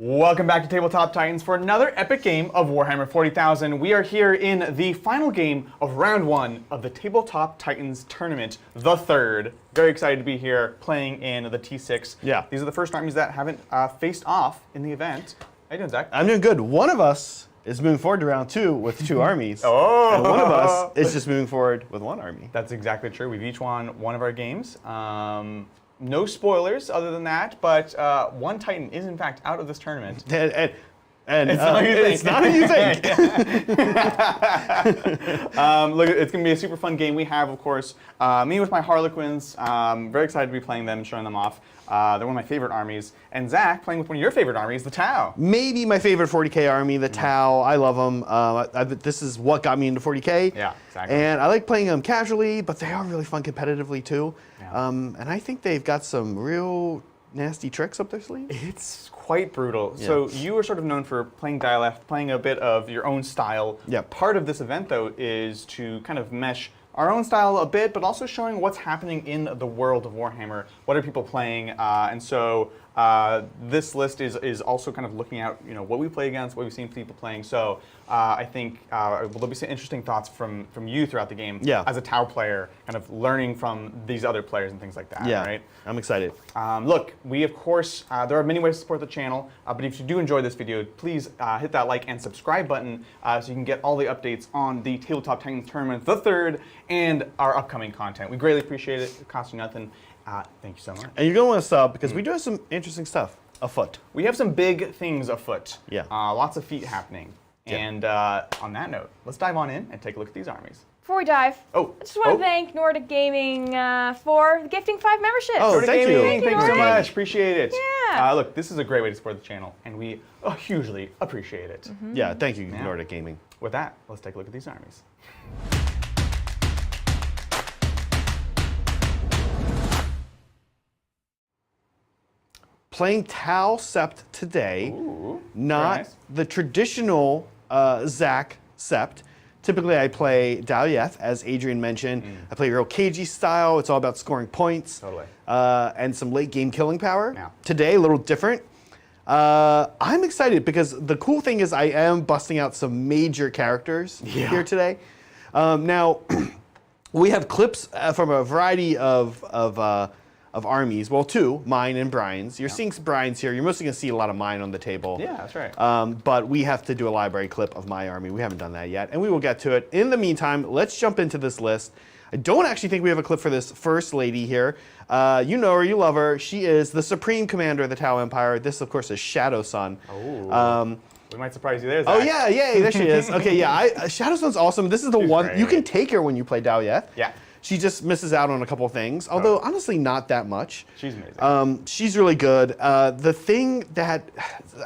Welcome back to Tabletop Titans for another epic game of Warhammer 40,000. We are here in the final game of round 1 of the Tabletop Titans tournament, the third. Very excited to be here playing in the T6. Yeah. These are the first armies that haven't faced off in the event. How you doing, Zach? I'm doing good. One of us is moving forward to round 2 with 2 armies. Oh! And one of us is just moving forward with 1 army. That's exactly true. We've each won one of our games. No spoilers other than that, but one Titan is in fact out of this tournament. And it's not who you think. Look, it's going to be a super fun game. We have, of course, me with my Harlequins. Very excited to be playing them and showing them off. They're one of my favorite armies. And Zach playing with one of your favorite armies, the Tau. Maybe my favorite 40k army, the Tau. I love them. This is what got me into 40k. Yeah, exactly. And I like playing them casually, but they are really fun competitively too. Yeah. And I think they've got some real nasty tricks up their sleeve. It's quite brutal. Yeah. So you are sort of known for playing dialect, playing a bit of your own style. Yeah. Part of this event, though, is to kind of mesh our own style a bit, but also showing what's happening in the world of Warhammer. What are people playing? And so this list is also kind of looking at what we play against, what we've seen people playing. So I think there'll be some interesting thoughts from you throughout the game. Yeah. As a Tau player, kind of learning from these other players and things like that. Yeah, Right. I'm excited. Look, we of course, there are many ways to support the channel, but if you do enjoy this video, please hit that like and subscribe button so you can get all the updates on the Tabletop Titans Tournament, the third, and our upcoming content. We greatly appreciate it. It costs you nothing. Thank you so much. And you're going to want to sub because we do have some interesting stuff afoot. We have some big things afoot. Yeah. Lots of feat happening. Yeah. And on that note, let's dive on in and take a look at these armies. Before we dive, I just want to thank Nordic Gaming for gifting 5 memberships. Oh, Nordic thank Gaming, you. Thank you so Nordic. much. Appreciate it. Yeah. Look, this is a great way to support the channel, and we hugely appreciate it. Yeah, thank you, Yeah. Nordic Gaming. With that, let's take a look at these armies. Playing Tau Sept today, Ooh, not very nice. the traditional Zach Sept. Typically, I play Dalyeth, as Adrian mentioned. I play real cagey style. It's all about scoring points. Totally. And some late game killing power. Yeah. Today, a little different. I'm excited because the cool thing is I am busting out some major characters here today. Now, we have clips from a variety of armies. Well, 2, mine and Brian's. You're seeing some Brian's here. You're mostly going to see a lot of mine on the table. Yeah, that's right. But we have to do a library clip of my army. We haven't done that yet, and we will get to it. In the meantime, let's jump into this list. I don't actually think we have a clip for this first lady here. You know her, you love her. She is the supreme commander of the Tau Empire. This, of course, is Shadow Sun. Oh. We might surprise you there, Zach. Oh yeah, yay, there she is. Okay, yeah, Shadow Sun's awesome. This is the one, great. you can take her when you play Dalyeth. Yeah. She just misses out on a couple of things, although honestly not that much. She's amazing. She's really good. The thing that,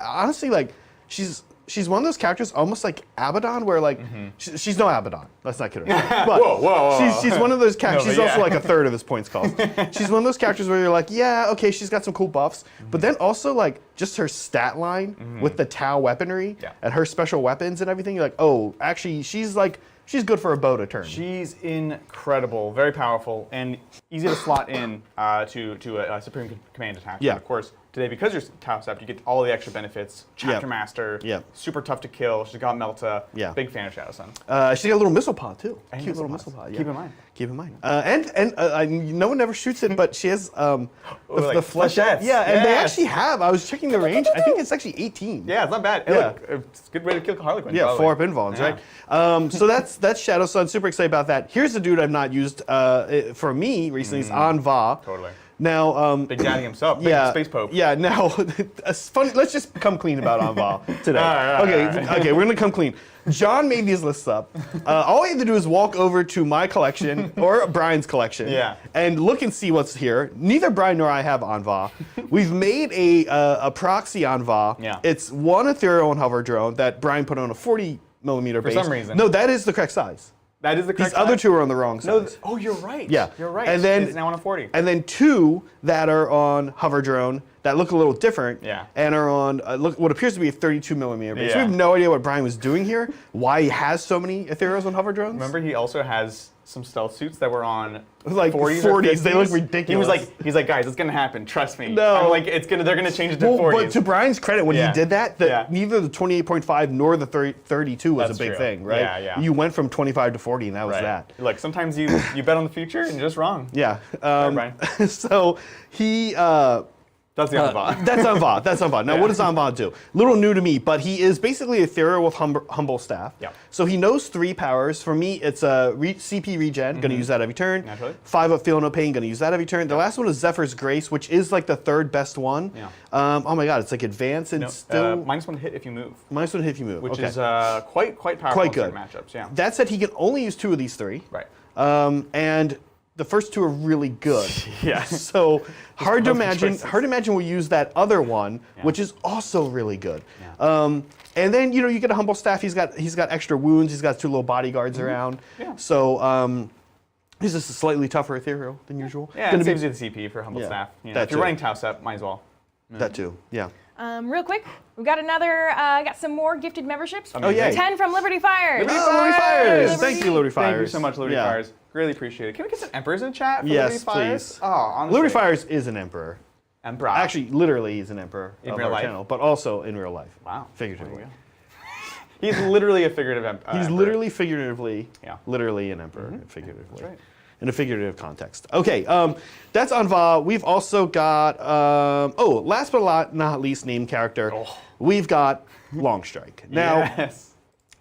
honestly, like, she's one of those characters almost like Abaddon, where like, she's no Abaddon. Let's not kid ourselves. But whoa. she's one of those characters, No, she's but also like a third of his points cost. She's one of those characters where you're like, yeah, okay, she's got some cool buffs, but then also like, just her stat line with the Tau weaponry and her special weapons and everything, you're like, oh, actually, she's good for a bow to turn. She's incredible, very powerful, and easy to slot in to a Supreme Command attack. Yeah. And of course, today, because you're Tau Sept, you get all the extra benefits. Chapter Master, super tough to kill. She's got Melta. Big fan of Shadow Sun. She's got a little missile pod too. And Cute little missile pod. Yeah. Keep in mind. Keep in mind. No one ever shoots it, but she has the flechettes. Yeah, and they actually have. I was checking the range. I think it's actually 18. Yeah, it's not bad. Yeah. Look, it's a good way to kill Harlequin. Yeah, probably. 4 up invulns, right? So that's Shadow Sun. Super excited about that. Here's a dude I've not used for me recently. It's Anva. Totally. Now, Big Daddy himself, big Space Pope. Yeah, now, it's funny, let's just come clean about Anva today. Okay, we're gonna come clean. John made these lists up. All we have to do is walk over to my collection or Brian's collection and look and see what's here. Neither Brian nor I have Anva. We've made a proxy Anva. Yeah. It's one ethereal and hover drone that Brian put on a 40mm base. For some reason. No, that is the correct size. That is the correct These other size? 2 are on the wrong size. Oh, you're right. Yeah. You're right. And then it's now on a 40. And then 2 that are on hover drone that look a little different and are on what appears to be a 32mm base. We have no idea what Brian was doing here, why he has so many ethereals on hover drones. Remember, he also has some stealth suits that were on like 40s. Or 40s. They look 50s. ridiculous. He's like, guys, it's gonna happen. Trust me. No. I'm like, they're gonna change it to 40s. But to Brian's credit, when he did that, Yeah. neither the 28.5 nor the 32 was That's a big true. thing, right? Yeah. You went from 25 to 40, and that was that. Look, sometimes you bet on the future and you're just wrong. Yeah. Brian. So he. That's the Anva. That's Anva. That's Anva. Now, what does Anva do? Little new to me, but he is basically ethereal with humble staff. Yeah. So he knows 3 powers. For me, it's a CP regen. Going to use that every turn. Naturally. 5 up, feel no pain. Going to use that every turn. The last one is Zephyr's Grace, which is like the 3rd best one. Yeah. Oh my God, it's like advance and still -1 hit if you move. -1 hit if you move. Which okay. is quite powerful Quite in certain good. matchups. Yeah. That said, he can only use 2 of these 3. Right. And the first 2 are really good. Yeah. So hard to perfect imagine. choices. Hard to imagine we'll use that other one, which is also really good. Yeah. And then you get a humble staff. He's got extra wounds. He's got 2 little bodyguards around. Yeah. So he's just a slightly tougher ethereal than usual. Yeah, it saves you the CP for humble Yeah, staff. You know, that if you're too. running Tau Step, might as well. That too. Yeah. Real quick, we got got some more gifted memberships. Oh yeah. 10 from Liberty Fires. Liberty Fires. Liberty. Thank you, Liberty Fires. Thank you so much, Liberty Yeah. Fires. Really appreciate it. Can we get some Emperors in chat for Yes, Liberty Fires? please. Oh, honestly. Liberty Fires is an emperor. Emperor. Actually, literally, he's an emperor In of real our life? channel, but also in real life. Wow. Figuratively. There you go. He's literally a figurative emperor. He's literally figuratively, Yeah. literally an emperor, figuratively. That's right. In a figurative context. Okay, that's Anva. We've also got, last but not least, named character. Oh. We've got Longstrike. Now, Yes.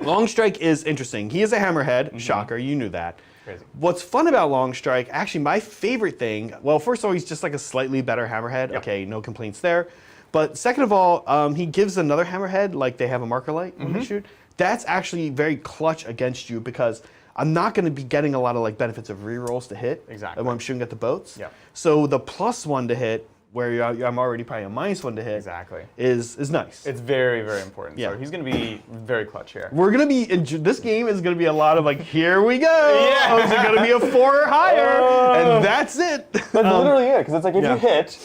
Longstrike is interesting. He is a hammerhead. Shocker, you knew that. Crazy. What's fun about Longstrike, actually my favorite thing, well, first of all, he's just like a slightly better hammerhead. Yep. Okay, no complaints there. But second of all, he gives another hammerhead, like they have a marker light when they shoot. That's actually very clutch against you because I'm not going to be getting a lot of like benefits of rerolls to hit Exactly. when I'm shooting at the boats. Yep. So the +1 to hit, where I'm already probably a -1 to hit, Exactly. is nice. It's very, very important. Yeah. So he's going to be very clutch here. We're gonna be this game is gonna be a lot of like, here we go. Yeah. Oh, is it gonna be a 4 or higher? And that's it. That's literally it, because it's like if yeah. you hit,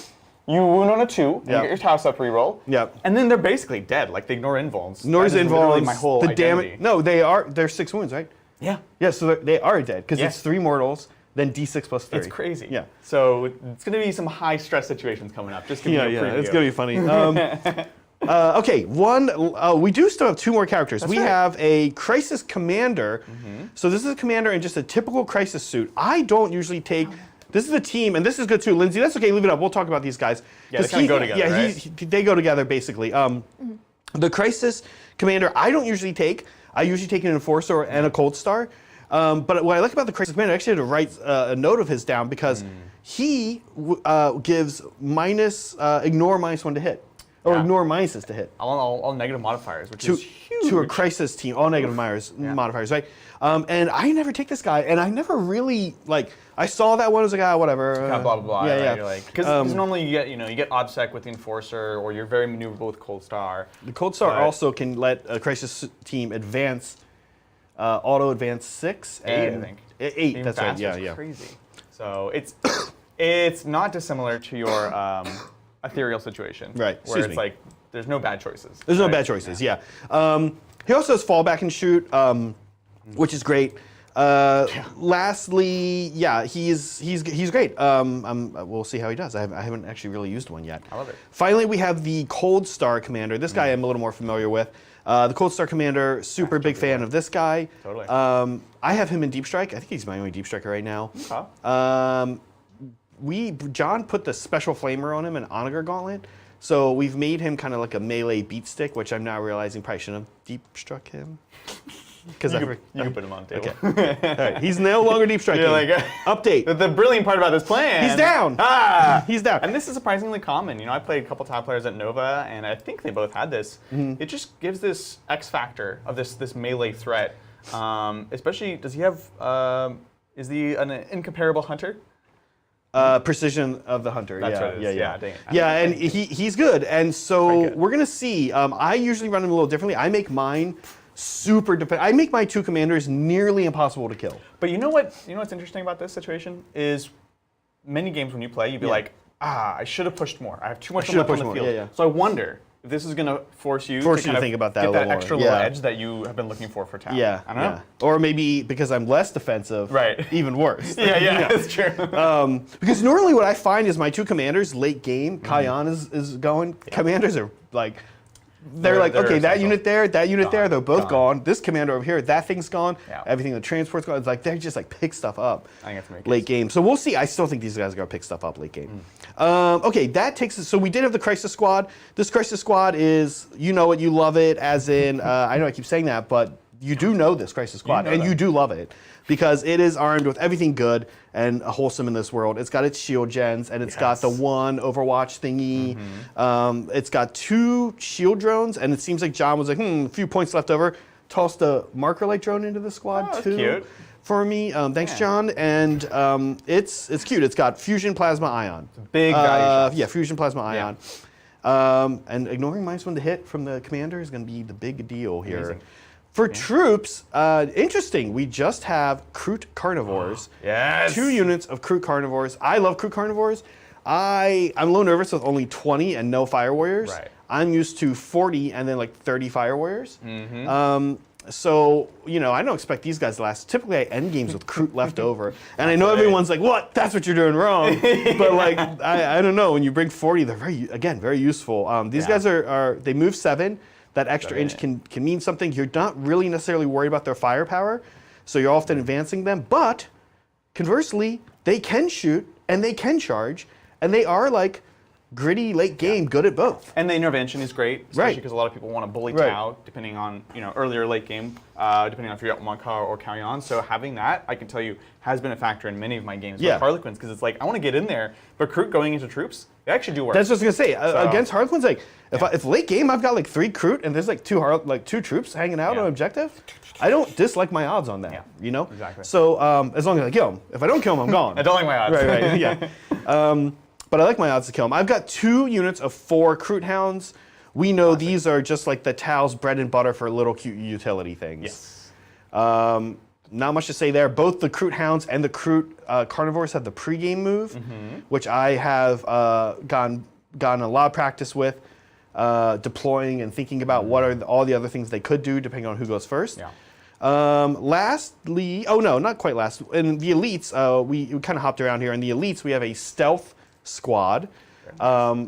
you wound on a 2, and Yep. you get your Tau Step reroll. Yep. And then they're basically dead. Like they ignore invulns. Nor's That is literally invulns. my whole the identity. damage. No, they're 6 wounds, right? Yeah. Yeah, so they are dead because Yeah. it's 3 mortals, then d6 plus 3. It's crazy. Yeah. So it's going to be some high stress situations coming up. Just give Yeah, me a yeah, preview. it's gonna be funny. Okay, we do still have 2 more characters. We right. have a Crisis Commander. So this is a commander in just a typical Crisis suit. I don't usually take. This is a team, and this is good too. Lindsay, that's okay. Leave it up. We'll talk about these guys. Yeah, they 'Cause kinda go together, Yeah, right? they go together basically. The Crisis Commander, I don't usually take. I usually take an Enforcer and a Cold Star. But what I like about the Crisis Commander, I actually had to write a note of his down because he gives ignore -1 to hit. Or Yeah. ignore minuses to hit. All negative modifiers, which To, is huge. to a Crisis team, all negative modifiers, right? And I never take this guy, and I never really, I saw that one, I was like, whatever. Kind of blah blah blah. Yeah, right? yeah. You're like, because normally you get OBSEC with the Enforcer, or you're very maneuverable with Cold Star. The Cold Star But- also can let a Crisis team advance, auto advance 6. 8, and I think. 8, Even that's right, faster, yeah, it's yeah. crazy. So it's not dissimilar to your ethereal situation. Right, Where excuse it's me. like, there's no bad choices. There's no right? bad choices, yeah. He also has fallback and shoot, which is great. Lastly, yeah, he's great. We'll see how he does. I haven't actually really used one yet. I love it. Finally, we have the Cold Star Commander. This guy I'm a little more familiar with. The Cold Star Commander, super big fan of this guy. Totally. I have him in Deep Strike. I think he's my only Deep Striker right now. Okay. John put the Special Flamer on him, an Onager Gauntlet. So we've made him kind of like a melee beat stick, which I'm now realizing probably shouldn't have Deep Struck him. Because You can put him on the table. Okay. All right. He's no longer Deep Striking. You're like, Update. The brilliant part about this plan. He's down. Ah! He's down. And this is surprisingly common. You know, I played a couple top players at Nova, and I think they both had this. Mm-hmm. It just gives this X factor of this melee threat. Especially, does he have? Is he an incomparable hunter? Precision of the Hunter. That's yeah, what it is. yeah. Yeah, dang it. Yeah, and he's good. And so Quite good. we're gonna see. I usually run him a little differently. I make mine super I make my 2 commanders nearly impossible to kill. But you know what? You know what's interesting about this situation is many games when you play, you'd be Yeah. like, I should have pushed more. I have too much should've left on pushed the more. field. Yeah, yeah. So I wonder this is going to force you to kind of think about that get a that little extra more. little edge that you have been looking for Tau. Yeah, I don't know. Or maybe because I'm less defensive, Right. even worse. Yeah, that's true. Because normally what I find is my two commanders late game, Kyan is going. Commanders are like, they're okay, that essential. unit there, that unit there, they're both Gone. gone. This commander over here, that thing's gone. Yeah. Everything the transport's gone. It's like they just like pick stuff up I think that's late game. So we'll see. I still think these guys are gonna pick stuff up late game. Okay, that takes us. So we did have the Crisis Squad. This Crisis Squad is, you know it, you love it. As in, I know I keep saying that, but you do know this Crisis Squad, know and them. you do love it because it is armed with everything good and wholesome in this world. It's got its shield gens, and it's got the one Overwatch thingy. It's got 2 shield drones, and it seems like John was like, a few points left over. Tossed a marker light drone into the squad Oh, that's too. cute. For me, thanks, John. And it's cute. It's got fusion plasma ion. Big value shots. Yeah, fusion plasma ion. And ignoring -1 to hit from the commander is going to be the big deal here. Amazing. For troops, interesting. We just have Kroot Carnivores. Yes. 2 units of Kroot Carnivores. I love Kroot Carnivores. I'm a little nervous with only 20 and no Fire Warriors. Right. I'm used to 40 and then like 30 Fire Warriors. Mm-hmm. So, I don't expect these guys to last. Typically, I end games with Kroot left over. And I know everyone's like, what? That's what you're doing wrong. But, like, I don't know. When you bring 40, they're very useful. These guys they move 7. That extra inch can mean something. You're not really necessarily worried about their firepower. So you're often advancing them. But, conversely, they can shoot and they can charge. And they are, like, gritty late game, good at both. And the intervention is great, especially Right. because a lot of people want to bully Right. Tau, depending on earlier late game, depending on if you're at Makar or Kalyan. So having that, I can tell you, has been a factor in many of my games with Harlequins, because it's like I want to get in there, but Kroot going into troops, they actually do work. That's what I was gonna say. Against Harlequins, like if late game I've got like 3 Kroot and there's like 2 troops hanging out on objective, I don't dislike my odds on that. Yeah. Exactly. So as long as I kill him. If I don't kill him, I'm gone. I don't like my odds. Right. Yeah. But I like my odds to kill him. I've got 2 units of 4 Kroot Hounds. We know these are just like the Tau's bread and butter for little cute utility things. Yes. Not much to say there. Both the Kroot Hounds and the Kroot Carnivores have the pregame move, which I have gotten a lot of practice with, deploying and thinking about what are all the other things they could do depending on who goes first. Yeah. Lastly, not quite last. In the elites, we kind of hopped around here. In the elites, we have a stealth squad.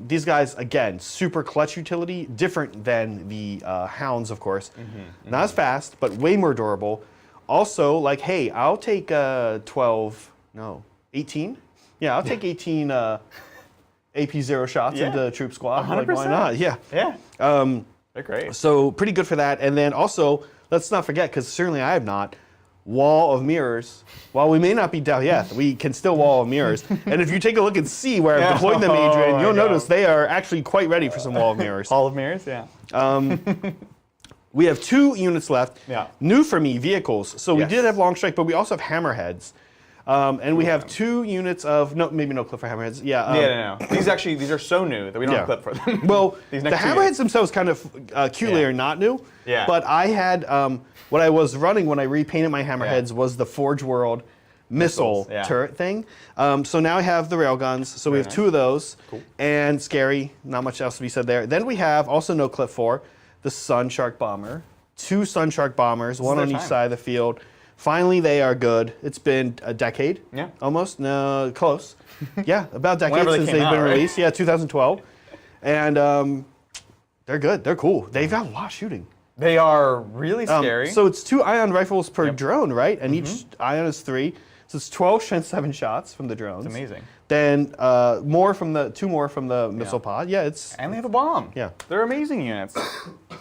These guys, again, super clutch utility, different than the hounds, of course. Not as fast, but way more durable. Also, like, hey, I'll take 18. Yeah, I'll take 18 AP0 shots into troop squad. 100%. Like, why not? Yeah. Yeah. They're great. So pretty good for that. And then also, let's not forget, because certainly I have not, Wall of Mirrors. While we may not be Dalyeth, we can still Wall of Mirrors. And if you take a look and see where I've deployed them, Adrian, you'll notice they are actually quite ready for some Wall of Mirrors. Hall of Mirrors, yeah. We have 2 units left. Yeah. New for me, vehicles. So we Yes. did have Long Strike, but we also have Hammerheads. And we have 2 units of, maybe no clip for Hammerheads. Yeah. No. These are so new that we don't have a clip for them. Well, These the next 2 Hammerheads units. themselves kind of cutely are not new. Yeah. But I had, what I was running when I repainted my Hammerheads was the Forge World missile turret thing. So now I have the railguns. So we have 2 of those. Cool. And scary, not much else to be said there. Then we have, also no clip for, the Sun Shark Bomber. 2 Sun Shark Bombers, one on each side of the field. Finally, they are good. It's been a decade, almost. No, close. Yeah, about a decade since they've been released. Yeah, 2012. And they're good. They're cool. They've got a lot of shooting. They are really scary. So it's 2 ion rifles per drone, right? And each ion is 3. So it's 12 strength 7 shots from the drones. It's amazing. Then 2 more from the missile pod. Yeah, it's. And they have a bomb. Yeah. They're amazing units.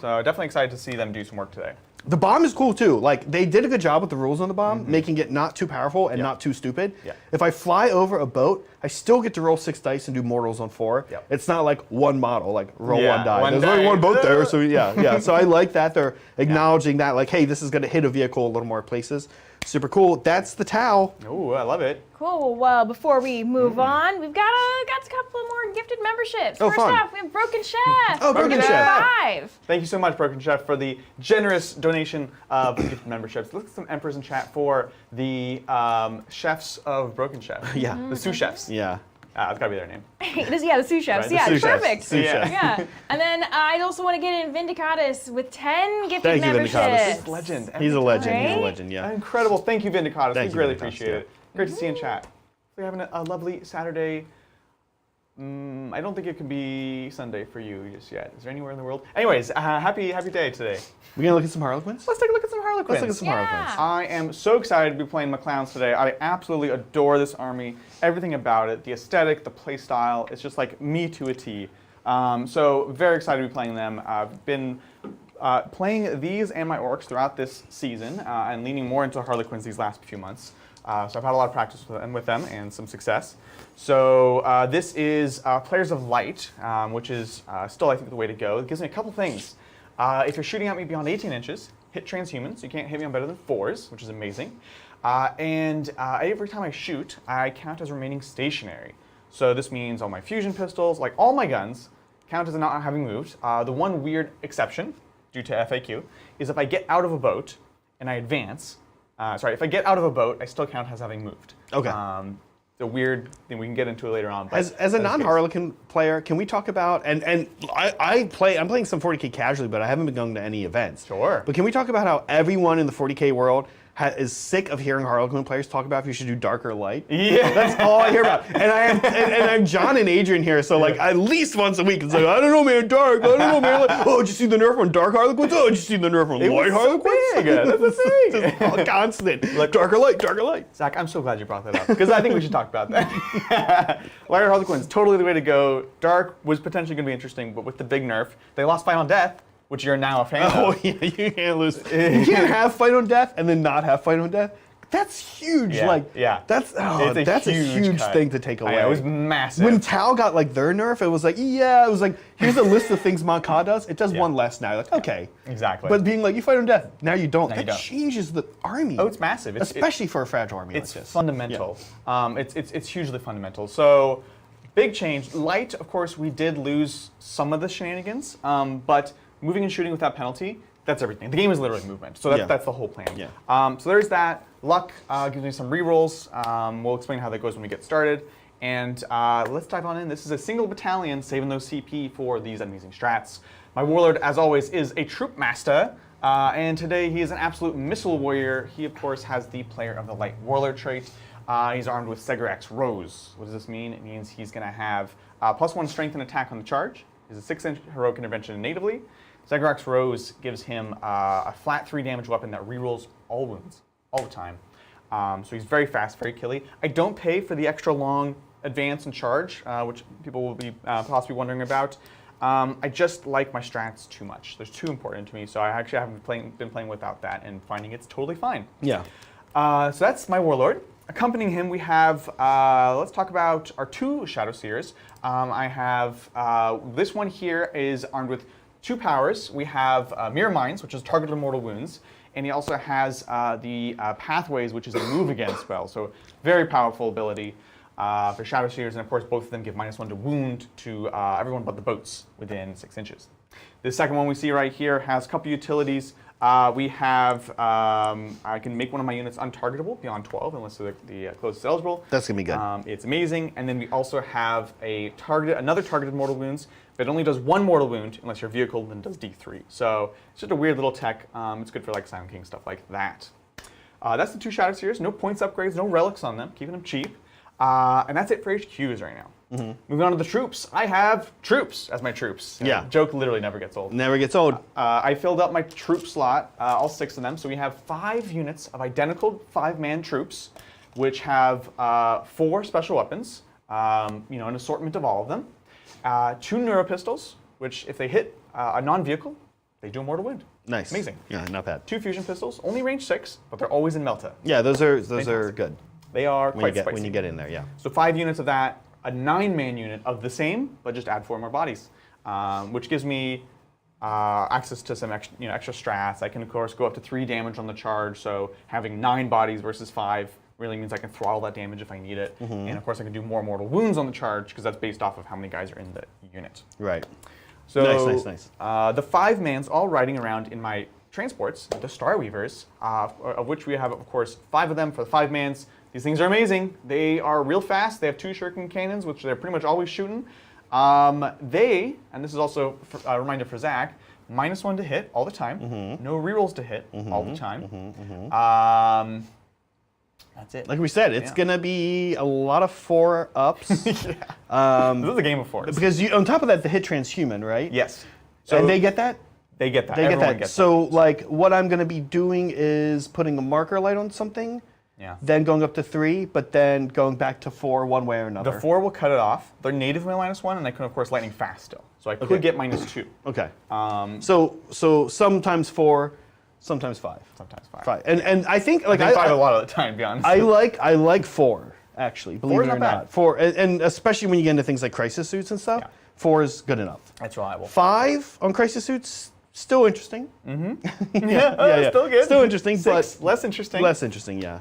So definitely excited to see them do some work today. The bomb is cool too. Like, they did a good job with the rules on the bomb, making it not too powerful and not too stupid. Yeah. If I fly over a boat, I still get to roll 6 dice and do mortals on 4. Yep. It's not like one model, like roll 1 die. one There's die. only one boat there, so yeah. So I like that they're acknowledging that, like, hey, this is going to hit a vehicle a little more places. Super cool. That's the Tau. Ooh, I love it. Cool. Well, before we move on, we've got a couple of more gifted memberships. Oh, First fun. off, we have Broken Chef. Oh, Broken Gifted Chef. 5. Thank you so much, Broken Chef, for the generous donation of gift memberships. Look at some emperors in chat for the chefs of Broken Chef. Yeah. The sous chefs. Yeah. That's gotta be their name. The sous chefs. Right, the Yeah, sous chefs. perfect. Sous chefs. Yeah. And then I also want to get in Vindicatus with 10 gifted Thank you, memberships. Vindicatus. Legend. He's a legend. Right? He's a legend. Yeah. Incredible. Thank you, Vindicatus. Thank We you, really Vindicatus, appreciate yeah. it. Great to see you in chat. We're having a lovely Saturday. I don't think it can be Sunday for you just yet. Is there anywhere in the world? Anyways, happy day today. We're gonna look at some Harlequins. Let's take a look at some Harlequins. Let's look at some Yeah. Harlequins. I am so excited to be playing McClowns today. I absolutely adore this army. Everything about it, the aesthetic, the play style, it's just like me to a T. So very excited to be playing them. I've been playing these and my orcs throughout this season and leaning more into Harlequins these last few months. So I've had a lot of practice with them and some success. So this is Players of Light, which is still, I think, the way to go. It gives me a couple things. If you're shooting at me beyond 18 inches, hit transhumans. You can't hit me on better than 4s, which is amazing. And every time I shoot, I count as remaining stationary. So this means all my fusion pistols, like all my guns, count as not having moved. The one weird exception, due to FAQ, is if I get out of a boat and I advance. If I get out of a boat, I still count as having moved. Okay. The weird thing, we can get into it later on. But As a that's the case. non-Harlequin player, can we talk about I'm playing some 40k casually, but I haven't been going to any events. Sure. But can we talk about how everyone in the 40k world is sick of hearing Harlequin players talk about if you should do dark or light? Yeah. That's all I hear about. And I have John and Adrian here, so like at least once a week it's like, I don't know, man, dark. I don't know, man. Like, oh, did you see the nerf on dark Harlequins? Oh, did you see the nerf on It light was so Harlequins? big. That's the thing. Just all constant. Like dark or light, dark or light. Zach, I'm so glad you brought that up because I think we should talk about that. Light Harlequins, totally the way to go. Dark was potentially going to be interesting, but with the big nerf, they lost Fight on Death, which you're now a fan Oh of. yeah, you can't lose. You can't have Fight on Death and then not have Fight on Death. That's huge. That's a huge cut. thing to take away. I know, it was massive. When Tau got like their nerf, it was like here's a list of things Monka does. It does one less now. Like okay, exactly. But being like you fight on death, now you don't. Now you That don't. changes the army. Oh, it's massive. Especially for a fragile army It's like this. fundamental. It's hugely fundamental. So, big change. Light, of course, we did lose some of the shenanigans, but moving and shooting without penalty, that's everything. The game is literally movement, so that's the whole plan. Yeah. So there's that. Luck gives me some rerolls. We'll explain how that goes when we get started. And let's dive on in. This is a single battalion saving those CP for these amazing strats. My warlord, as always, is a troop master. And today he is an absolute missile warrior. He, of course, has the player of the light warlord trait. He's armed with Segarax Rose. What does this mean? It means he's going to have +1 strength and attack on the charge. He's a 6-inch heroic intervention natively. Segarax Rose gives him a flat 3 damage weapon that rerolls all wounds, all the time. So he's very fast, very killy. I don't pay for the extra long advance and charge, which people will be possibly wondering about. I just like my strats too much. They're too important to me, so I actually haven't been playing without that and finding it's totally fine. Yeah. So that's my warlord. Accompanying him, we have, let's talk about our 2 Shadow Seers. I have, this one here is armed with 2 powers. We have Mirror Minds, which is targeted mortal wounds, and he also has the Pathways, which is a move again spell. So very powerful ability for Shadow Seers, and of course both of them give -1 to wound to everyone but the boats within 6 inches. The second one we see right here has a couple utilities. We have, I can make one of my units untargetable beyond 12 unless the closest is eligible. That's gonna be good. It's amazing. And then we also have another targeted mortal wounds, but it only does 1 mortal wound unless your vehicle then does D3. So it's just a weird little tech. It's good for like Silent King stuff like that. That's the 2 Shadow Seers. No points upgrades, no relics on them, keeping them cheap. And that's it for HQs right now. Moving on to the troops. I have troops as my troops. Yeah. Joke literally never gets old. Never gets old. I filled up my troop slot, all 6 of them. So we have 5 units of identical 5-man troops, which have 4 special weapons, an assortment of all of them. 2 neuropistols, which if they hit a non-vehicle, they do a mortal wound. Nice. Amazing. Yeah, not bad. 2 fusion pistols, only range 6, but they're always in Melta. Yeah, those are Fantastic. good. They are quite spicy. When you get in there, yeah. So 5 units of that, a 9-man unit of the same, but just add 4 more bodies, which gives me access to some extra strats. I can, of course, go up to 3 damage on the charge, so having 9 bodies versus 5 really means I can throttle that damage if I need it. And, of course, I can do more mortal wounds on the charge, because that's based off of how many guys are in the unit. Right. So Nice. The 5-mans all riding around in my transports, the Starweavers, of which we have, of course, 5 of them for the 5-mans, These things are amazing. They are real fast. They have 2 shuriken cannons, which they're pretty much always shooting. They, and this is also a reminder for Zach, -1 to hit all the time. No rerolls to hit all the time. That's it. Like we said, it's gonna be a lot of 4-ups. This is a game of 4s. Because on top of that, the hit transhuman, right? Yes. So and they get that? They get that. They get Everyone that. gets So like what I'm gonna be doing is putting a marker light on something. Yeah. Then going up to 3, but then going back to 4 one way or another. The 4 will cut it off. They're native -1, and I can, of course, lightning fast still. So I could get -2. Okay. So sometimes 4, sometimes 5. Sometimes 5. 5. And I think like I think 5 a lot of the time, to be honest. I like 4 actually. Believe 4 it is or not not. bad. 4 and especially when you get into things like crisis suits and stuff. Yeah. 4 is good enough. That's reliable. 5 on crisis suits. Still interesting. Still good. Still interesting, 6, but less interesting. less interesting. Yeah.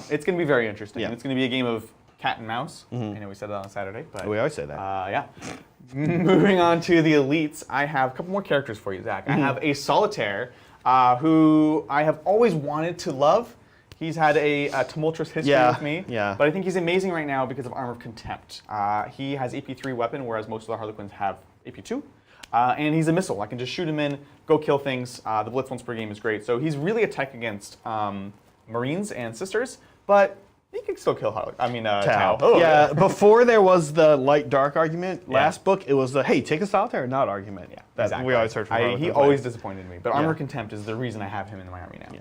It's going to be very interesting. Yeah. And it's going to be a game of cat and mouse. I know we said that on Saturday, but We always say that. yeah. Moving on to the elites, I have a couple more characters for you, Zach. I have a solitaire who I have always wanted to love. He's had a tumultuous history with me, but I think he's amazing right now because of Armor of Contempt. He has AP3 weapon, whereas most of the Harlequins have AP2. And he's a missile. I can just shoot him in, go kill things. The blitz once per game is great. So he's really a tech against Marines and Sisters, but he can still kill Tau. Oh, yeah, before there was the light-dark argument, last book, it was the, hey, take a solitaire or not argument. Yeah, that exactly. we always heard from He Harlequins, always disappointed me. But Armor of Contempt is the reason I have him in my army now. Yeah.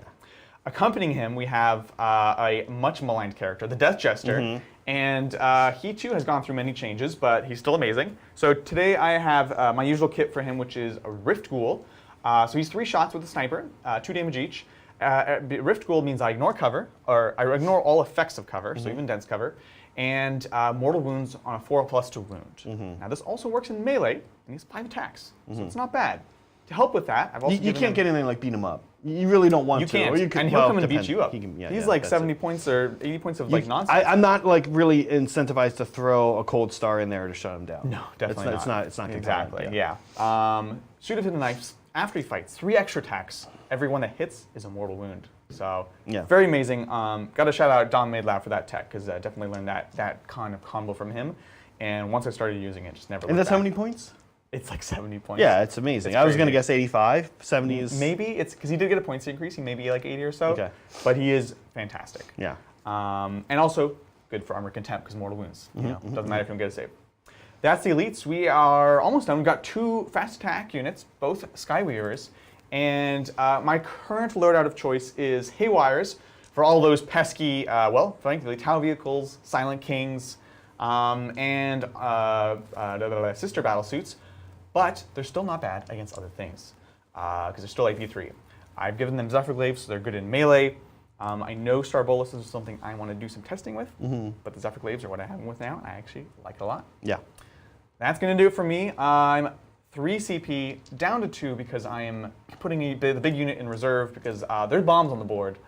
Accompanying him, we have a much maligned character, the Death Jester. And he too has gone through many changes, but he's still amazing. So today I have my usual kit for him, which is a Rift Ghoul. So he's 3 shots with a sniper, 2 damage each. Rift Ghoul means I ignore cover, or I ignore all effects of cover, so even dense cover, and mortal wounds on a 4+ to wound. Now this also works in melee, and he has 5 attacks, so it's not bad. To help with that, I've also You can't get anything like beat him up. You really don't want to. You can't, and he'll come and beat you up. He's like 70 points or 80 points of like nonsense. I'm not like really incentivized to throw a cold star in there to shut him down. No, definitely not. It's not exactly. compelling, Yeah. Shoot him in the knives after he fights. 3 extra attacks. Every one that hits is a mortal wound. So very amazing. Got to shout out Don Maidlow for that tech because I definitely learned that kind of combo from him. And once I started using it, just never. And that's how many points? It's like 70 points. Yeah, it's amazing. I was going to guess 85. 70 is... Maybe it's because he did get a points increase. He may be like 80 or so. Okay. But he is fantastic. Yeah. And also good for Armor Contempt because mortal wounds. Doesn't matter if you don't get a save. That's the elites. We are almost done. We've got 2 fast attack units, both Skyweavers. And my current loadout of choice is Haywires for all those pesky, frankly, Tau vehicles, Silent Kings, and sister battle suits. But they're still not bad against other things, because they're still AP3. I've given them Zephyr Glaives, so they're good in melee. I know Star Bolus is something I want to do some testing with, but the Zephyr Glaives are what I have them with now, and I actually like it a lot. Yeah. That's going to do it for me. I'm 3 CP, down to 2 because I am putting the big unit in reserve because there's bombs on the board.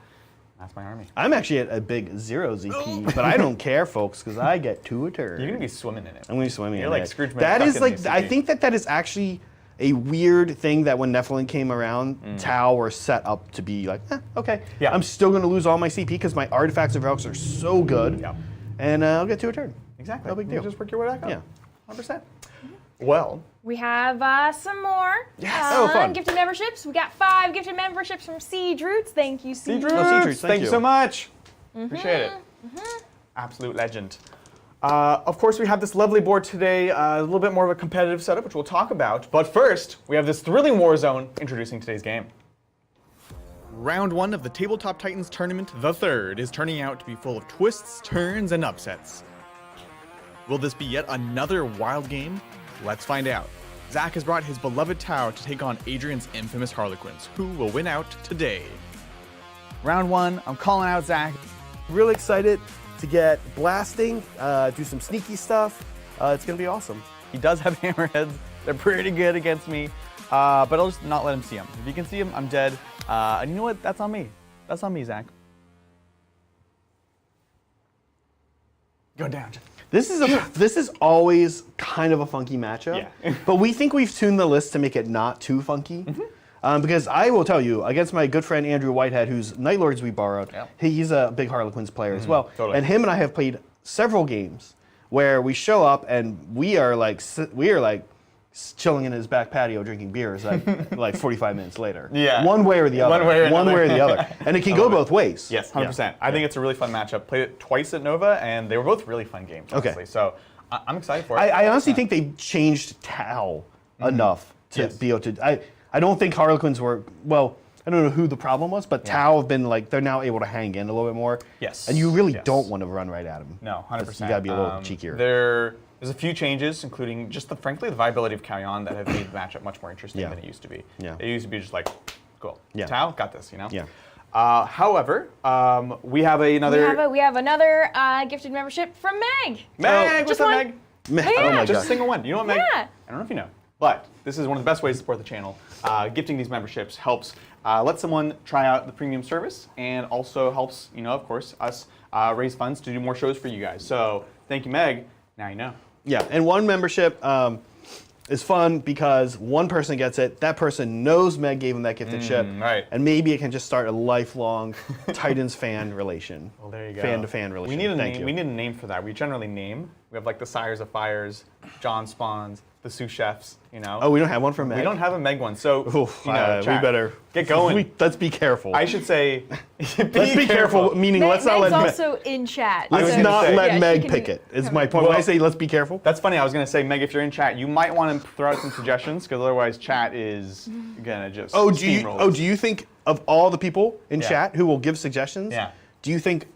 That's my army. I'm actually at a big 0 ZP, but I don't care, folks, because I get 2 a turn. You're going to be swimming in it. I'm going to be swimming in it. You're like Scrooge McDuck. That is in like, the I think that is actually a weird thing that when Nephilim came around, Tau were set up to be like, okay, I'm still going to lose all my CP because my artifacts and relics are so good, and I'll get 2 a turn. Exactly. No big deal. You just work your way back up. Yeah. 100%. Well. We have some more fun. gifted memberships. We got 5 gifted memberships from Siege Roots. Thank you, Siege Roots. Siege Roots, Thank you so much. Appreciate it. Absolute legend. Of course, we have this lovely board today, a little bit more of a competitive setup, which we'll talk about. But first, we have this thrilling war zone introducing today's game. Round 1 of the Tabletop Titans tournament, the third, is turning out to be full of twists, turns, and upsets. Will this be yet another wild game? Let's find out. Zach has brought his beloved Tau to take on Adrian's infamous Harlequins. Who will win out today? Round 1, I'm calling out Zach. Really excited to get blasting, do some sneaky stuff. It's going to be awesome. He does have hammerheads. They're pretty good against me, but I'll just not let him see them. If you can see him, I'm dead. And you know what? That's on me. That's on me, Zach. Go down. This is always kind of a funky matchup, but we think we've tuned the list to make it not too funky. Because I will tell you, against my good friend Andrew Whitehead, whose Night Lords we borrowed, he's a big Harlequins player as well. Totally. And him and I have played several games where we show up and we are like chilling in his back patio drinking beers like 45 minutes later. Yeah. One way or the other. One way or the other. And it can go both ways. Yes, 100%. I think it's a really fun matchup. Played it twice at Nova, and they were both really fun games, honestly. So I'm excited for it. I honestly think they changed Tau enough to be able to. I don't think Harlequins were, well, I don't know who the problem was, but Tau have been like, they're now able to hang in a little bit more. Yes. And you really don't want to run right at them. No, 100%. You got to be a little cheekier. There's a few changes, including just frankly the viability of Callion that have made the matchup much more interesting than it used to be. Yeah. It used to be just like, cool, Yeah. Tau, got this, you know? Yeah. However, we have another... We have another gifted membership from Meg. Meg, what's up, Meg? Oh my Just a God. single one. You know what, Meg? Yeah. I don't know if you know, but this is one of the best ways to support the channel. Gifting these memberships helps let someone try out the premium service, and also helps, of course, us raise funds to do more shows for you guys. So thank you, Meg. Now you know. Yeah, and one membership is fun because one person gets it. That person knows Meg gave him that gifted ship. Right. And maybe it can just start a lifelong Titans fan relation. Well, there you go. Fan to fan relation. We need a Thank name. you. We need a name for that. We generally name. We have like the Sires of Fires, John Spawns, the sous chefs. Oh, we don't have one for Meg? We don't have a Meg one, so Oof, we chat, better get going. Let's be careful. I should say, let's be careful. Meaning, let's not Meg's let Meg. also in chat. I was Let's gonna not say- let she Meg can pick it. Is come my in. point. When I say let's be careful. That's funny. I was gonna say, Meg, if you're in chat, you might want to throw out some suggestions, because otherwise, chat is gonna just steamroll. Do you think of all the people in chat who will give suggestions? Yeah. Do you think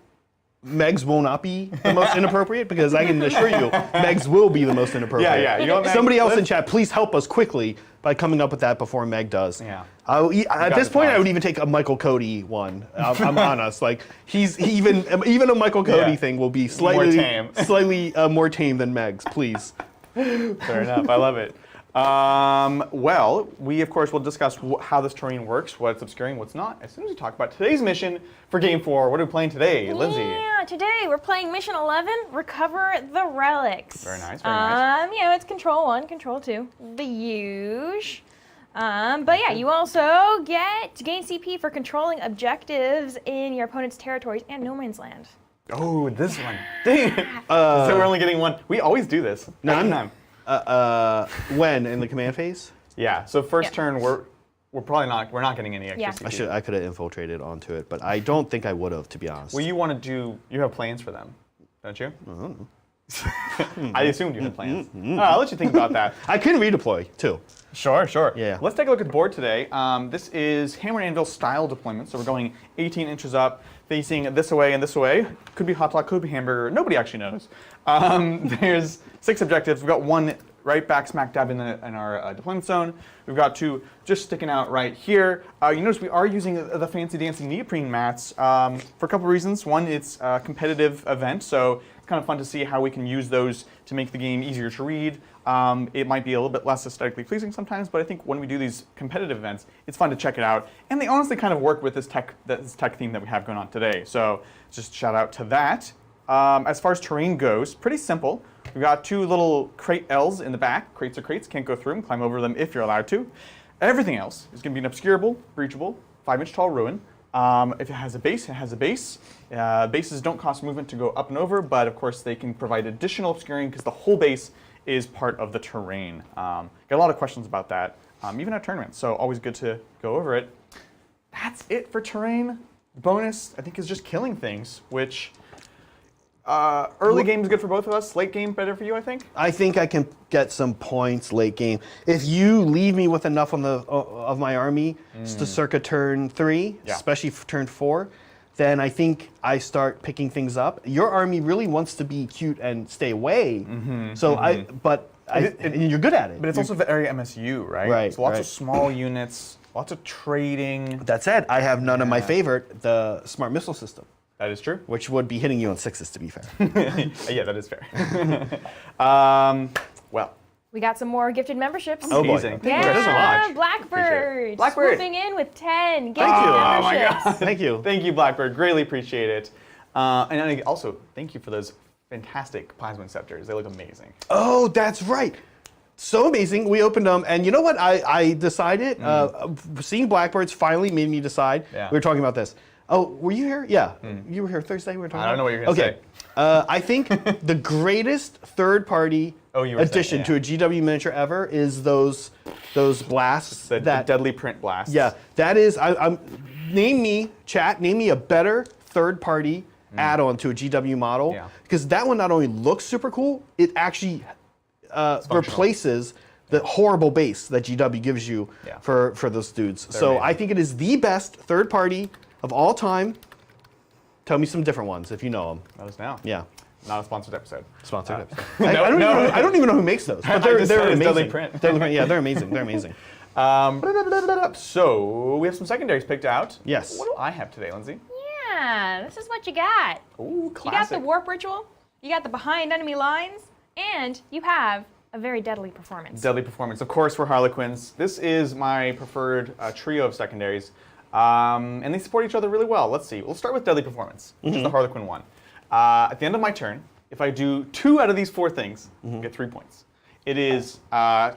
Meg's will not be the most inappropriate? Because I can assure you, Meg's will be the most inappropriate. Yeah. You know what, Meg? Somebody else in chat, please help us quickly by coming up with that before Meg does. Yeah. At this the point, I time. would even take a Michael Cody one. I'm honest. Like even a Michael Cody thing will be slightly more tame than Meg's. Please. Fair enough. I love it. Well, we of course will discuss how this terrain works, what's obscuring, what's not, as soon as we talk about today's mission for Game 4. What are we playing today, Lindsay? Yeah, today we're playing Mission 11, Recover the Relics. Very nice, very nice. It's Control 1, Control 2, the huge. But yeah, you also get to gain CP for controlling objectives in your opponent's territories and no man's land. Oh, this one. Dang it. So we're only getting one. We always do this. No, Every time. When in the command phase? Yeah. So first turn, we're probably not. We're not getting any extra CP. I could have infiltrated onto it, but I don't think I would have, to be honest. Well, you want to do. You have plans for them, don't you? I assumed you had plans. I'll let you think about that. I can redeploy too. Sure. Yeah. Let's take a look at the board today. This is Hammer and Anvil style deployment. So we're going 18 inches up, facing this away and this away. Could be hot dog, could be hamburger. Nobody actually knows. There's 6 objectives. We've got 1 right back smack dab in our deployment zone. We've got 2 just sticking out right here. You notice we are using the fancy dancing neoprene mats for a couple reasons. One, it's a competitive event, so kind of fun to see how we can use those to make the game easier to read. It might be a little bit less aesthetically pleasing sometimes, but I think when we do these competitive events, it's fun to check it out. And they honestly kind of work with this tech theme that we have going on today. So just shout out to that. As far as terrain goes, pretty simple. We've got 2 little crate L's in the back. Crates are crates, can't go through them, climb over them if you're allowed to. Everything else is going to be an obscurable, breachable, 5-inch tall ruin. If it has a base, it has a base. Bases don't cost movement to go up and over, but of course they can provide additional obscuring because the whole base is part of the terrain. Got a lot of questions about that, even at tournaments, so always good to go over it. That's it for terrain. Bonus, I think, is just killing things, which early game is good for both of us. Late game, better for you, I think. I think I can get some points late game. If you leave me with enough on the of my army to circa turn 3, especially for turn 4, then I think I start picking things up. Your army really wants to be cute and stay away. And you're good at it. But it's also very MSU, right? Right, So lots right. of small units, lots of trading. That said, I have none of my favorite, the smart missile system, That is true. which would be hitting you on 6s, to be fair. Yeah, that is fair. Well, We got some more gifted memberships. Oh, boy. amazing. Thank you guys so much. Blackbird. Blackbird. Swooping in with 10 gifted you. Oh my memberships. God. Thank you. Thank you, Blackbird. Greatly appreciate it. And also, thank you for those fantastic plasma scepters. They look amazing. Oh, that's right. So amazing. We opened them, and you know what? I decided, seeing Blackbirds finally made me decide. Yeah. We were talking about this. Oh, were you here? Yeah. You were here Thursday? We were talking I don't know what you're going to say. I think the greatest third-party addition to a GW miniature ever is those blasts. The deadly print blasts. Yeah, that is, name me a better third-party add-on to a GW model. Yeah. Because that one not only looks super cool, it actually replaces the horrible base that GW gives you for those dudes. So amazing. I think it is the best third-party of all time. Tell me some different ones if you know them. That is now. Yeah. Not a sponsored episode. Sponsored episode. No, I don't even know who makes those, but they're amazing. Deadly print. Yeah, they're amazing. They're amazing. So we have some secondaries picked out. Yes. What do I have today, Lindsay? Yeah, this is what you got. Ooh, You got classic. the warp ritual, you got the behind enemy lines, and you have a very deadly performance. Deadly performance. Of course, for Harlequins. This is my preferred trio of secondaries. And they support each other really well. Let's see. We'll start with deadly performance, which is the Harlequin one. At the end of my turn, if I do 2 out of these 4 things, I get 3 points. It is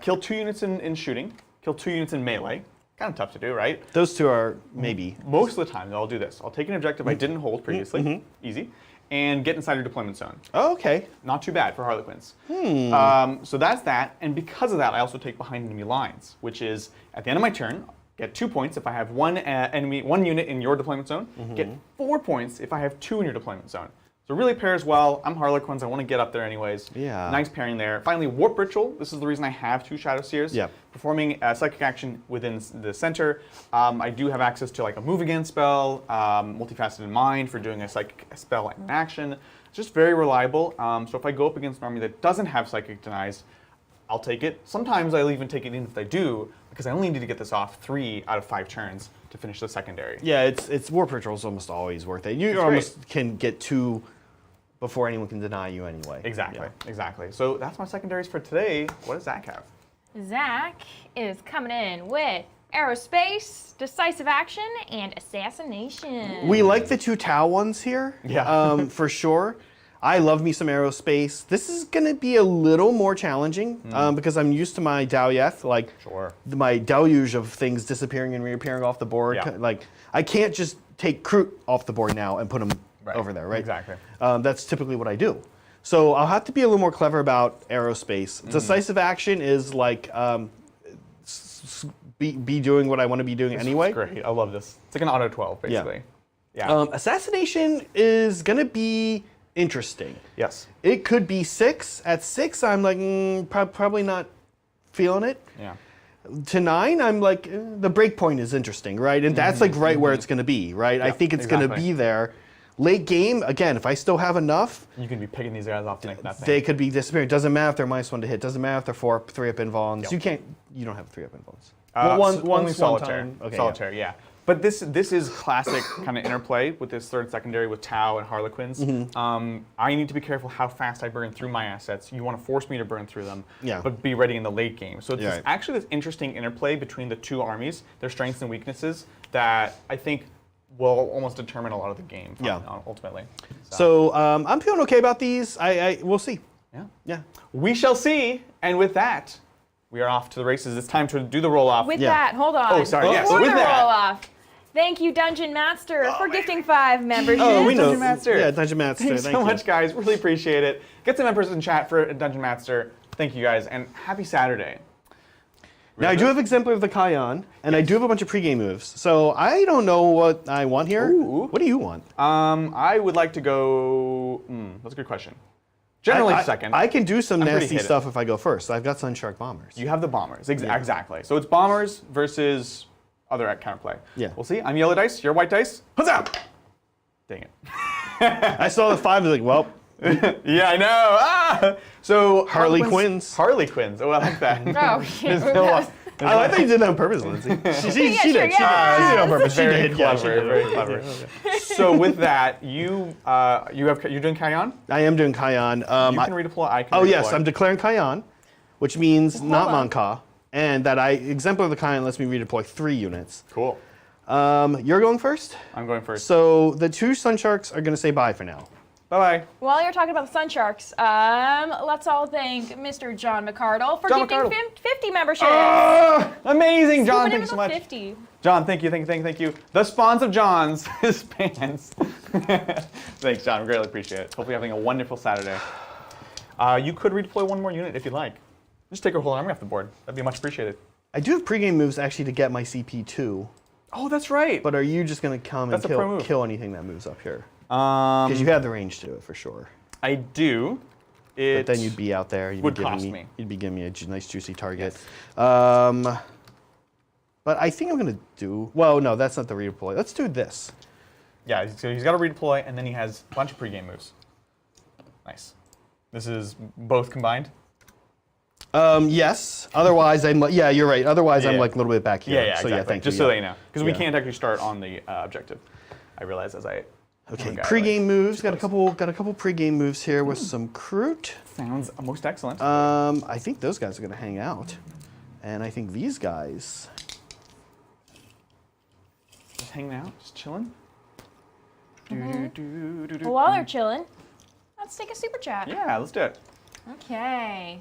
kill 2 units in shooting, kill 2 units in melee. Kind of tough to do, right? Those two are maybe. Most of the time, I'll do this. I'll take an objective I didn't hold previously, easy, and get inside your deployment zone. Oh, okay. Not too bad for Harlequins. So that's that, and because of that, I also take behind enemy lines, which is at the end of my turn, get 2 points if I have one unit in your deployment zone. Get 4 points if I have 2 in your deployment zone. So it really pairs well. I'm Harlequins. I want to get up there anyways. Yeah. Nice pairing there. Finally, Warp Ritual. This is the reason I have 2 Shadow Seers. Yeah. Performing a psychic action within the center. I do have access to like a Move Again spell, Multifaceted Mind for doing a psychic spell in action. It's just very reliable. So if I go up against an army that doesn't have Psychic Denies, I'll take it. Sometimes I'll even take it in if I do, because I only need to get this off 3 out of 5 turns to finish the secondary. Yeah, it's Warp Ritual is almost always worth it. You It's almost can get 2 before anyone can deny you anyway. Exactly, Yeah. exactly. So that's my secondaries for today. What does Zach have? Zach is coming in with Aerospace, Decisive Action, and Assassination. We like the 2 Tau ones here. Yeah. For sure. I love me some Aerospace. This is going to be a little more challenging because I'm used to my Daoyeth, like my deluge of things disappearing and reappearing off the board. Yeah. Like I can't just take Kroot off the board now and put them over there, right? Exactly. That's typically what I do. So I'll have to be a little more clever about Aerospace. Decisive Action is like be doing what I want to be doing anyway. It's great. I love this. It's like an auto 12, basically. Yeah. Assassination is going to be interesting. Yes. It could be 6. At 6, I'm like, probably not feeling it. Yeah. To 9, I'm like, the break point is interesting, right? And that's like right where it's going to be, right? I think it's going to be there. Late game, again, if I still have enough, You can be picking these guys off to make nothing. they could be disappearing. Doesn't matter if they're -1 to hit. Doesn't matter if they're 3-up invulns. Yep. You don't have 3-up invulns. Only One solitaire. time. Okay, solitaire, yeah. But this is classic kind of interplay with this third secondary with Tau and Harlequins. I need to be careful how fast I burn through my assets. You want to force me to burn through them, but be ready in the late game. So it's actually this interesting interplay between the 2 armies, their strengths and weaknesses, that I think will almost determine a lot of the game ultimately. So I'm feeling okay about these. We'll see. Yeah. We shall see. And with that, we are off to the races. It's time to do the roll-off. With that, hold on. Oh, sorry, yes, Before with the that. roll-off, thank you, Dungeon Master, for gifting 5 memberships. Oh, we know. Dungeon Master. Yeah, Dungeon Master. Thanks Thank so you. much, guys. Really appreciate it. Get some members in chat for Dungeon Master. Thank you, guys, and happy Saturday. Now, I do have Exemplar of the Kion, and I do have a bunch of pregame moves. So I don't know what I want here. Ooh. What do you want? I would like to go. That's a good question. Generally second. I can do some I'm pretty nasty hit it. stuff if I go first. I've got Sunshark Bombers. You have the bombers. Exactly. So it's bombers versus other counterplay. Yeah. We'll see. I'm yellow dice. You're white dice. Huzzah! Dang it. I saw the 5 and was like, well, Yeah, I know. Ah! So Harlequins. Harlequins. Oh, I like that. Oh, I thought you did that on purpose, Lindsay. She sure, did. She did yeah. it on purpose. She Very did. Yeah, she clever. did. Very clever. So with that, you're doing Kion. I am doing Kion. You can redeploy. I can. Oh redeploy. yes, I'm declaring Kion, which means not on. Monka, and that Exemplar of the Kion lets me redeploy 3 units. Cool. You're going first. I'm going first. So the 2 Sunsharks are going to say bye for now. Bye-bye. While you're talking about the Sun Sharks, let's all thank Mr. John McCardle for John gifting McCardle. 50 memberships. Oh, amazing, John. Thank you so much. 50. John, thank you. The spawns of John's, his pants. Thanks, John. We greatly appreciate it. Hope you're having a wonderful Saturday. You could redeploy one more unit if you'd like. Just take a whole army off the board. That'd be much appreciated. I do have pregame moves actually to get my CP too. Oh, that's right. But are you just going to come and kill anything that moves up here? Because you have the range to it for sure. I do. But then you'd be out there. You'd would be giving cost me, me. You'd be giving me a nice juicy target. Yes. But I think I'm going to do... Well, no, that's not the redeploy. Let's do this. Yeah, so he's got a redeploy, and then he has a bunch of pregame moves. Nice. This is both combined? Yes. Otherwise, yeah, you're right. Otherwise, I'm like a little bit back here. Yeah, so exactly. yeah, thank Just you. so that you know. Because we can't actually start on the objective. I realize as I... Okay, pregame moves. Got a couple pregame moves here with some Kroot. Sounds most excellent. I think those guys are going to hang out. And I think these guys... Just hanging out, just chilling. Well, while they're chilling, let's take a super chat. Yeah, let's do it. Okay.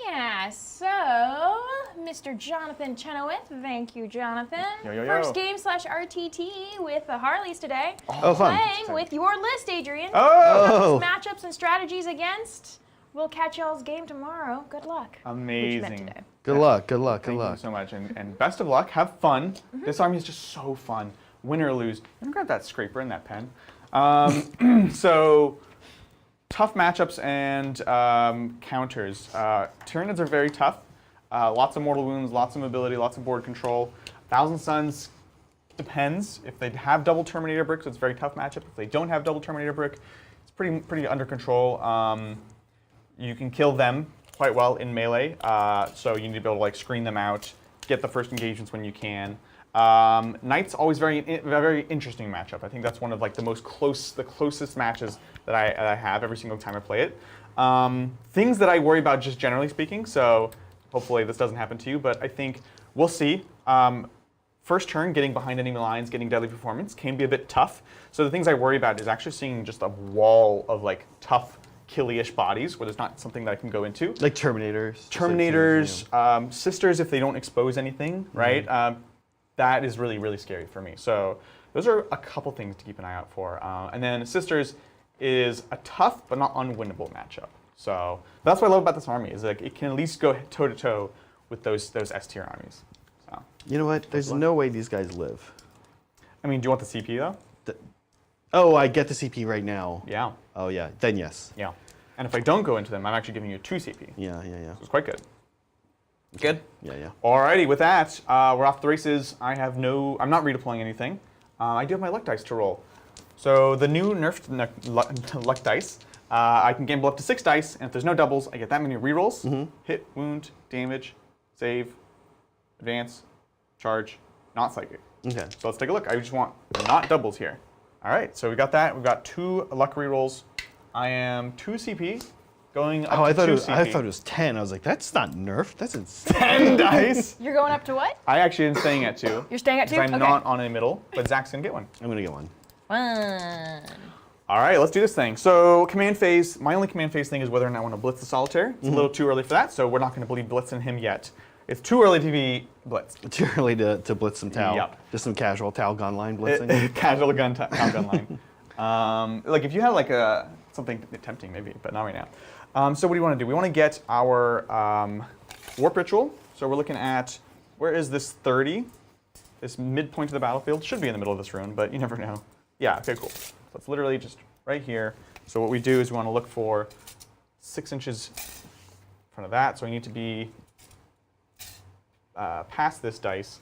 Yeah, so Mr. Jonathan Chenoweth, thank you, Jonathan. Yo. First game / RTT with the Harleys today. Oh, fun. Playing with your list, Adrian. Oh. Matchups and strategies against. We'll catch y'all's game tomorrow. Good luck. Amazing. Good luck. Thank you so much, and best of luck. Have fun. This army is just so fun. Win or lose. And grab that scraper and that pen. So, tough matchups and counters. Tyranids are very tough. Lots of mortal wounds, lots of mobility, lots of board control. Thousand Suns depends. If they have double Terminator bricks, it's a very tough matchup. If they don't have double Terminator brick, it's pretty under control. You can kill them quite well in melee, so you need to be able to like screen them out, get the first engagements when you can. Knight's always very interesting matchup. I think that's one of like the closest matches that I have every single time I play it. Things that I worry about just generally speaking, so hopefully this doesn't happen to you, but I think we'll see. First turn, getting behind enemy lines, getting deadly performance can be a bit tough. So the things I worry about is actually seeing just a wall of like tough, killy-ish bodies where there's not something that I can go into. Like Terminators. Terminators, Sisters if they don't expose anything, right? That is really, really scary for me. So those are a couple things to keep an eye out for. And then Sisters is a tough but not unwinnable matchup. So that's what I love about this army is like it can at least go toe-to-toe with those S-tier armies. So. You know what? There's no way these guys live. I mean, do you want the CP though? Oh, I get the CP right now. Yeah. Oh, yeah. Then yes. Yeah. And if I don't go into them, I'm actually giving you 2 CP. Yeah. So it's quite good. Good? Yeah. Alrighty, with that, we're off the races. I'm not redeploying anything. I do have my luck dice to roll. So the new nerfed luck dice, I can gamble up to 6 dice, and if there's no doubles, I get that many rerolls. Hit, wound, damage, save, advance, charge, not psychic. Okay. So let's take a look. I just want not doubles here. All right, so we got that. We've got 2 luck rerolls. I am 2 CP, going up to 2 CP. I thought it was 10. I was like, that's not nerfed. That's insane. 10 dice. You're going up to what? I actually am staying at 2. You're staying at 2? I'm not on a middle, but Zach's going to get one. I'm going to get one. Fun. All right, let's do this thing. So command phase, my only command phase thing is whether or not I want to blitz the Solitaire. It's a little too early for that, so we're not going to be blitzing him yet. It's too early to be blitzed. Too early to blitz some Tau. Yep. Just some casual Tau gun line blitzing. Casual gun line. Like if you had like something tempting maybe, but not right now. So what do you want to do? We want to get our Warp Ritual. So we're looking at, where is this 30? This midpoint of the battlefield. Should be in the middle of this rune, but you never know. Yeah, okay, cool. So it's literally just right here. So what we do is we want to look for 6 inches in front of that. So we need to be past this dice.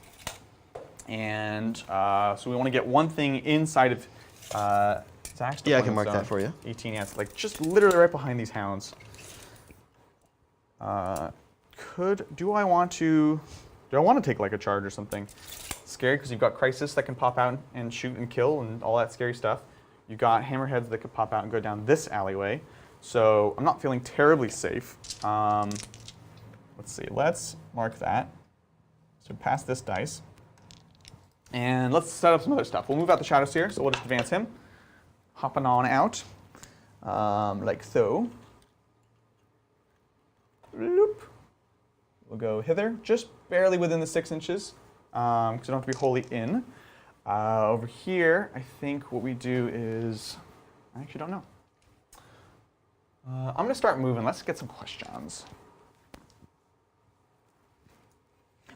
And so we want to get one thing inside of Zach's Yeah, I can deployment mark zone. that for you. 18, yeah, it's like just literally right behind these hounds. Do I want to take like a charge or something? It's scary because you've got Crisis that can pop out and shoot and kill and all that scary stuff. You've got Hammerheads that could pop out and go down this alleyway. So I'm not feeling terribly safe. Let's see, let's mark that. So pass this dice. And let's set up some other stuff. We'll move out the Shadow Seer, so we'll just advance him. hopping on out, like so. Loop. We'll go hither, just barely within the 6 inches, because we don't have to be wholly in. Over here, I think what we do is, I actually don't know. I'm going to start moving. Let's get some questions.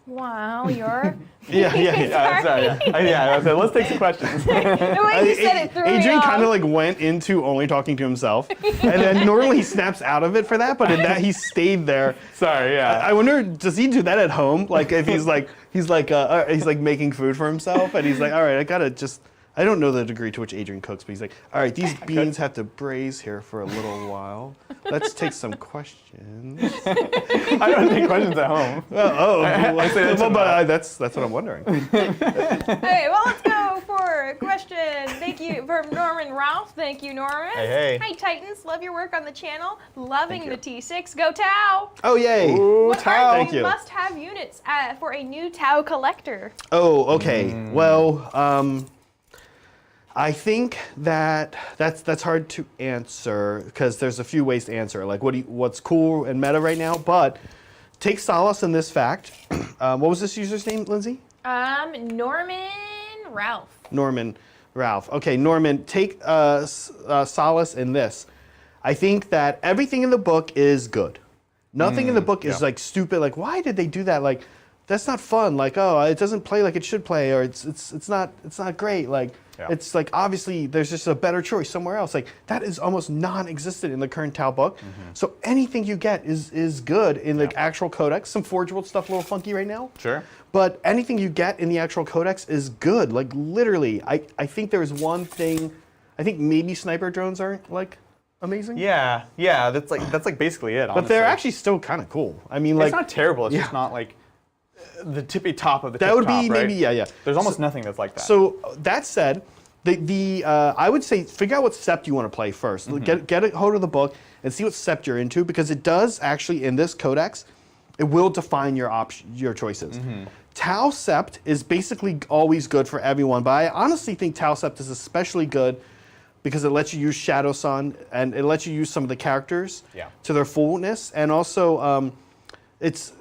Wow, you're. Yeah. Sorry. Let's take some questions. The way you said it threw me Adrian off. kind of like went into only talking to himself, and then normally he snaps out of it for that, but in that he stayed there. Sorry, yeah. I wonder, does he do that at home? Like if he's making food for himself, and he's like, all right, I gotta just. I don't know the degree to which Adrian cooks, but he's like, all right, these beans have to braise here for a little while. Let's take some questions. I don't take questions at home. That's what I'm wondering. Okay, well, let's go for a question. Thank you from Norman Ralph. Thank you, Norman. Hey. Hi, Titans. Love your work on the channel. Loving the T6. Go Tau. Oh, yay. Ooh, What Tau. are Thank you. must-have units for a new Tau collector? Oh, okay. Well, I think that's hard to answer because there's a few ways to answer. Like, what's cool and meta right now? But take solace in this fact. What was this user's name, Lindsay? Norman Ralph. Norman Ralph. Okay, Norman, take solace in this. I think that everything in the book is good. Nothing in the book is like stupid. Like, why did they do that? Like, that's not fun. Like, oh, it doesn't play like it should play, or it's not great. Like, it's like obviously there's just a better choice somewhere else. Like that is almost non-existent in the current Tau book. So anything you get is good in the actual codex. Some forgeable stuff a little funky right now. Sure. But anything you get in the actual codex is good. Like literally, I think there is one thing. I think maybe sniper drones aren't like amazing. Yeah. That's like basically it. But they're actually still kind of cool. I mean, like it's not terrible. It's just not like the tippy top of the. that would be right? maybe yeah. There's almost nothing that's like that. So that said, I would say figure out what sept you want to play first. Get a hold of the book and see what sept you're into because it does actually in this codex, it will define your choices. Tau sept is basically always good for everyone, but I honestly think Tau sept is especially good because it lets you use Shadow Sun and it lets you use some of the characters to their fullness, and also it's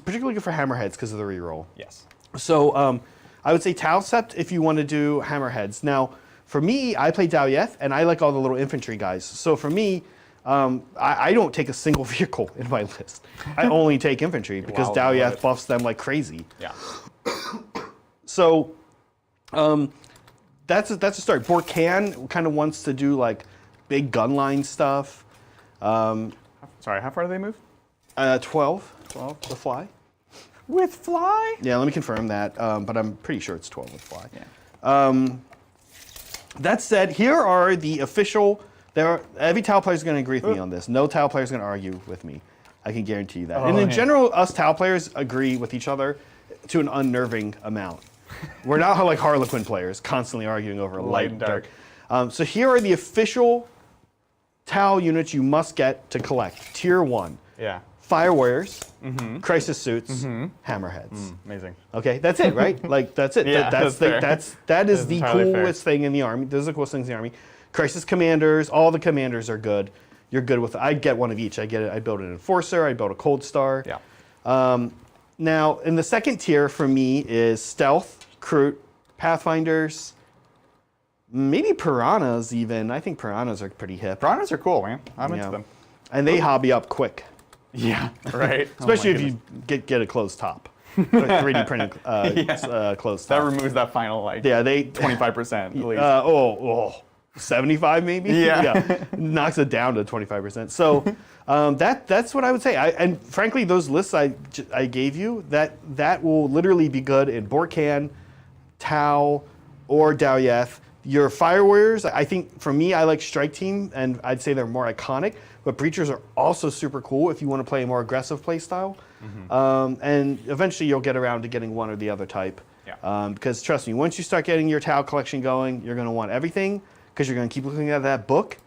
particularly good for hammerheads because of the reroll. Yes. So I would say Tau sept if you want to do hammerheads. Now, for me, I play Daoyeth, and I like all the little infantry guys. So for me, I don't take a single vehicle in my list. I only take infantry because Daoyeth buffs them like crazy. Yeah. So that's a start. Borkan kind of wants to do like big gunline stuff. Sorry, how far do they move? 12 to fly. With fly? Yeah, let me confirm that, but I'm pretty sure it's 12 with fly. Yeah. That said, here are the official. Every Tau player is going to agree with me on this. No Tau player is going to argue with me. I can guarantee you that. And in general, us Tau players agree with each other to an unnerving amount. We're not like Harlequin players, constantly arguing over light and dark. So here are the official Tau units you must get to collect. Tier 1. Yeah. Fire Warriors, Crisis Suits, Hammerheads. Amazing. Okay, that's it, right? Like that's it. Yeah, that is the entirely coolest thing in the army. Those are the coolest things in the army. Crisis Commanders, all the commanders are good. You're good with. I'd get one of each. I build an Enforcer. I build a Cold Star. Yeah. Now, in the second tier for me is Stealth, Kroot, Pathfinders, maybe Piranhas even. I think Piranhas are pretty hip. Piranhas are cool, man. I'm into them. And they hobby up quick. Yeah, right. Especially if you get a closed top. 3D printed closed top. That removes that final like 25% at least. 75 maybe? Yeah. Knocks it down to 25%. So that's what I would say. And frankly, those lists I gave you, that will literally be good in Borkan, Tau, or Daoyeth. Your Fire Warriors, I think for me, I like Strike Team, and I'd say they're more iconic. But Breachers are also super cool if you want to play a more aggressive play style. And eventually you'll get around to getting one or the other type. Yeah. Because trust me, once you start getting your Tau collection going, you're going to want everything because you're going to keep looking at that book.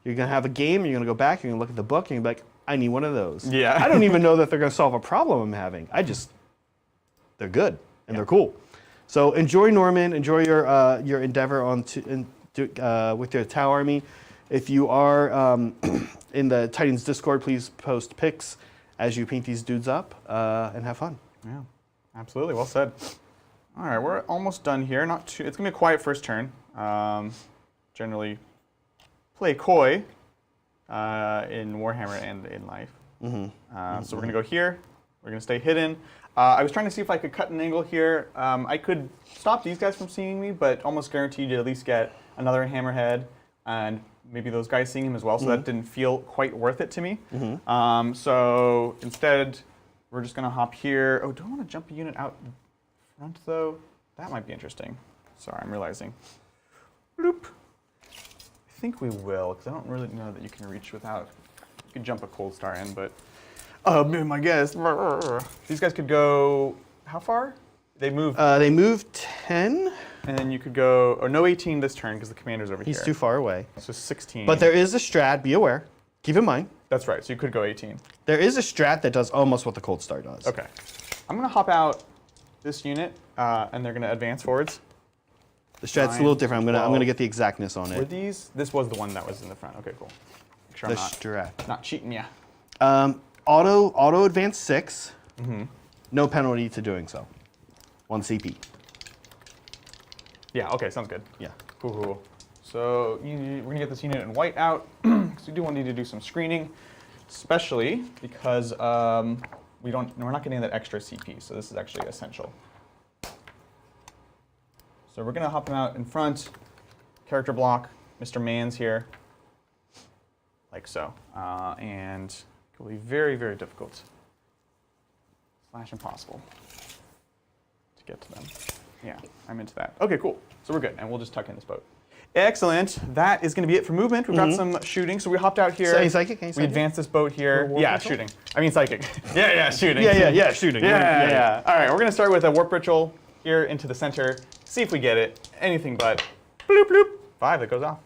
You're going to have a game, and you're going to go back, you're going to look at the book, and you're going to be like, I need one of those. Yeah. I don't even know that they're going to solve a problem I'm having. they're good, and they're cool. So enjoy, Norman. Enjoy your endeavor with your Tau army. If you are in the Titans Discord, please post pics as you paint these dudes up and have fun. Yeah, absolutely. Well said. All right, we're almost done here. Not too. It's gonna be a quiet first turn. Generally, play coy in Warhammer and in life. So we're gonna go here. We're gonna stay hidden. I was trying to see if I could cut an angle here. I could stop these guys from seeing me, but almost guaranteed to at least get another hammerhead and maybe those guys seeing him as well. So that didn't feel quite worth it to me. So instead, we're just gonna hop here. Oh, do I want to jump a unit out front though? That might be interesting. Sorry, I'm realizing. Bloop. I think we will, because I don't really know that you can reach without. You could jump a cold star in, but my guess. These guys could go how far? They move. They move 10. And then you could go, or no 18 this turn because the commander's over here. He's too far away. So 16. But there is a strat. Be aware. Keep in mind. That's right. So you could go 18. There is a strat that does almost what the cold star does. Okay. I'm gonna hop out this unit, and they're gonna advance forwards. The strat's a little different. I'm gonna get the exactness on Were it. these? This was the one that was in the front. Okay, cool. Make sure The I'm strat. not cheating ya. Auto advance 6. No penalty to doing so. 1 CP. Yeah. Okay. Sounds good. Yeah. Cool. So we're gonna get this unit in white out because we do want to do some screening, especially because we're not getting that extra CP. So this is actually essential. So we're gonna hop him out in front. Character block. Mr. Man's here. Like so, and it will be very, very difficult / impossible to get to them. Yeah, I'm into that. Okay, cool. So we're good, and we'll just tuck in this boat. Excellent. That is going to be it for movement. We've got some shooting, so we hopped out here. Any psychic? We advanced this boat here. Yeah, shooting. I mean psychic. yeah, shooting. Yeah, shooting. Yeah. All right, we're going to start with a warp ritual here into the center. See if we get it. Anything but bloop bloop. 5 that goes off.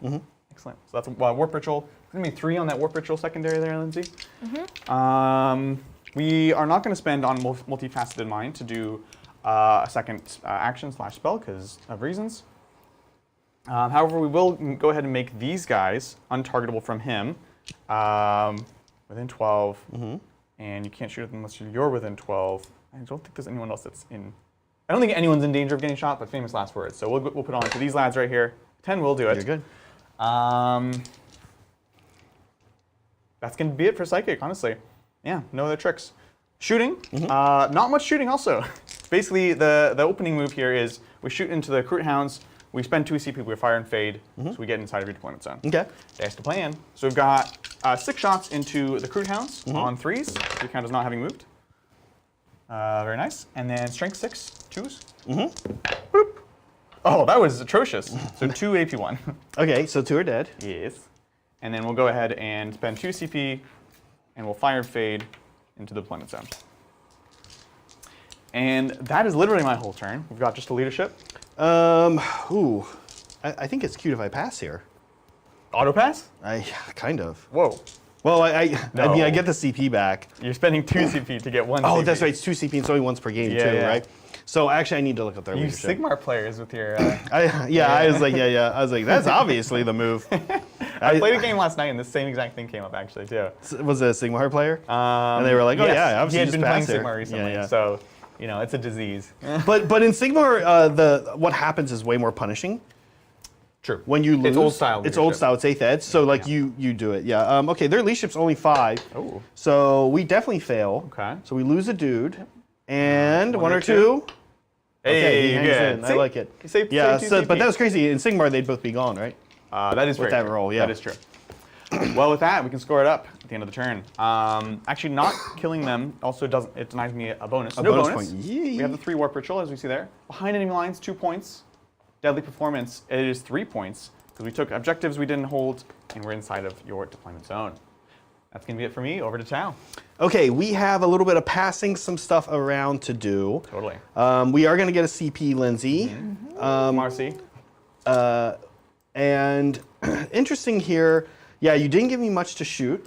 Excellent. So that's a warp ritual. There's going to be 3 on that warp ritual secondary there, Lindsay. We are not going to spend on multifaceted mind to do a second action / spell because of reasons. However, we will go ahead and make these guys untargetable from him within 12. And you can't shoot at them unless you're within 12. I don't think there's anyone else that's in. I don't think anyone's in danger of getting shot, but famous last words. So we'll put on to these lads right here. 10 will do it. You're good. That's going to be it for Psychic, honestly. Yeah, no other tricks. Shooting, not much shooting also. Basically, the opening move here is we shoot into the Recruit Hounds, we spend 2 CP, we fire and fade, so we get inside of your deployment zone. Okay. That's the plan. So we've got 6 shots into the Recruit Hounds on 3s, so count as not having moved. Very nice. And then strength 6, 2s. Boop. Oh, that was atrocious. So 2 AP1. Okay, so 2 are dead. Yes. And then we'll go ahead and spend 2 CP, and we'll fire and fade into the deployment zone. And that is literally my whole turn. We've got just a leadership. I think it's cute if I pass here. Auto pass? Kind of. Whoa. Well, I mean, I No. get the CP back. You're spending 2 CP to get 1 Oh, CP. that's right. It's 2 CP and it's only once per game too, Yeah. right? So actually, I need to look up their You leadership. Sigmar players with your... I was like, I was like, that's obviously the move. I played a game last night and the same exact thing came up actually too. Was it a Sigmar player? And they were like, oh yes. yeah, obviously he had just been playing pass here. Sigmar recently, Yeah. so you know it's a disease. But in Sigmar, what happens is way more punishing. True. When you lose, It's old style It's old leadership. style. It's 8th ed. So like you do it. Yeah. Okay. Their leadership's only 5. Oh. So we definitely fail. Okay. So we lose a dude, and 1 or or 2. Hey, Okay, he hangs good. in. See? I like it. You saved Yeah. 2 So, but CP. that was crazy. In Sigmar, they'd both be gone, right? That is with very that true. roll, yeah. That is true. Well, with that, we can score it up at the end of the turn. Actually, not killing them also doesn't. It denies me a bonus. A No bonus bonus. point. Yay. We have the 3 warp ritual, as we see there. Behind enemy lines, 2 points. Deadly performance, it is 3 points because we took objectives we didn't hold, and we're inside of your deployment zone. That's gonna be it for me. Over to Tao. Okay, we have a little bit of passing some stuff around to do. Totally. We are going to get a CP, Lindsay. Marcy. And interesting here, yeah, you didn't give me much to shoot,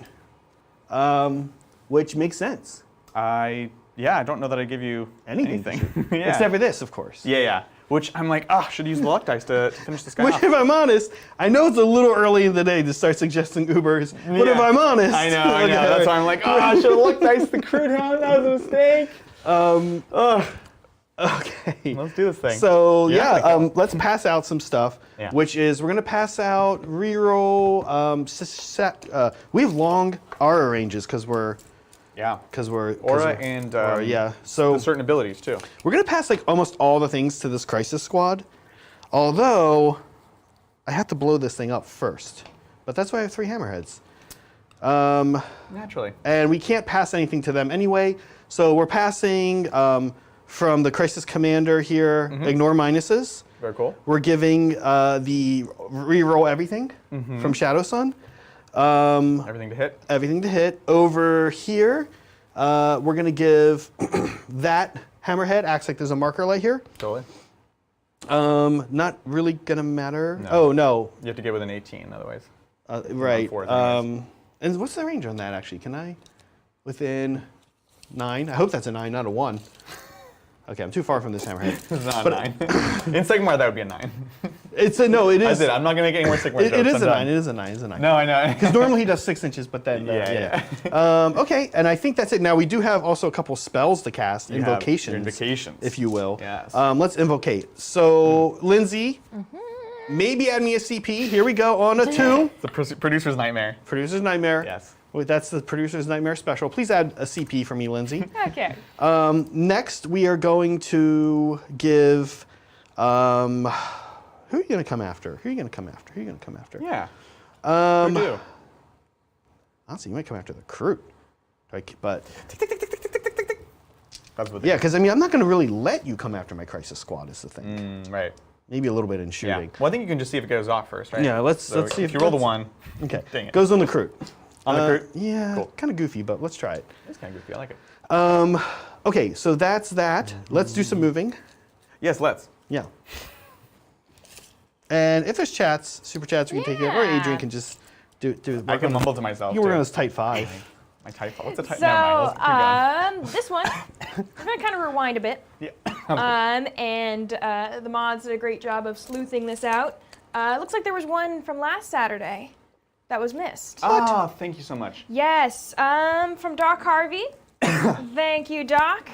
which makes sense. I don't know that I give you anything. to shoot. Yeah. Except for this, of course. Yeah. which I'm like, should use the luck dice to finish this guy Which, off. if I'm honest, I know it's a little early in the day to start suggesting Ubers, but if I'm honest... I know. That's why I'm like, I should have luck dice the crew down. That was a mistake. Okay. Let's do this thing. So, let's pass out some stuff, which is we're going to pass out reroll. We have long aura ranges because we're... Yeah. Because we're... Aura and So certain abilities, too. we're going to pass like almost all the things to this Crisis Squad, although I have to blow this thing up first. But that's why I have 3 hammerheads. Naturally. And we can't pass anything to them anyway. So we're passing from the Crisis Commander here, ignore minuses. Very cool. We're giving the reroll everything from Shadow Sun. Everything to hit. Everything to hit. Over here, we're going to give that hammerhead, acts like there's a marker light here. Totally. Not really going to matter. No. Oh, no. You have to get within 18, otherwise. Right. 4 anyways. And what's the range on that, actually? Can I? Within 9? I hope that's a 9, not a 1. Okay, I'm too far from this hammerhead. It's not a 9. In Sigmar, that would be a 9. It's a, no, it is. That's it. I'm not going to make any more Sigmar jokes. It is I'm a done. 9. It is a 9. It is a 9. No, I know. Because normally he does 6 inches, but then okay, and I think that's it. Now we do have also a couple spells to cast, invocations, if you will. Yes. Let's invocate. So Lindsay, maybe add me a CP. Here we go on a 2. The producer's nightmare. Producer's nightmare. Yes. Wait, that's the producer's nightmare special. Please add a CP for me, Lindsay. Okay. Next, we are going to give. Who are you going to come after? Who are you going to come after? Who are you going to come after? Yeah. Who do? Honestly, you might come after the crew. But That's what yeah, because I mean, I'm not going to really let you come after my Crisis Squad. Is the thing. Right. Maybe a little bit in shooting. Yeah. Well, I think you can just see if it goes off first, right? Yeah. Let's So see if you roll the 1. Okay. Dang it. Goes on the crew. On the crew? Yeah. Cool. Kind of goofy, but let's try it. It's kind of goofy. I like it. Okay, so that's that. Let's do some moving. Yes, let's. Yeah. And if there's chats, super chats, we can take it, or Adrian can just do. I can mumble to myself. You were on this tight 5. My type. What's a type? So, Never mind. Let's keep going. this one, I'm going to kind of rewind a bit. Yeah. And the mods did a great job of sleuthing this out. It looks like there was one from last Saturday that was missed. Oh, thank you so much. Yes, from Doc Harvey. Thank you, Doc.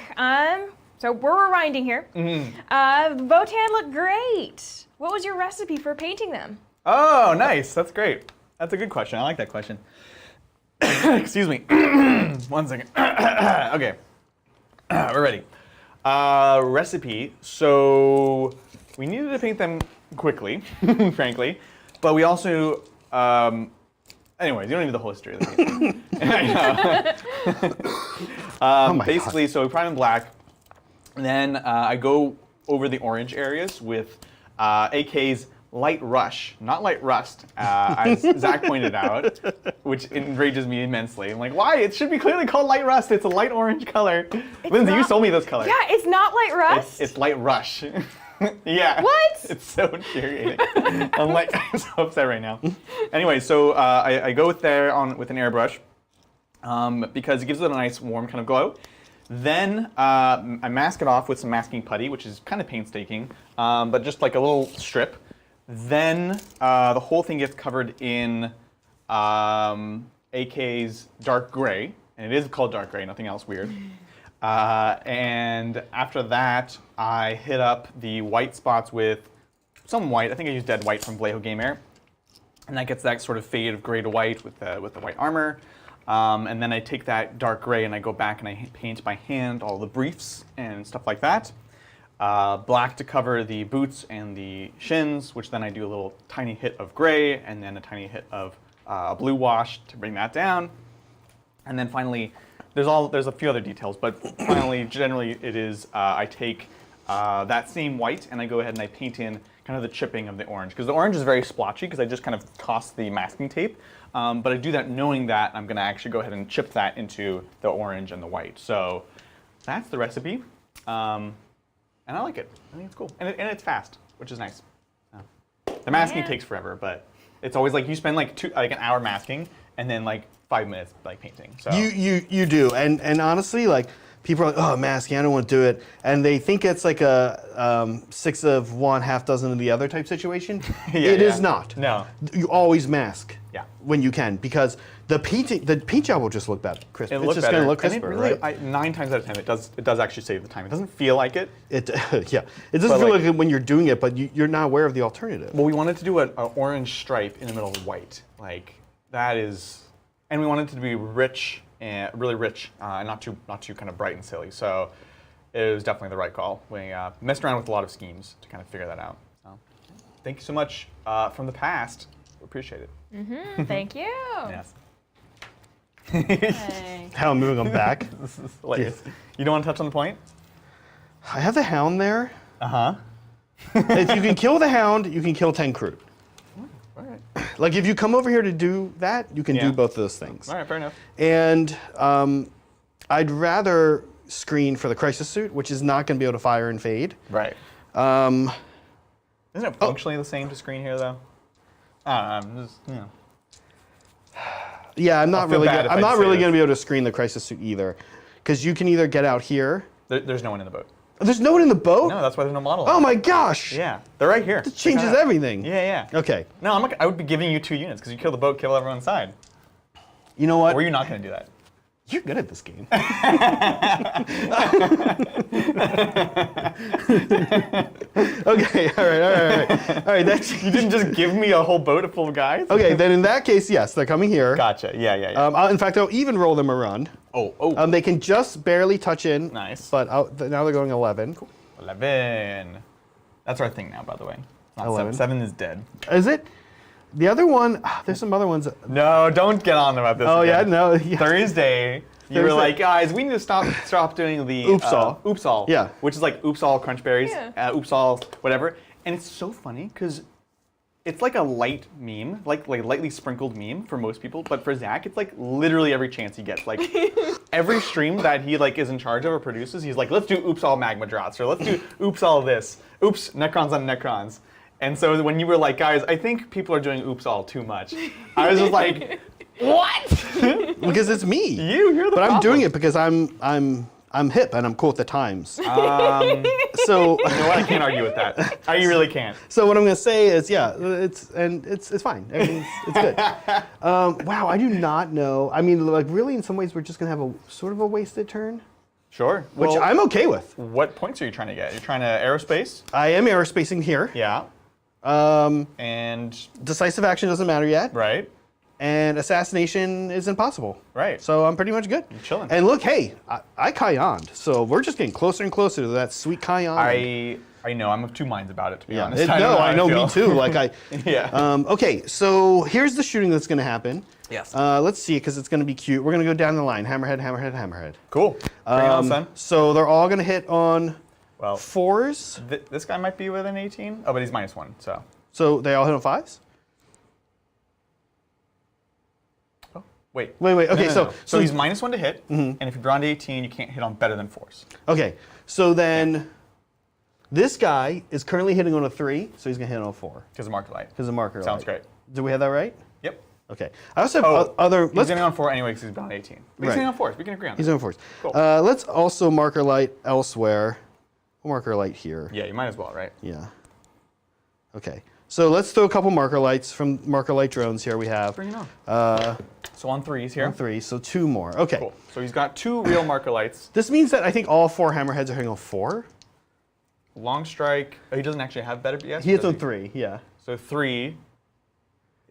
So we're rewinding here. Votan looked great. What was your recipe for painting them? Oh, nice. That's great. That's a good question. I like that question. Excuse me. 1 second. Okay. We're ready. Recipe. So we needed to paint them quickly, frankly, but we also. Anyways, you don't need the whole history of the painting. I know. Basically, so we prime in black, and then I go over the orange areas with AK's Light Rush, not Light Rust, as Zach pointed out, which enrages me immensely. I'm like, why? It should be clearly called Light Rust. It's a light orange color. Lindsay, you sold me this color. Yeah, it's not Light Rust. It's Light Rush. Yeah. What? It's so infuriating. I'm like, I'm so upset right now. Anyway, so I go with an airbrush because it gives it a nice warm kind of glow. Then I mask it off with some masking putty, which is kind of painstaking, but just like a little strip. Then the whole thing gets covered in AK's dark gray, and it is called dark gray, nothing else weird. And after that, I hit up the white spots with some white. I think I used dead white from Vallejo Game Air, and that gets that sort of fade of gray to white with the white armor. And then I take that dark gray and I go back and I paint by hand all the briefs and stuff like that. Black to cover the boots and the shins, which then I do a little tiny hit of gray and then a tiny hit of blue wash to bring that down. And then finally, there's a few other details, but finally, generally, it is I take that same white and I go ahead and I paint in kind of the chipping of the orange, because the orange is very splotchy because I just kind of toss the masking tape. But I do that knowing that I'm going to actually go ahead and chip that into the orange and the white. So that's the recipe, and I like it. I think it's cool, and it's fast, which is nice. The masking takes forever, but it's always like you spend like an hour masking and then like 5 minutes like painting. So You do, and honestly, like people are like, oh, masking, I don't want to do it. And they think it's like a 6 of one, half dozen of the other type situation. It is not. No. You always mask Yeah. when you can, because the paint job will just look better. Crisp. It's looks just going to look and it crisper, really, right? 9 times out of 10, it does actually save the time. It doesn't feel like it. It yeah. It doesn't feel like it when you're doing it, but you're not aware of the alternative. Well, we wanted to do an orange stripe in the middle of white. Like, that is, and we wanted it to be rich, and really rich, and not too kind of bright and silly. So it was definitely the right call. We messed around with a lot of schemes to kind of figure that out. So, thank you so much from the past. We appreciate it. Thank you. Yes. Hey. How I'm moving them back. This is hilarious. You don't want to touch on the point? I have the hound there. Uh-huh. If you can kill the hound, you can kill 10 crew. All right. Like if you come over here to do that, you can do both those things. All right, fair enough. And I'd rather screen for the crisis suit, which is not going to be able to fire and fade. Right. Um, Isn't it functionally the same to screen here, though? Just, you know. yeah, I'm not feel really. bad if I'm I not say really this. going to be able to screen the crisis suit either, because you can either get out here. There's no one in the boat. There's no one in the boat. No, that's why there's no model. Oh my gosh! Yeah, they're right here. It changes everything. Yeah, yeah. Okay. No, I would be giving you 2 units because you kill the boat, kill everyone inside. You know what? Or you're not going to do that. You're good at this game. Okay, all right. You didn't just give me a whole boat full of guys? Okay, then in that case, yes, they're coming here. Gotcha. Yeah. In fact, I'll even roll them around. Oh. They can just barely touch in. Nice. But now they're going 11. Cool. 11. That's our thing now, by the way. Not 11. 7 is dead. Is it? The other one, there's some other ones. No, don't get on about this. Oh, again. yeah, no. Yeah. Thursday, you were like, guys, we need to stop doing the Oops all. Oops all. Yeah. Which is like oops all crunch berries, Yeah. oops all whatever. And it's so funny because it's like a light meme, like lightly sprinkled meme for most people, but for Zach, it's like literally every chance he gets. Like every stream that he like is in charge of or produces, he's like, let's do oops all magma drops, or let's do oops all this, oops Necrons on Necrons. And so when you were like, guys, I think people are doing oops all too much, I was just like, what? Because it's me. You're the But problem. I'm doing it because I'm hip and I'm cool with the times. So You know what? I can't argue with that. I really can't. So what I'm going to say is, yeah, it's fine. Everything's it's good. Wow, I do not know. I mean, like really, in some ways, we're just going to have a sort of a wasted turn, Sure. which Well, I'm okay with. what points are you trying to get? You're trying to aerospace? I am aerospacing here. Yeah. Um, And decisive action doesn't matter yet, right. and assassination is impossible. Right. So I'm pretty much good. You're chilling. And look, hey, I Kayon'd, so we're just getting closer and closer to that sweet Kayon. I know. I'm of 2 minds about it, to be Yeah, honest. I know, me too. Like Yeah. okay, so here's the shooting that's going to happen. Yes. Let's see, because it's going to be cute. We're going to go down the line. Hammerhead, hammerhead, hammerhead. Cool. Bring it on, son. So they're all going to hit on Well, 4s. This guy might be within 18. Oh, but he's -1, so. So they all hit on 5s? Oh, wait. Wait. Okay, No. so he's -1 to hit, and if you're beyond 18, you can't hit on better than 4s. okay, so then this guy is currently hitting on a 3, so he's going to hit on a 4 Because of marker light. because of marker. Sounds light. great. Do we have that right? Yep. Okay. I also have other. He's hitting on 4 anyway because he's beyond 18. But he's Right. hitting on 4s. We can agree on that. He's on 4s. Cool. Let's also marker light elsewhere. We'll marker light here. Yeah, you might as well, right? Yeah. Okay. So let's throw a couple marker lights from marker light drones here. We have Bring it on. So on 3s here. 3, so 2 more. Okay. Cool. So he's got 2 real marker lights. This means that I think all 4 hammerheads are hitting on 4. Long strike. Oh, he doesn't actually have better BS. He hits does on 3. Yeah. So 3.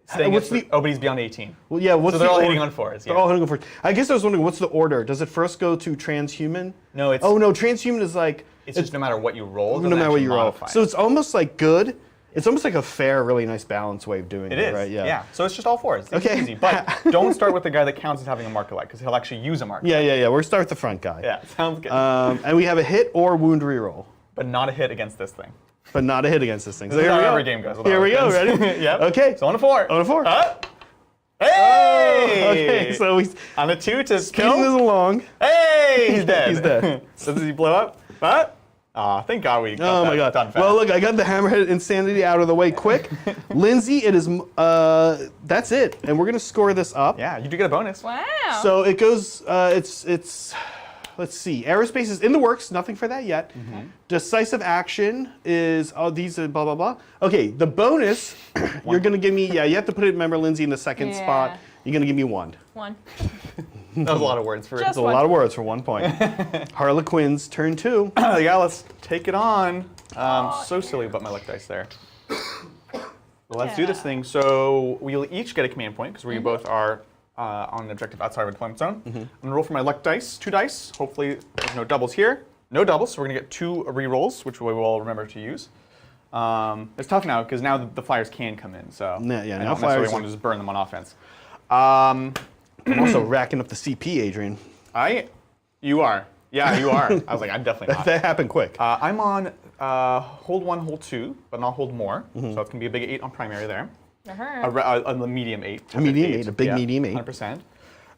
Staying what's at three- the- Oh, but he's beyond 18. Well, yeah. What's So they're the all order? hitting on 4s. They're Yeah. all hitting on 4s. I guess I was wondering what's the order. Does it first go to transhuman? No, it's Oh no, transhuman is like it's just no matter what you roll. it no doesn't matter what actually you roll. modify So it. it's almost like good. It's almost like a fair, really nice balance way of doing it. It is. Right? Yeah. So it's just all 4s. It's Okay. easy. But don't start with the guy that counts as having a marker light because he'll actually use a marker. Yeah. We're gonna start with the front guy. Yeah. Sounds good. And we have a hit or wound reroll, but not a hit against this thing. but not a hit against this thing. So This is here we how go. every game goes. with Here we go. Harlequins. Ready? Yep. Okay. So on a 4. On a 4. Hey! Okay. So he's on a 2 to speeding this kill. along. Hey! He's dead. He's dead. So does he blow up? What? Aw, thank God we got Oh that my God. done fast. Well, look, I got the hammerhead insanity out of the way quick. Lindsay, it is. That's it, and we're gonna score this up. Yeah, you do get a bonus. Wow. So it goes. It's. let's see. Aerospace is in the works. Nothing for that yet. Decisive action is these are blah blah blah. Okay, the bonus you're gonna give me. Yeah, you have to put it. Remember, Lindsay, in the second spot. You're gonna give me 1. 1. That was a lot of words for Just That's a lot of words for 1 point. Harlequins turn 2. Yeah, let's take it on. So silly about my luck dice there. Well, let's do this thing. So we'll each get a command point because we both are on an objective outside of a deployment zone. I'm gonna roll for my luck dice, 2 dice. Hopefully there's no doubles here. No doubles, so we're gonna get 2 re-rolls, which we will remember to use. It's tough now because now the flyers can come in, so Yeah, I now don't flyers necessarily are- want to just burn them on offense. I'm also racking up the CP, Adrian. You are. Yeah, you are. I was like, I'm definitely not. That happened quick. I'm on hold 1, hold 2, but not hold more. So it's gonna be a big 8 on primary there. A medium 8. A medium 8, a big medium 8.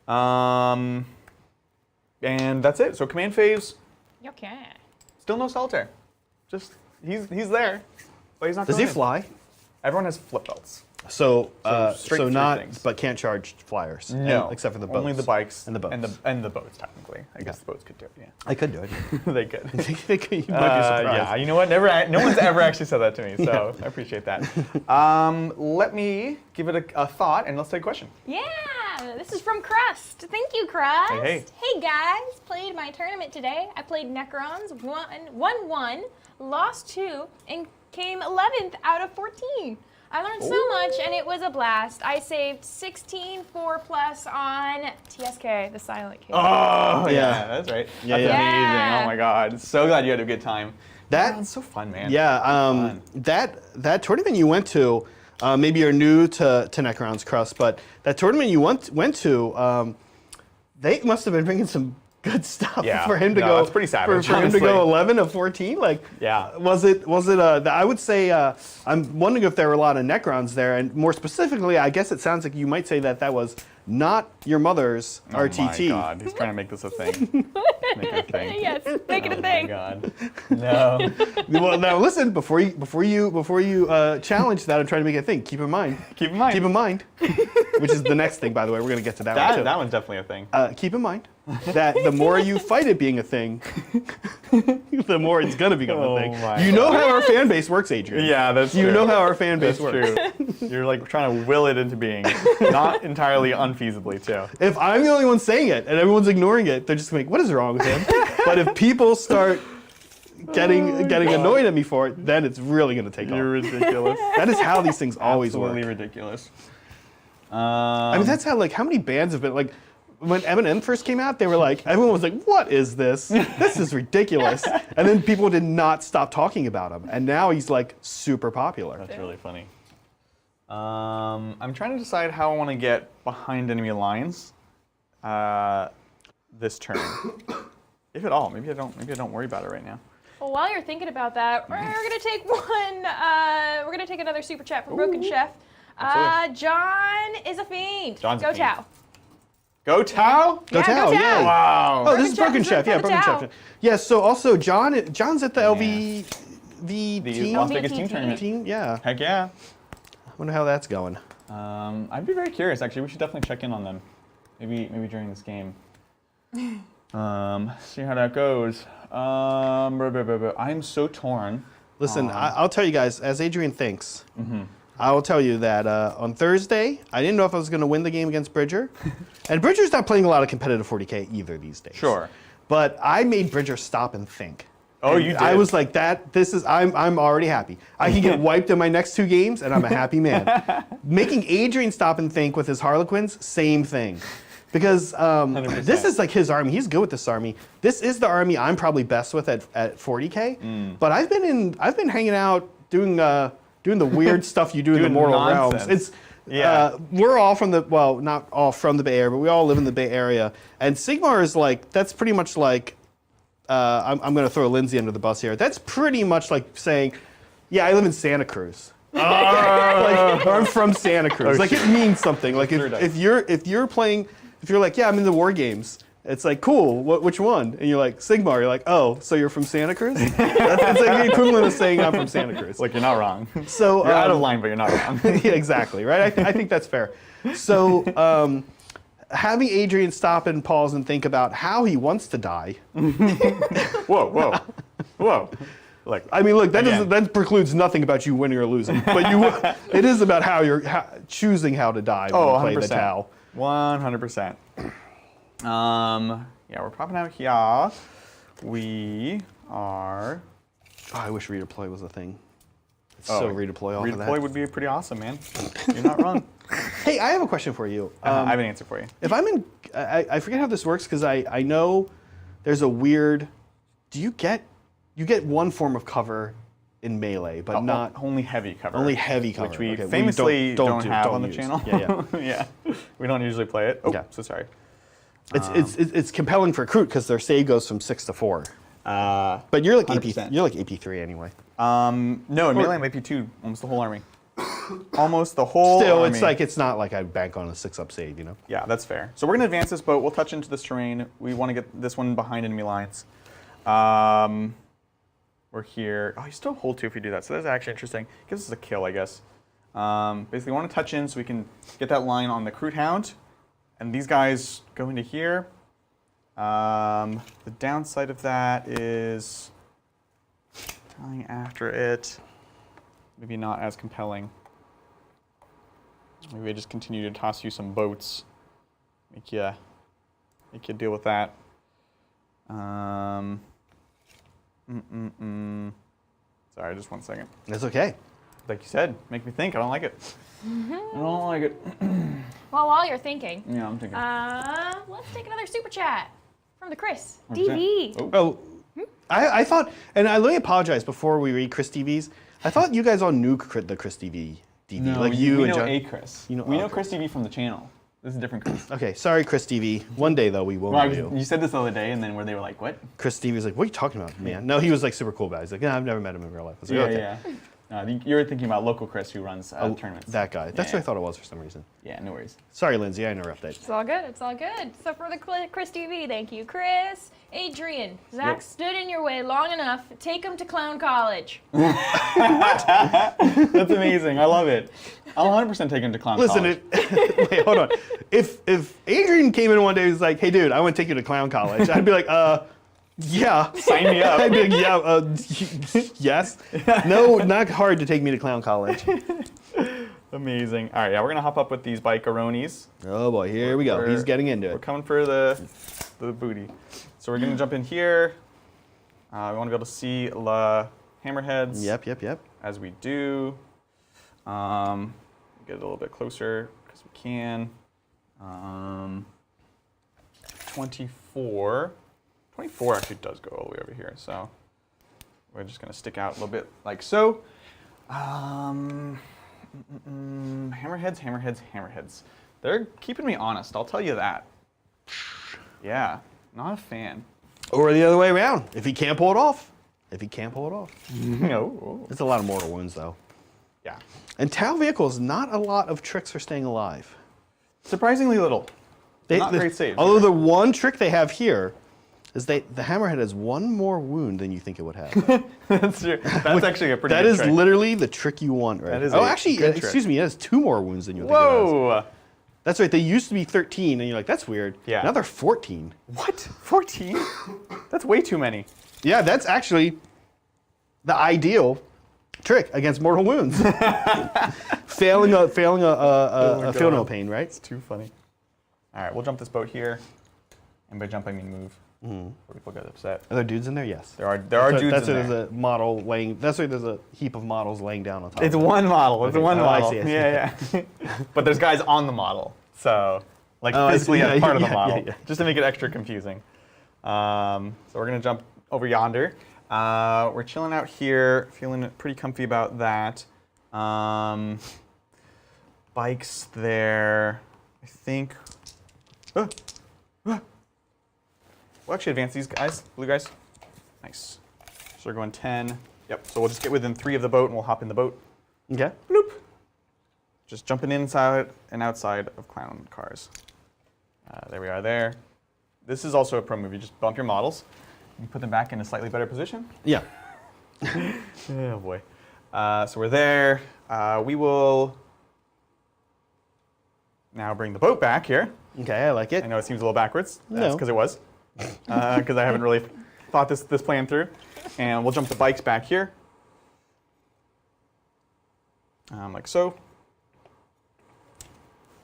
100%. And that's it. So command phase, Okay. still no solitaire. Just he's there, but he's not. Does going he in. fly? Everyone has flip belts. So straight through not, things. but can't charge flyers. No, except for the boats. Only the bikes and the boats. and the boats technically. I guess the boats could do it. Yeah, I could do it. they could. You might be surprised. Yeah, you know what? No one's ever actually said that to me, so I appreciate that. Let me give it a thought, and let's take a question. Yeah, this is from Crust. Thank you, Crust. Hey. Hey guys, played my tournament today. I played Necrons, won 1, lost 2, and came 11th out of 14. I learned so much, and it was a blast. I saved 16 4+ on TSK, the silent kid. Oh, Yeah. yeah, that's right. Yeah, That's yeah. amazing. Yeah. Oh my God. So glad you had a good time. That's so fun, man. Yeah, Fun. that tournament you went to, maybe you're new to Necrons Crust, but that tournament you went to, they must have been bringing some good stuff Yeah. for him to No, go. that's pretty savage, For him to honestly. go 11 of 14, like Yeah. Was it? I would say I'm wondering if there were a lot of Necrons there, and more specifically, I guess it sounds like you might say that was not your mother's RTT. Oh my God. He's trying to make this a thing. Make it a thing. Yes, make it a Oh thing. my God. No. Well, now listen, before you challenge that and try to make it a thing, keep in mind. Keep in mind. Keep in mind, which is the next thing, by the way. We're gonna get to that one too. That one's definitely a thing. Keep in mind that the more you fight it being a thing, the more it's gonna become Oh a thing. my You know how our fan base works, Adrian. Yeah, that's You true. know how our fan base That's works. true. You're like trying to will it into being, not entirely unfeasibly too. If I'm the only one saying it and everyone's ignoring it, they're just gonna be like, what is wrong with him? But if people start getting annoyed at me for it, then it's really gonna take You're off. ridiculous. That is how these things always Absolutely work. ridiculous. I mean, that's how how many bands have been like. When Eminem first came out, they were like, everyone was like, what is this? This is ridiculous. And then people did not stop talking about him. And now he's like super popular. That's really funny. I'm trying to decide how I want to get behind enemy lines this turn, if at all. Maybe I don't worry about it right now. Well, while you're thinking about that, we're gonna take one. We're gonna take another super chat from Broken Chef. Absolutely. John is a fiend. John's a Go fiend. Tau. Go Tau? Go Yeah, Tau, go Tau. yay. Wow. Oh, this is Broken Broken Chef Chef. Yeah, is Broken Tau. Chef. Yeah, so also John's at the LV The team. Las Vegas team tournament. team. Yeah. Heck yeah. I wonder how that's going. I'd be very curious. Actually, we should definitely check in on them. Maybe during this game. See how that goes. I'm so torn. Listen, I'll tell you guys, as Adrian thinks, I will tell you that on Thursday, I didn't know if I was going to win the game against Bridger. And Bridger's not playing a lot of competitive 40k either these days. Sure. But I made Bridger stop and think. Oh, And you did? I was like, I'm already happy. I can get wiped in my next 2 games, and I'm a happy man. Making Adrian stop and think with his Harlequins, same thing. Because 100%. this is like his army. He's good with this army. This is the army I'm probably best with at 40k. But I've been hanging out doing the weird stuff you do in the Doing Mortal nonsense. Realms. Yeah. We're all from not all from the Bay Area, but we all live in the Bay Area. And Sigmar is like, that's pretty much like, I'm going to throw Lindsay under the bus here. That's pretty much like saying, yeah, I live in Santa Cruz. Or I'm from Santa Cruz. Like it means something. Like if you're playing, if you're like, yeah, I'm in the war games. It's like, cool, which one? And you're like, Sigmar. You're like, oh, so you're from Santa Cruz? It's like the equivalent of saying I'm from Santa Cruz. Like, you're not wrong. So You're out of line, but you're not wrong. yeah, exactly, right? I think that's fair. So having Adrian stop and pause and think about how he wants to die. Whoa. Like, I mean, look, Again. that precludes nothing about you winning or losing. But it is about how you're choosing how to die when you play the Tau. 100%. Yeah, we're popping out here. We are. Oh, I wish redeploy was a thing. So redeploy off of that. Redeploy would be pretty awesome, man. You're not wrong. Hey, I have a question for you. I have an answer for you. If I'm in, I forget how this works because I know there's a weird. Do you get one form of cover in melee, but not only heavy cover. only heavy cover, which we okay, famously don't have on the use. channel. Yeah, yeah. We don't usually play it. Oh, Yeah. so sorry. It's compelling for recruit because their save goes from 6 to 4. But you're like 100%. You're like AP3 anyway. No, in melee I'm AP2, almost the whole army. Almost the whole Still, army. it's not like I bank on a 6-up save, you know. Yeah, that's fair. So we're gonna advance this boat. We'll touch into this terrain. We want to get this one behind enemy lines. We're here. Oh, you still hold 2 if you do that. So that's actually interesting. Gives us a kill, I guess. Basically, we want to touch in so we can get that line on the Crude Hound. And these guys go into here. The downside of that is tying after it. Maybe not as compelling. Maybe I just continue to toss you some boats. Make you deal with that. Sorry, just 1 second. That's okay. Like you said, make me think. I don't like it. I don't like it. Well, while you're thinking, Yeah, I'm thinking. let's take another super chat from the Chris 100%. DV. Oh. Oh, I thought, and let me apologize before we read Chris TV's. I thought you guys all knew the Chris TV. No, like we you and know John. a Chris. You know- we know okay. Chris TV from the channel. This is a different Chris. Okay, sorry, Chris TV. One day though, we will Well, know you. you said this the other day, and then where they were like, "What?" Chris TV was like, "What are you talking about, man?" No, he was like super cool guy. He's like, "Yeah, I've never met him in real life." I was like, okay. Yeah. You were thinking about local Chris who runs tournaments. That guy. That's Yeah. what I thought it was for some reason. Yeah, no worries. Sorry, Lindsay, I interrupted. It's all good. It's all good. So for the Chris TV, thank you, Chris. Adrian, Zach Yep. stood in your way long enough. Take him to Clown College. That's amazing. I love it. I'll 100% take him to Clown Listen, College. wait, hold on. If Adrian came in one day and was like, "Hey, dude, I want to take you to Clown College," I'd be like, yeah. Sign me up. I'd be like, yeah, yes. No, not hard to take me to Clown College. Amazing. All right, yeah, we're gonna hop up with these biker-onies. Oh boy, here we go. He's getting into We're it. coming for the booty. So we're gonna jump in here. We want to be able to see the hammerheads. Yep. As we do. Get a little bit closer because we can. 24. 24 actually does go all the way over here, so we're just gonna stick out a little bit like so. Hammerheads. They're keeping me honest, I'll tell you that. Yeah, not a fan. Or the other way around. If he can't pull it off. No. It's a lot of mortal wounds though. Yeah. And Tau vehicles, not a lot of tricks for staying alive. Surprisingly little. Not great saves. Although the one trick they have here is the hammerhead has 1 more wound than you think it would have. That's true. That's actually a pretty That good is trick. literally the trick you want, right? That is oh, a actually, good trick. excuse me, it has 2 more wounds than you think it has. Whoa! That's right, they used to be 13, and you're like, that's weird. Yeah. Now they're 14. What? 14? That's way too many. Yeah, that's actually the ideal trick against mortal wounds. failing a feel no pain, right? It's too funny. All right, we'll jump this boat here. And by jump, I mean move. Before people get upset. Are there dudes in there? Yes. There are dudes That's in why there. there's a model laying. That's why there's a heap of models laying down on top. It's of it. one model. It's Okay. one Oh, I model. see, I see. Yeah. But there's guys on the model. So, like Oh, I see. physically Yeah, as part of the yeah, model. yeah. Just to make it extra confusing. So we're going to jump over yonder. We're chilling out here, feeling pretty comfy about that. Bikes there. I think. We'll actually advance these guys, blue guys. Nice. So we're going 10. Yep, so we'll just get within 3 of the boat and we'll hop in the boat. Okay. Bloop. Just jumping inside and outside of clown cars. There we are there. This is also a pro move. You just bump your models. You put them back in a slightly better position. Yeah. Oh boy. So we're there. We will now bring the boat back here. Okay, I like it. I know it seems a little backwards. That's No. because it was. Because I haven't really thought this plan through. And we'll jump the bikes back here. Like so.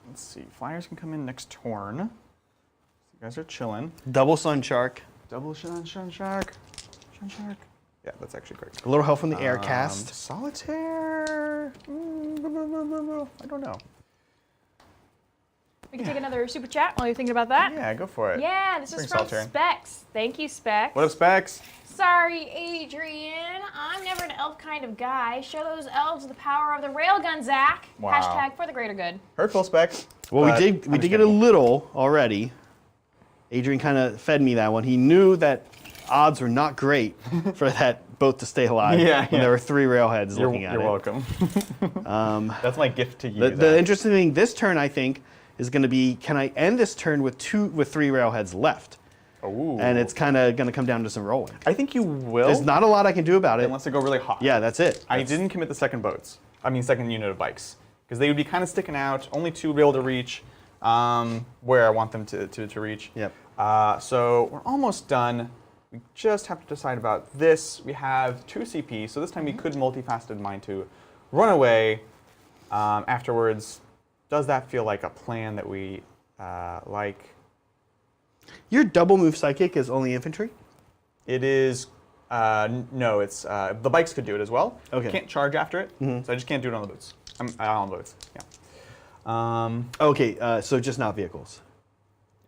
Let's see. Flyers can come in next turn. You guys are chilling. Double Sun Shark. Double Shun Shark. Shun Shark. Yeah, that's actually great. A little help from the air cast. Solitaire. I don't know. We can take another super chat while you're thinking about that. Yeah, go for it. Yeah, this is Bring from Solitaire. Specs. Thank you, Specs. What up, Specs? Sorry, Adrian. I'm never an elf kind of guy. Show those elves the power of the railgun, Zach. Wow. Hashtag for the greater good. Hurtful, Specs. Well, we but did get a understandable. little already. Adrian kind of fed me that one. He knew that odds were not great for that boat to stay alive Yeah, when yeah. there were 3 railheads looking at You're it. welcome. That's my gift to you. The Zach. interesting thing this turn, I think, is going to be, can I end this turn with 3 railheads left? Ooh. And it's kind of going to come down to some rolling. I think you will. There's not a lot I can do about it. unless they go really hot. Yeah, that's it. I didn't commit the second unit of bikes. Because they would be kind of sticking out. Only 2 be able to reach where I want them to reach. Yep. So we're almost done. We just have to decide about this. We have 2 CP, so this time we could multifaceted mine to run away afterwards. Does that feel like a plan that we like? Your double move psychic is only infantry? It is, no, it's, the bikes could do it as well. Okay. Can't charge after it, so I just can't do it on the boots. On the boots, yeah. Okay, so just not vehicles.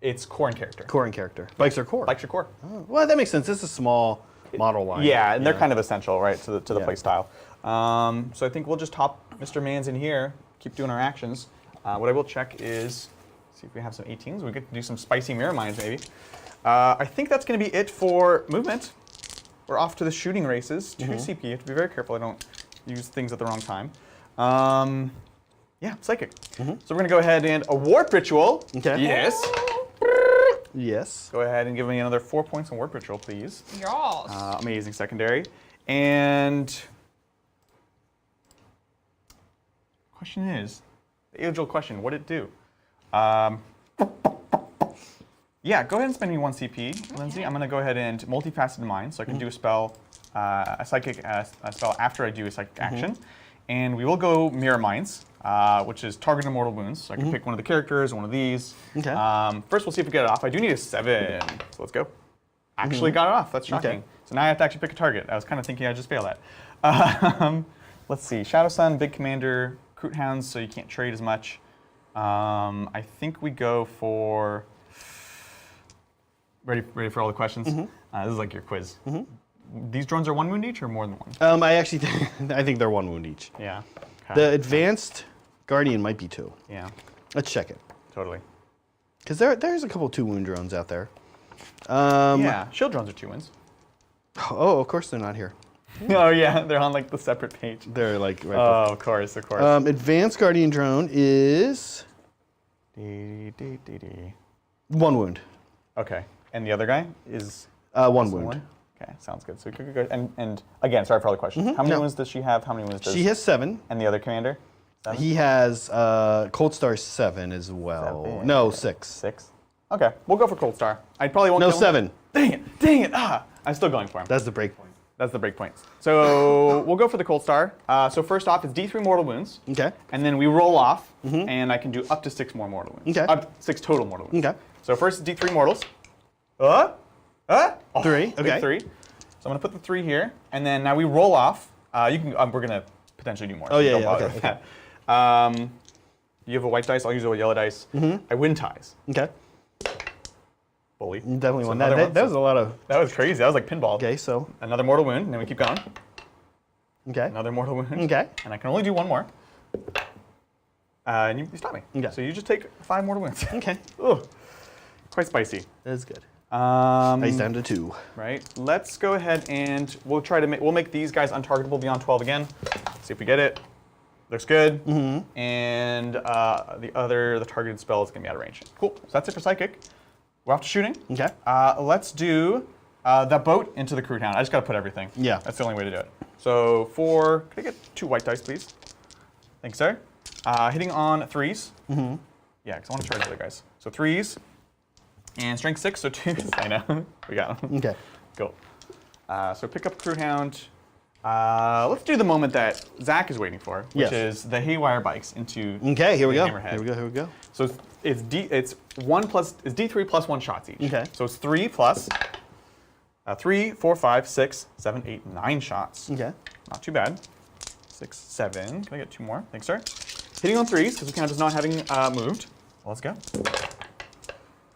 It's core and character. Core and character. Bikes are core. Bikes are core. Oh, well, that makes sense. This is a small model line. Yeah, and they're kind of essential, right, to the Yeah. play style. So I think we'll just hop Mr. Mans in here, keep doing our actions. What I will check is, see if we have some 18s. We get to do some spicy mirror mines, maybe. I think that's going to be it for movement. We're off to the shooting races. 2 CP. You have to be very careful I don't use things at the wrong time. Yeah, psychic. So we're going to go ahead and a warp ritual. Okay. Yes. Yes. Go ahead and give me another 4 points on warp ritual, please. Yes. Amazing secondary. And question is, the age-old question, what did it do? Yeah, go ahead and spend me 1 CP, Lindsay. I'm going to go ahead and multifaceted mine, so I can do a spell, a psychic a spell after I do a psychic action. And we will go mirror mines, which is targeted mortal wounds. So I can pick one of the characters, one of these. Okay. First, we'll see if we get it off. I do need a 7, so let's go. Actually got it off. That's shocking. Okay. So now I have to actually pick a target. I was kind of thinking I'd just fail that. Let's see. Shadow Sun, Big Commander, Kroot Hounds, so you can't trade as much. I think we go for... Ready for all the questions? This is like your quiz. These drones are 1 wound each or more than 1? I actually I think they're 1 wound each. Yeah. Okay. The advanced Guardian might be 2. Yeah, Let's check it. totally. Because there's a couple 2 wound drones out there. Yeah, shield drones are 2 wins. Oh, of course they're not here. Oh yeah, they're on like the separate page. They're like right Oh, of course, of course. Advanced Guardian drone is Dee, dee, dee, dee. 1 wound. Okay, and the other guy is 1 also wound. 1? Okay, sounds good. So we could go, and again, sorry for all the questions. How many No. wounds does she have? How many wounds does She has 7. And the other commander? 7? He has Cold Star 7 as well. 7. No, 6. 6? Okay, we'll go for Cold Star. I probably won't No, kill him. 7. Dang it, I'm still going for him. That's the break point. That's the break points. So we'll go for the Cold Star. So first off, it's D3 mortal wounds. Okay. And then we roll off, and I can do up to 6 more mortal wounds. Okay. Up to 6 total mortal wounds. Okay. So first D3 mortals. Oh, 3, big okay. 3. So I'm gonna put the 3 here, and then now we roll off. You can. We're gonna potentially do more. Oh, yeah, don't yeah, bother okay, with that. You have a white dice. I'll use a yellow dice. I win ties. Okay. Bully. Definitely So won. another one. That was a lot of. That was crazy. That was like pinball. Okay, so. Another mortal wound, and then we keep going. Okay. Another mortal wound. Okay. And I can only do 1 more. And you stop me. Okay. So you just take 5 mortal wounds. Okay. Ugh. Quite spicy. That's good. Ice Ice down to 2. Right. Let's go ahead and we'll try to make these guys untargetable beyond 12 again. See if we get it. Looks good. And the targeted spell is gonna be out of range. Cool. So that's it for psychic. We're off to shooting. Okay. Let's do that boat into the Kroot Hound. I just gotta put everything. Yeah. That's the only way to do it. So can I get 2 white dice, please? Thanks, sir. Hitting on 3s. Yeah, because I want to charge the other guys. So 3s. And strength 6, so 2s. I know. We got them. Okay. Cool. So pick up Crew Hound. Let's do the moment that Zach is waiting for, which is the Haywire Bikes into Okay, here we the go. Hammerhead. Here we go, here we go. So it's D3 plus 1 shots each. Okay. So it's 3 plus 3, 4, 5, 6, 7, 8, 9 shots. Okay. Not too bad. 6, 7. Can I get 2 more? Thanks, sir. Hitting on 3s because we count as not having moved. Let's go.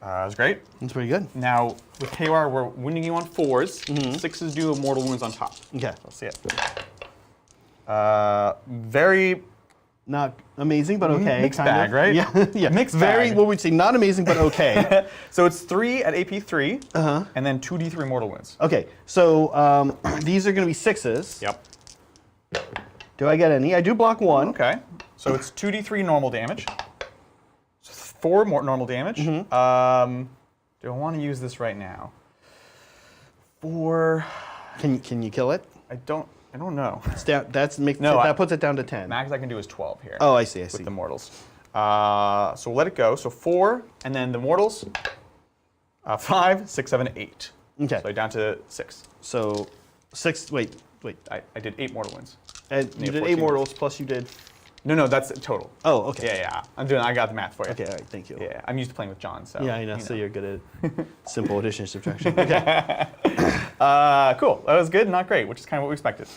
That's great. That's pretty good. Now, with Haywire, we're wounding you on 4s. 6s do mortal wounds on top. Okay. Let's see it. Very Not amazing, but okay. mixed kind bag, of. right? Yeah. Yeah. Mixed Very, bag. what we'd say, not amazing, but okay. So it's 3 at AP 3, and then 2d3 mortal wounds. Okay, so these are going to be 6s. Yep. Do I get any? I do block 1. Okay. So it's 2d3 normal damage. So 4 more normal damage. Do I want to use this right now? 4. Can you kill it? I don't know. It's down, No, that puts it down to 10. Max I can do is 12 here. Oh, I see, I with see. the mortals. So we'll let it go. So 4, and then the mortals. 5, 6, 7, 8. Okay. So down to 6. So 6, wait. I did 8 mortal wounds. And you Yeah, did 14 8 mortals plus you did... No, that's total. Oh, okay. Yeah. I got the math for you. Okay, all right, thank you. Yeah, I'm used to playing with John, so. Yeah, I know, you so you're good at simple addition and subtraction. Okay. Cool. That was good, not great, which is kind of what we expected.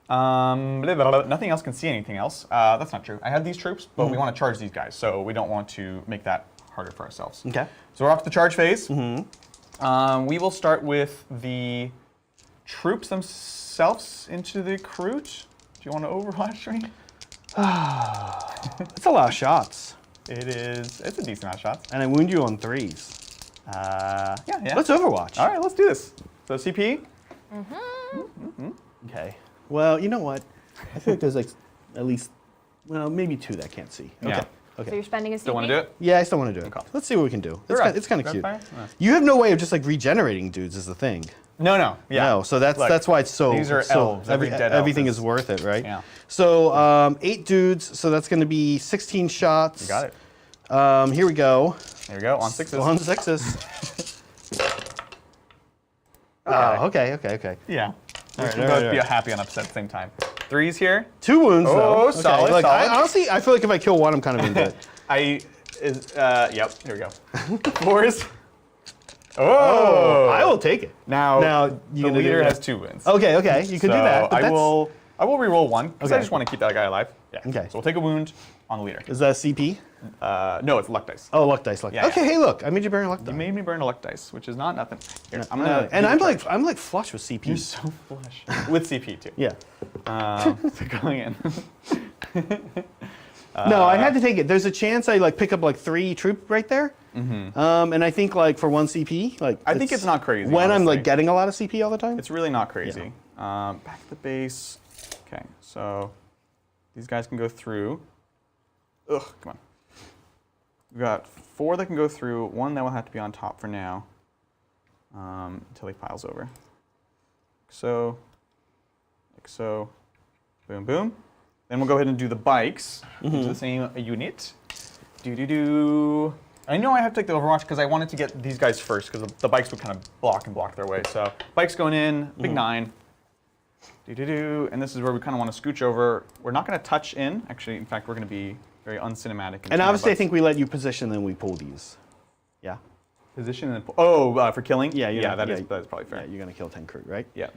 Nothing else can see anything else. That's not true. I have these troops, but we want to charge these guys, so we don't want to make that harder for ourselves. Okay. So we're off to the charge phase. We will start with the troops themselves into the Kroot. Do you want to overwatch me? That's a lot of shots. It's a decent amount of shots. And I wound you on 3s. Yeah. Let's overwatch. All right, let's do this. So CP. Okay. Well, you know what? I feel like there's like at least, well, maybe 2 that can't see. Okay. Yeah. So Okay. you're spending a CP? Still want to do it? Yeah, I still want to do it. Okay. Let's see what we can do. Right. It's kind of cute. Red fire? Nice. You have no way of just like regenerating dudes is the thing. No. Yeah. No, so Look, that's why it's so. these are so elves. Every dead elf everything is- is worth it, right? Yeah. So 8 dudes. So that's going to be 16 shots. You got it. Here we go. There we go. On 6s. On 6s. Oh, okay. Yeah. We right, can all both right, be all right. happy and upset at the same time. 3s here. 2 wounds though. Oh, solid, Like, solid. honestly, I feel like if I kill 1, I'm kind of into it. Yep. Here we go. 4s. Oh. I will take it. Now you the gonna do leader that? has 2 wins. Okay, you can do that. But I will re-roll 1 because I Okay. just want to keep that guy alive. Yeah. Okay. So we'll take a wound on the leader. Is that a CP? No, it's luck dice. Oh, luck dice. Yeah, Okay, yeah. hey, look, I made you burn luck dice. You made me burn a luck dice, which is not nothing. Here, I'm No, gonna. and do I'm the like charge. flush with CP. You're so flush with CP too. Yeah. So going in. No, I had to take it. There's a chance I like pick up like 3 troop right there. And I think like for 1 CP, like I think it's not crazy, when I'm honestly. like getting a lot of CP all the time. It's really not crazy. Back to the base. Okay, so these guys can go through. Ugh, come on. We've got 4 that can go through. 1 that will have to be on top for now until he piles over. Like so. Boom, boom. Then we'll go ahead and do the bikes into the same unit. I know I have to take the Overwatch because I wanted to get these guys first because the bikes would kind of block their way. So bikes going in, big 9. And this is where we kind of want to scooch over. We're not going to touch in. Actually, in fact, we're going to be very uncinematic. And obviously, I think we let you position, then we pull these. Yeah. Position and for killing. Yeah. That is probably fair. Yeah, you're gonna kill 10 Kroot, right? Yeah.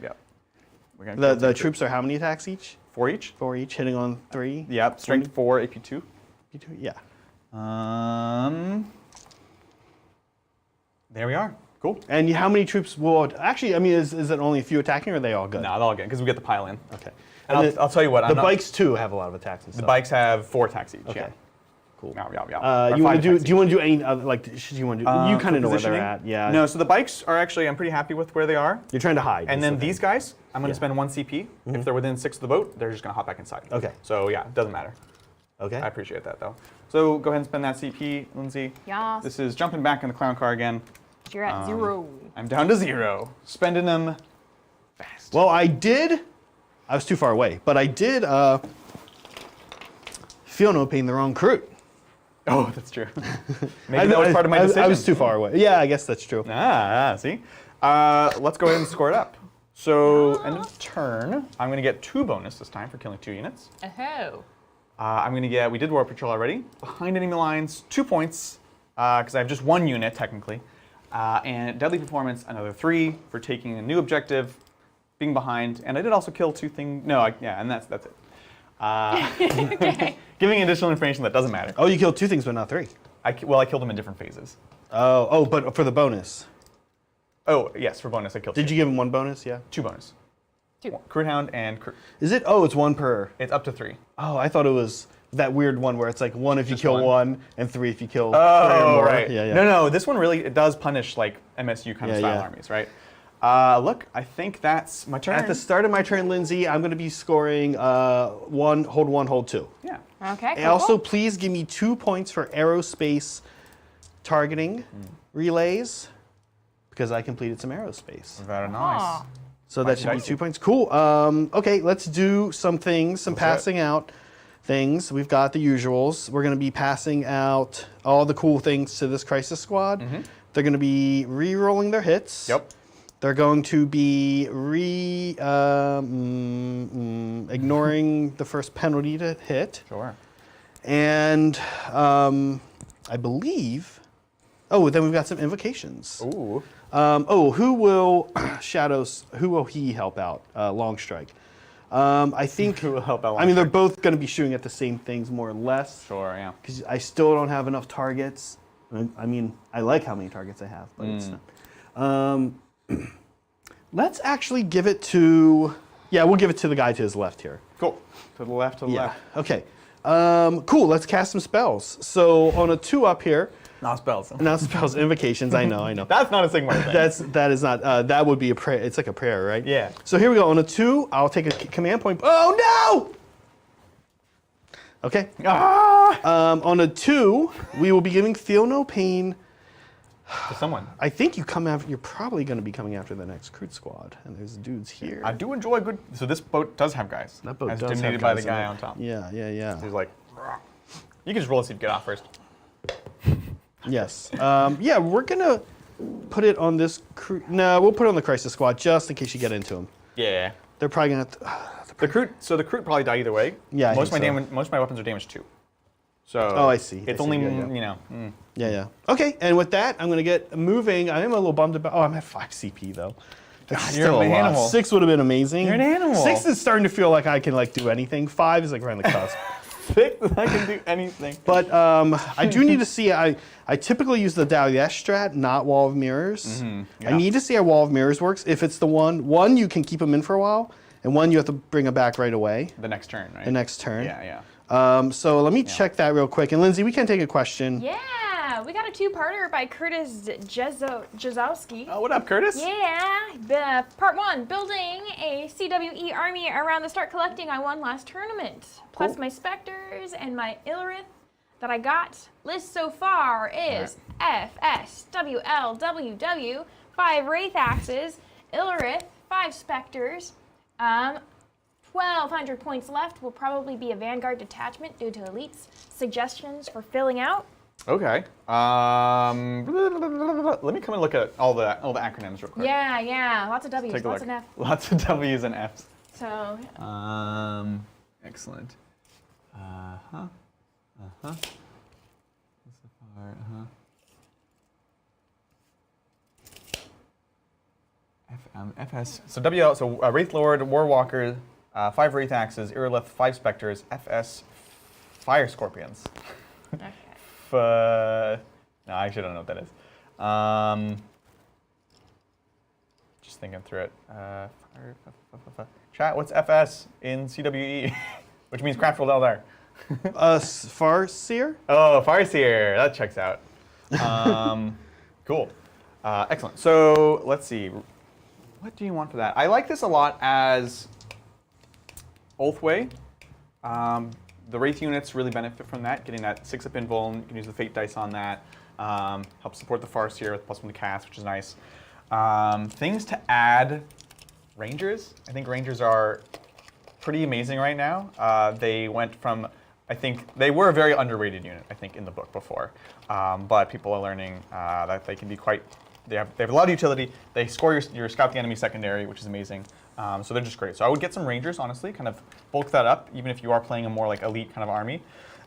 We're gonna kill The 10 troops are how many attacks each? 4 each. 4 each, hitting on 3. Yeah. Strength 4, AP 2. Yeah. There we are. Cool. And how many troops will actually? I mean, is it only a few attacking, or are they all good? No, they're all good because we get the pile in. Okay. And I'll tell you what. The bikes too have a lot of attacks and The stuff. bikes have 4 attacks each. Okay. Yeah. Cool. Yeah. You want to do? attacks Do you want to do any? Should you want to do? You kind of know where they're positioning? at. Yeah. No, so the bikes are actually, I'm pretty happy with where they are. You're trying to hide. And is then the thing. these guys, I'm going to Yeah. spend 1 CP. If they're within 6 of the boat, they're just going to hop back inside. Okay. So yeah, it doesn't matter. Okay. I appreciate that though. So go ahead and spend that CP, Lindsay. Yes. This is jumping back in the clown car again. You're at 0. I'm down to 0. Spending them fast. Well, I was too far away, but I did feel no pain the wrong Kroot. Oh, that's true. Maybe that was part of my decision. I was too far away. Yeah, I guess that's true. See? Let's go ahead and score it up. So, end of turn, I'm going to get 2 bonus this time for killing 2 units. Oh. I'm going to get, we did War Patrol already, behind enemy lines, 2 points, because I have just 1 unit technically. And Deadly Performance, another 3 for taking a new objective, being behind, and I did also kill 2 things. No, and that's it. Okay. Giving additional information that doesn't matter. Oh, you killed 2 things, but not 3. I killed them in different phases. Oh, but for the bonus. Oh, yes, for bonus I killed 2. Did you give him 1 bonus? Yeah. 2 bonus. 2. Crude Hound and Is it? Oh, it's 1 per. it's up to 3. Oh, I thought it was that weird one where it's like 1 if you Just kill 1. 1 and 3 if you kill 3 or Oh, more. right. Yeah, yeah. No, this one really, it does punish like MSU kind of Yeah, style yeah. armies, right? Look, I think that's my turn. At the start of my turn, Lindsay, I'm going to be scoring 1, hold 2. Yeah. Okay. And also, please give me 2 points for aerospace targeting relays because I completed some aerospace. Very nice. Aw. So that should be dicey. 2 points. Cool. Okay, let's do some things, some passing out things. We've got the usuals. We're going to be passing out all the cool things to this crisis squad. They're going to be re-rolling their hits. Yep. They're going to be ignoring the first penalty to hit. Sure. And I believe, oh, then we've got some invocations. Ooh. Who will who will he help out? Long Strike. I think, Who will help out I mean, they're both going to be shooting at the same things more or less. Sure, yeah. Because I still don't have enough targets. I mean, I like how many targets I have, but it's not. Let's actually give it to, we'll give it to the guy to his left here. Cool. To the left, to the left. Okay. Cool, let's cast some spells. So on a 2 up here, Not spells. not spells, invocations, I know. That's not a Sigmar thing. That is not, that would be a prayer, it's like a prayer, right? Yeah. So here we go, on a 2, I'll take a command point. Oh no! Okay. Ah! On a 2, we will be giving Feel No Pain. To someone. I think you're probably going to be coming after the next Crude Squad, and there's dudes here. I do enjoy good. So this boat does have guys. That boat as does have dominated by the guys in guy it. on top. Yeah. He's like, "Rah." You can just roll to see if you get off first. Yes. We're going to put it on this no, we'll put it on the Crisis Squad just in case you get into them. Yeah. They're probably going to The Kroot probably die either way. Yeah, I Most of my think so. damage, most of my weapons are damage 2. So. Oh, I see. It's I see. only Yeah. Yeah. Okay, and with that, I'm going to get moving. I am a little bummed about, I'm at 5 CP though. That's God, still you're an a lot. animal. 6 would have been amazing. You're an animal. 6 is starting to feel like I can do anything. 5 is like around the cusp. I can do anything. But I do need to see, I typically use the Dalish strat, not Wall of Mirrors. yeah. I need to see how Wall of Mirrors works. If it's the one you can keep them in for a while, and 1 you have to bring them back right away, The next turn, right? the next turn. Yeah. So let me check that real quick. And Lindsay, we can take a question. Yeah, we got a 2-parter by Curtis Jazowski. Oh, what up, Curtis? Yeah, part 1, building a CWE army around the start collecting I won last tournament. Plus Cool. my Spectres and my Illyrith that I got. List so far is FSWLWW, 5 Wraith Axes, Illyrith, 5 Spectres, 1,200 points left. Will probably be a Vanguard detachment due to elites. Suggestions for filling out? Okay. Let me come and look at all the acronyms real quick. Yeah, lots of W's, Take a lots look. of F. Lots of W's and F's. So, Excellent. FS. So WL. So Wraith Lord, Warwalker, 5 Wraith Axes, Irrelith, 5 Spectres, FS, Fire Scorpions. okay. No, I actually don't know what that is. Just thinking through it. Chat, what's FS in CWE? Which means Craftful Eldar. Farseer? Oh, Farseer. That checks out. Cool. Excellent. So let's see. What do you want for that? I like this a lot as Oathway. The Wraith units really benefit from that, getting that 6-up invuln. You can use the Fate dice on that. Help support the Farseer with +1 to cast, which is nice. Things to add. Rangers. I think Rangers are pretty amazing right now. They went from I think they were a very underrated unit, I think, in the book before. But people are learning that they can be quite, they have a lot of utility. They score your scout the enemy secondary, which is amazing. So they're just great. So I would get some Rangers, honestly, kind of bulk that up, even if you are playing a more like elite kind of army.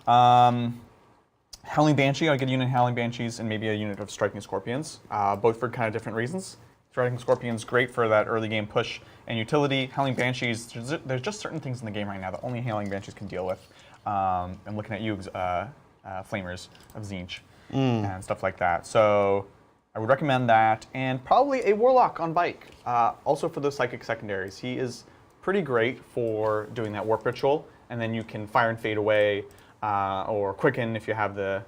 Howling Banshee, I'd get a unit of Howling Banshees and maybe a unit of Striking Scorpions, both for kind of different reasons. Striking Scorpions, great for that early game push and utility. Howling Banshees, there's just certain things in the game right now that only Howling Banshees can deal with. I'm looking at you, Flamers of Tzeentch and stuff like that. So I would recommend that, and probably a Warlock on bike. Also for those Psychic secondaries, he is pretty great for doing that Warp Ritual, and then you can fire and fade away, or quicken if you have the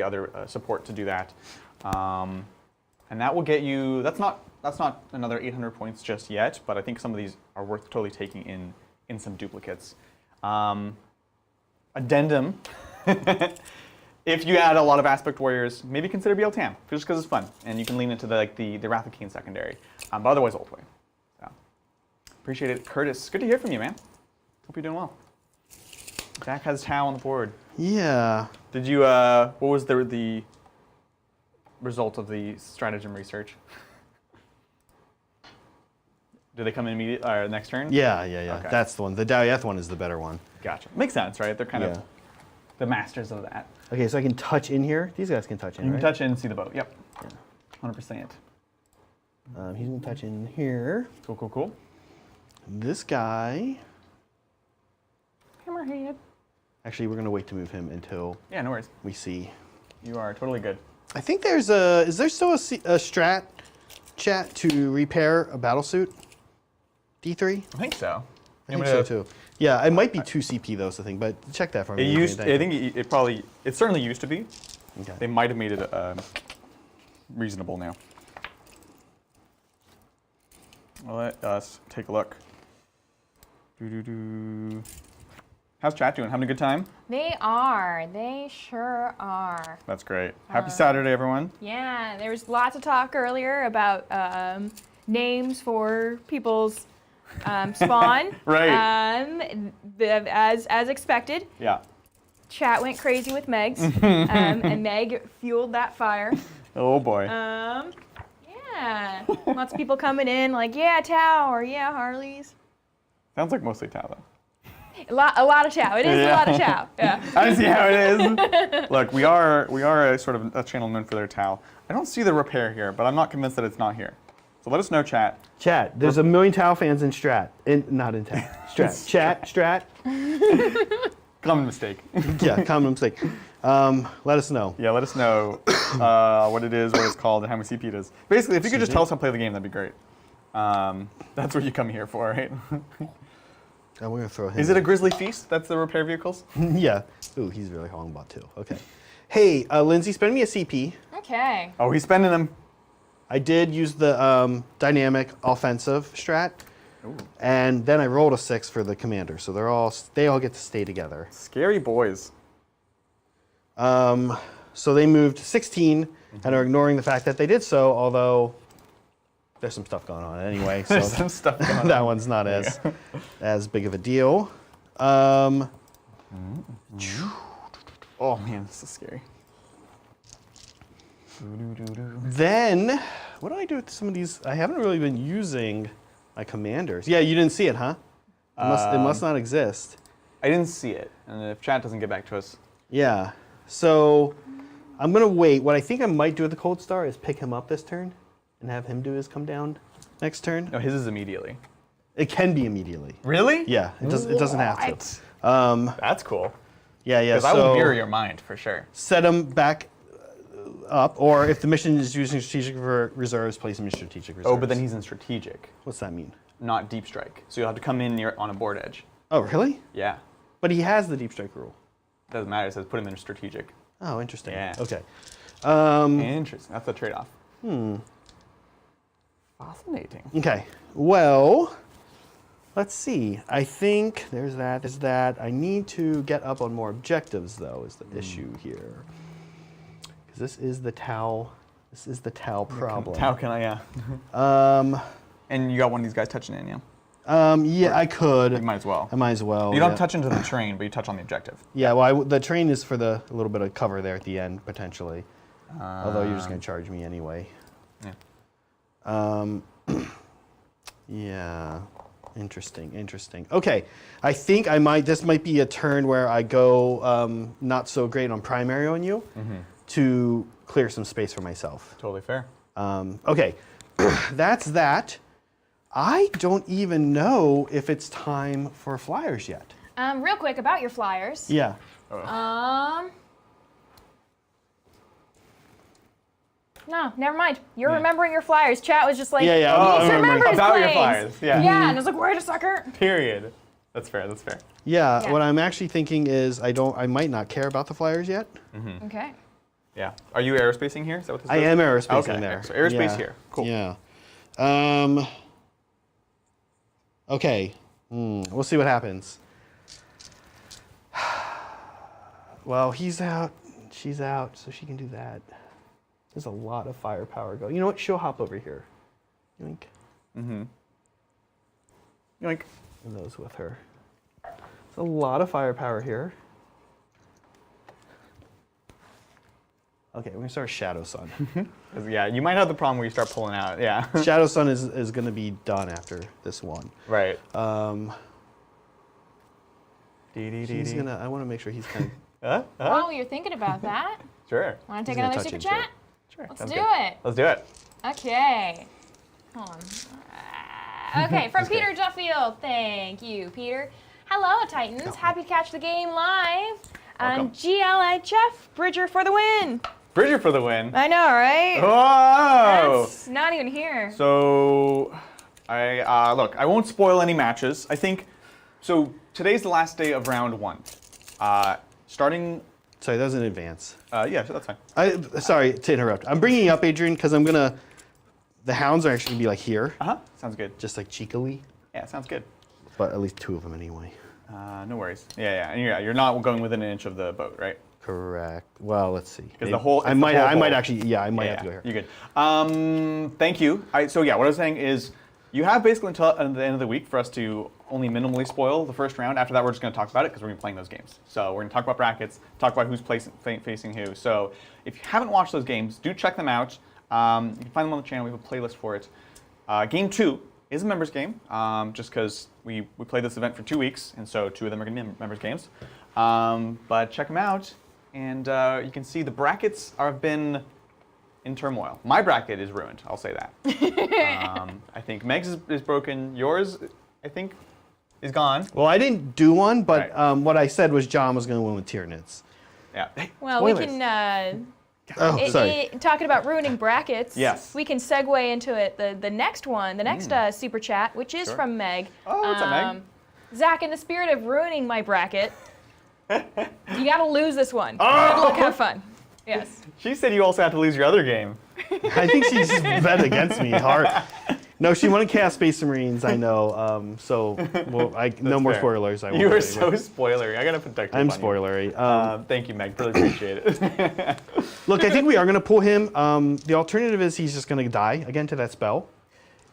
other support to do that. And that will get you. That's not another 800 points just yet, but I think some of these are worth totally taking in some duplicates. Addendum. If you add a lot of Aspect Warriors, maybe consider BLTAM, just because it's fun, and you can lean into the Wrath of Keen secondary. But otherwise, old way. So, appreciate it, Curtis. Good to hear from you, man. Hope you're doing well. Jack has Tau on the board. Yeah. Did you? What was the result of the stratagem research? Do they come in immediately next turn? Yeah. Okay. That's the one. The Daoyeth one is the better one. Gotcha. Makes sense, right? They're kind of the masters of that. Okay, so I can touch in here. These guys can touch in, You right? can touch in and see the boat. Yep. Yeah. 100%. He's gonna touch in here. Cool. This guy. Hammerhead. Actually, we're gonna wait to move him until Yeah, no worries. we see. You are totally good. I think there's a. Is there still a strat chat to repair a battle suit? D3. I think so. I think so too. Yeah, it might be 2 CP though, is the thing, but check that for me. I think it certainly used to be. Okay. They might have made it reasonable now. Let us take a look. How's chat doing? Having a good time? They are. They sure are. That's great. Happy Saturday, everyone. Yeah, there was lots of talk earlier about names for people's spawn. Right. As expected. Yeah. Chat went crazy with Meg's, and Meg fueled that fire. Oh boy. Yeah. Lots of people coming in like, yeah, Tau, or yeah, Harleys. Sounds like mostly Tau though. A lot of Tau. It is a lot of Tau. Yeah. I see how it is. Look, we are a sort of a channel known for their Tau. I don't see the repair here, but I'm not convinced that it's not here. So let us know, chat. Chat. There's a million Tau fans in Strat. Not in Tau. Strat. Chat. Strat. Common mistake. Yeah, common mistake. Let us know. Yeah, let us know what it is, what it's called, and how many CP it is. Basically, if you could just tell us how to play the game, that'd be great. That's what you come here for, right? And we're gonna throw him. Is it a Grizzly Feast? That's the repair vehicles? Yeah. Ooh, he's really hauling bot too. Okay. Hey, Lindsay, spend me a CP. Okay. Oh, he's spending them. I did use the dynamic offensive strat, and then I rolled a 6 for the commander. So they all get to stay together. Scary boys. So they moved 16 and are ignoring the fact that they did so, although there's some stuff going on anyway. So There's some stuff going on. that one's not as big of a deal. Oh man, this is scary. Then, what do I do with some of these? I haven't really been using my commanders. Yeah, you didn't see it, huh? It must not exist. I didn't see it, and if chat doesn't get back to us. Yeah. So I'm gonna wait. What I think I might do with the Cold Star is pick him up this turn and have him do his come down next turn. No, his is immediately. It can be immediately. Really? Yeah, it doesn't have to. That's cool. Yeah. Because I will mirror your mind for sure. Set him back up, or if the mission is using strategic reserves, place him in strategic reserves. Oh, but then he's in strategic, What's that mean? not deep strike. So you'll have to come in near on a board edge. Oh, really? Yeah. But he has the deep strike rule. Doesn't matter. It says put him in strategic. Oh, interesting. Yeah. Okay. Interesting. That's the trade-off. Fascinating. Okay. Well, let's see. I think there's that. I need to get up on more objectives, though, is the issue here. Because this is the Tau. This is the Tau problem. How can I? Yeah. And you got one of these guys touching in, yeah. Yeah, I could. You might as well. I might as well. You don't touch into the terrain, but you touch on the objective. Yeah, well, the terrain is for a little bit of cover there at the end, potentially. Although you're just going to charge me anyway. Yeah. Yeah. Interesting. Okay, I think this might be a turn where I go not so great on primary on you to clear some space for myself. Totally fair. Okay, that's that. I don't even know if it's time for flyers yet. Real quick about your flyers. Yeah. No, never mind. You're remembering your flyers. Chat was just like, Yeah. Oh, I'm remembers about your planes. flyers. Yeah. Yeah, and I was like, wait a sucker. Period. That's fair. Yeah, what I'm actually thinking is I might not care about the flyers yet. Okay. Yeah. Are you aerospacing here? Is that what this I is? am aerospace Okay. in there. So aerospace Yeah. here. Cool. Yeah. Okay. We'll see what happens. Well, he's out. She's out, so she can do that. There's a lot of firepower going. You know what? She'll hop over here. Yoink. Yoink. And those with her. There's a lot of firepower here. Okay, we're gonna start Shadow Sun. Yeah, you might have the problem where you start pulling out. Yeah. Shadow Sun is gonna be done after this one. Right. He's gonna. I want to make sure he's kind of. While you're thinking about that, Sure. want to take He's gonna another touch super into chat? it. Sure. Let's Sounds do good. it. Let's do it. Okay. Hold on. Okay, from Peter Duffield. Thank you, Peter. Hello, Titans. Happy to catch the game live. Welcome. GLHF, Bridger for the win. Bridger for the win. I know, right? Whoa! That's not even here. So, look, I won't spoil any matches. I think, so today's the last day of round 1. Starting, Sorry, that was in advance. yeah, so that's fine. Sorry to interrupt. I'm bringing up Adrian because I'm gonna. The hounds are actually gonna be like here, Sounds good. just like cheekily, Yeah, sounds good. but at least 2 of them anyway. No worries. Yeah, and you're not going within an inch of the boat, right? Correct. Well, let's see. Because the whole, I might hole. actually. Yeah, I might have to go here. You're good. Thank you. So yeah, what I was saying is, you have basically until the end of the week for us to only minimally spoil the first round. After that, we're just going to talk about it because we're going to be playing those games. So we're going to talk about brackets, talk about who's facing who. So if you haven't watched those games, do check them out. You can find them on the channel. We have a playlist for it. Game 2 is a members game, just because we played this event for 2 weeks, and so 2 of them are going to be members games. But check them out, and you can see the brackets have been in turmoil. My bracket is ruined, I'll say that. I think Meg's is broken. Yours, I think, is gone. Well, I didn't do one, but Right. What I said was John was going to win with Tyranids. Yeah. Hey, Well, spoilers. we can, Oh, sorry. talking about ruining brackets, Yes. we can segue into it. The next one, the next super chat, which is Sure. from Meg. Oh, what's up, Meg? Zach, in the spirit of ruining my bracket, you gotta lose this one. Oh! Good luck, have fun. Yes. She said you also have to lose your other game. I think she just bet against me hard. No, she wanted to cast Space Marines. I know. No more fair. spoilers. I You won't were say. so spoilery. I gotta protect you. I'm spoilery. Thank you, Meg. Really appreciate it. Look, I think we are going to pull him. The alternative is he's just going to die again to that spell.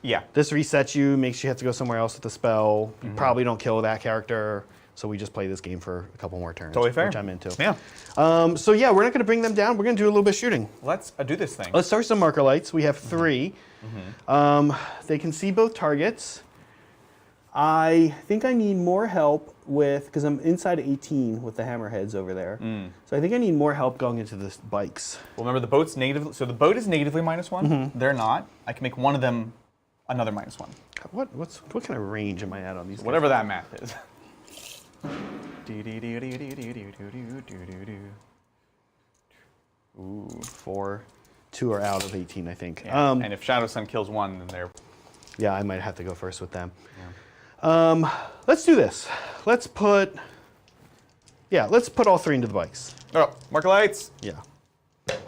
Yeah. This resets you, makes you have to go somewhere else with the spell. You probably don't kill that character, so we just play this game for a couple more turns. Totally fair. Which I'm into. Yeah. So yeah, we're not going to bring them down. We're going to do a little bit of shooting. Let's do this thing. Let's start with some marker lights. We have 3. They can see both targets. I think I need more help with, because I'm inside 18 with the hammerheads over there. So I think I need more help going into the bikes. Well, remember the boat's negative. So the boat is negatively -1. They're not. I can make one of them another -1. What kind of range am I at on these? Whatever that math is. Ooh, 4. 2 are out of 18, I think. Yeah. And if Shadow Sun kills one, then they're. Yeah, I might have to go first with them. Yeah. Let's do this. Let's put all 3 into the bikes. Oh, marker lights. Yeah. Okay.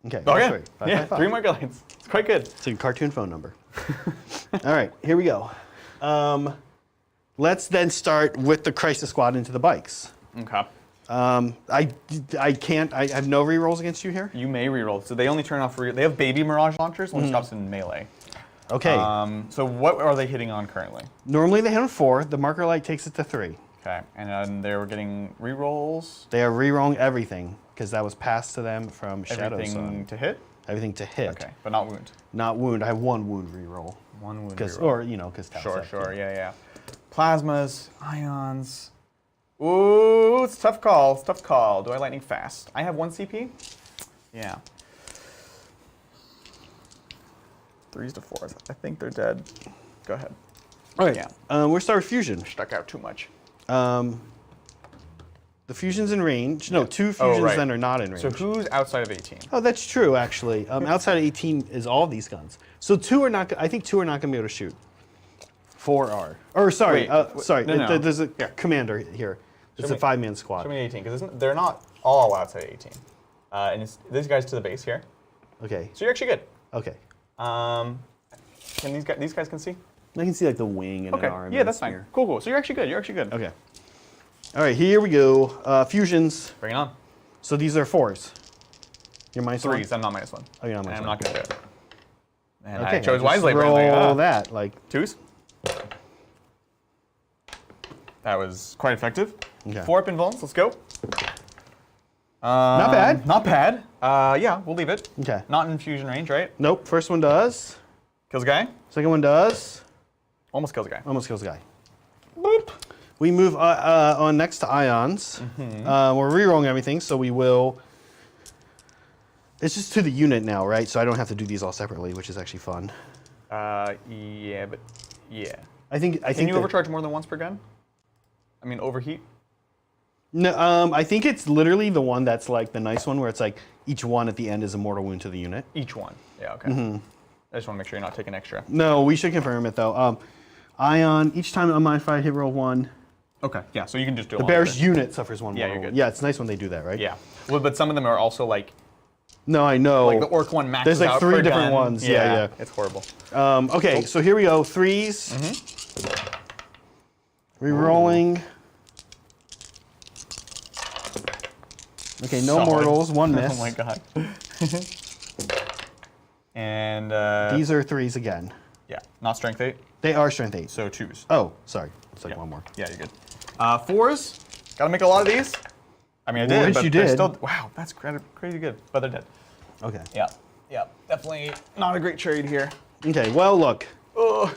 Okay. 3. Five, Yeah, five, five. 3 marker lights. It's quite good. It's a cartoon phone number. All right, here we go. Let's then start with the Crisis Squad into the bikes. Okay. I have no rerolls against you here. You may reroll. So they only turn off. They have baby Mirage launchers. One stops in melee. Okay. So what are they hitting on currently? Normally they hit on 4. The marker light takes it to 3. Okay, and then they were getting rerolls. They are re-rolling everything because that was passed to them from Shadow Everything Sun. to hit? Everything to hit. Okay, but not wound. Not wound. I have 1 wound re-roll. 1 wound Because, reroll. or you know, because Sure, yeah. Plasmas, ions. Ooh, it's a tough call. It's a tough call. Do I lightning fast? I have 1 CP? Yeah. 3s to 4s. I think they're dead. Go ahead. All right. Yeah. We're start with fusion. Stuck out too much. The fusion's in range. No, 2 fusions right. then are not in range. So who's outside of 18? Oh, that's true, actually. Outside of 18 is all these guns. So 2 are not. I think 2 are not going to be able to shoot. 4 are. Or sorry, sorry. No. There's a Here. commander here. It's a 5-man squad. Show me 18, because they're not all outside 18. And it's these guys to the base here. Okay. So you're actually good. Okay. Can these guys can see? I can see like the wing and Okay. an arm. Yeah, and a that's spear. fine. Cool. So you're actually good. You're actually good. Okay. All right, here we go. Fusions. Bring it on. So these are 4s. You're minus 1? 3s. I'm not -1. Oh, you're not minus I'm 1. not going to do it. And Okay, I chose just wisely. roll apparently. that. Like, 2s. That was quite effective. Okay. 4 up invulns. Let's go. Not bad. Not bad. Yeah, we'll leave it. Okay. Not in fusion range, right? Nope. First one does. Kills a guy. Second one does. Almost kills a guy. Almost kills a guy. Boop. We move on next to ions. We're rerolling everything, so we will. It's just to the unit now, right? So I don't have to do these all separately, which is actually fun. Yeah, but yeah. I think. Can you overcharge more than once per gun? I mean, overheat. No, I think it's literally the one that's like the nice one, where it's like each one at the end is a mortal wound to the unit. Each one. Yeah. Okay. I just want to make sure you're not taking extra. No, we should confirm it though. Ion, each time unmodified hit roll 1. Okay. Yeah. So you can just do The all bear's of it. unit suffers 1 Yeah, mortal you're wound. good. Yeah, it's nice when they do that, right? Yeah. Well, but some of them are also like No, I know. the orc one maxes There's like out 3 per different gun. ones. Yeah. It's horrible. Okay, so here we go. 3s. Rerolling. Okay, no Solid. mortals, 1 miss. Oh my god. And These are 3s again. yeah, not strength 8, They are strength 8. so 2s. Oh, sorry. It's like Yeah. 1 more. Yeah, you're good. 4s. Gotta make a lot of these. I mean, I did, Which but you they're did. still. Wow, that's crazy good. But they're dead. Okay. Yeah, definitely not a great trade here. Okay, well, look. Ugh.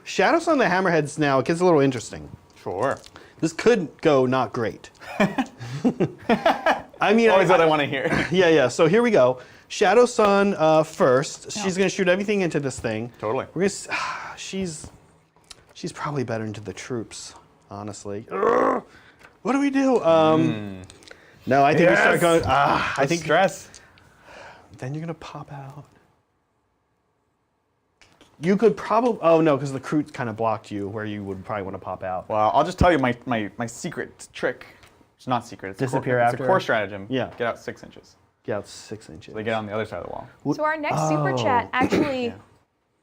Shadows on the Hammerheads now, it gets a little interesting. Sure. This could go not great. I mean, Always what I want to hear. Yeah. So here we go. Shadow Sun first. She's gonna shoot everything into this thing. Totally. We're gonna. She's probably better into the troops, honestly. Ugh. What do we do? No, I think we start Yes! going. I think stress. then you're gonna pop out. You could probably. Oh no, because the crew kind of blocked you, where you would probably want to pop out. Well, I'll just tell you my secret trick. It's not secret. It's Disappear It's after? a core stratagem. Yeah. Get out 6 inches. Get out 6 inches. They get on the other side of the wall. So our next super chat actually Yeah.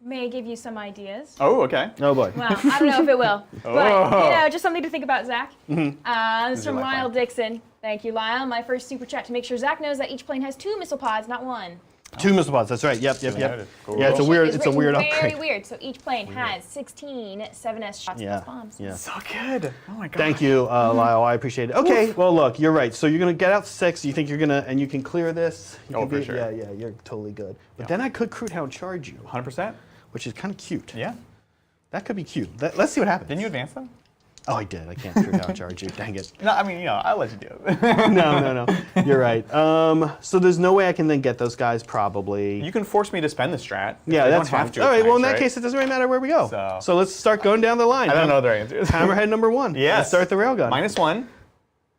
may give you some ideas. Oh, okay. Oh boy. Well, I don't know if it will, but Oh. just something to think about, Zach. This is from your Lyle lifeline. Dixon. Thank you, Lyle. My first super chat to make sure Zach knows that each plane has 2 missile pods, not 1. 2 missile pods. That's right. Yep. Noted. Cool. Yeah, it's a Which weird. is It's a written weird very upgrade. weird. So each plane has 16 7S shots Yeah. plus bombs. Yeah. So good. Oh my god. Thank you, Lyle. I appreciate it. Okay. Well, look, you're right. So you're gonna get out 6. You think you're gonna, and you can clear this. You Oh, can for sure. Yeah. You're totally good. But then I could Crude Hound charge you, 100%. which is kind of cute. Yeah. That could be cute. Let's see what happens. Didn't you advance them? Oh, I did. I can't Crude Hound charge you. Dang it. No, I mean, I'll let you do it. No. You're right. So there's no way I can then get those guys probably. You can force me to spend the strat. Yeah, You that's don't fine. have to. All right. It's Well, in nice, that right? case, it doesn't really matter where we go. So- So let's start going down the line. I don't know their answers. Hammerhead number 1. Yes. Let's start the railgun. -1.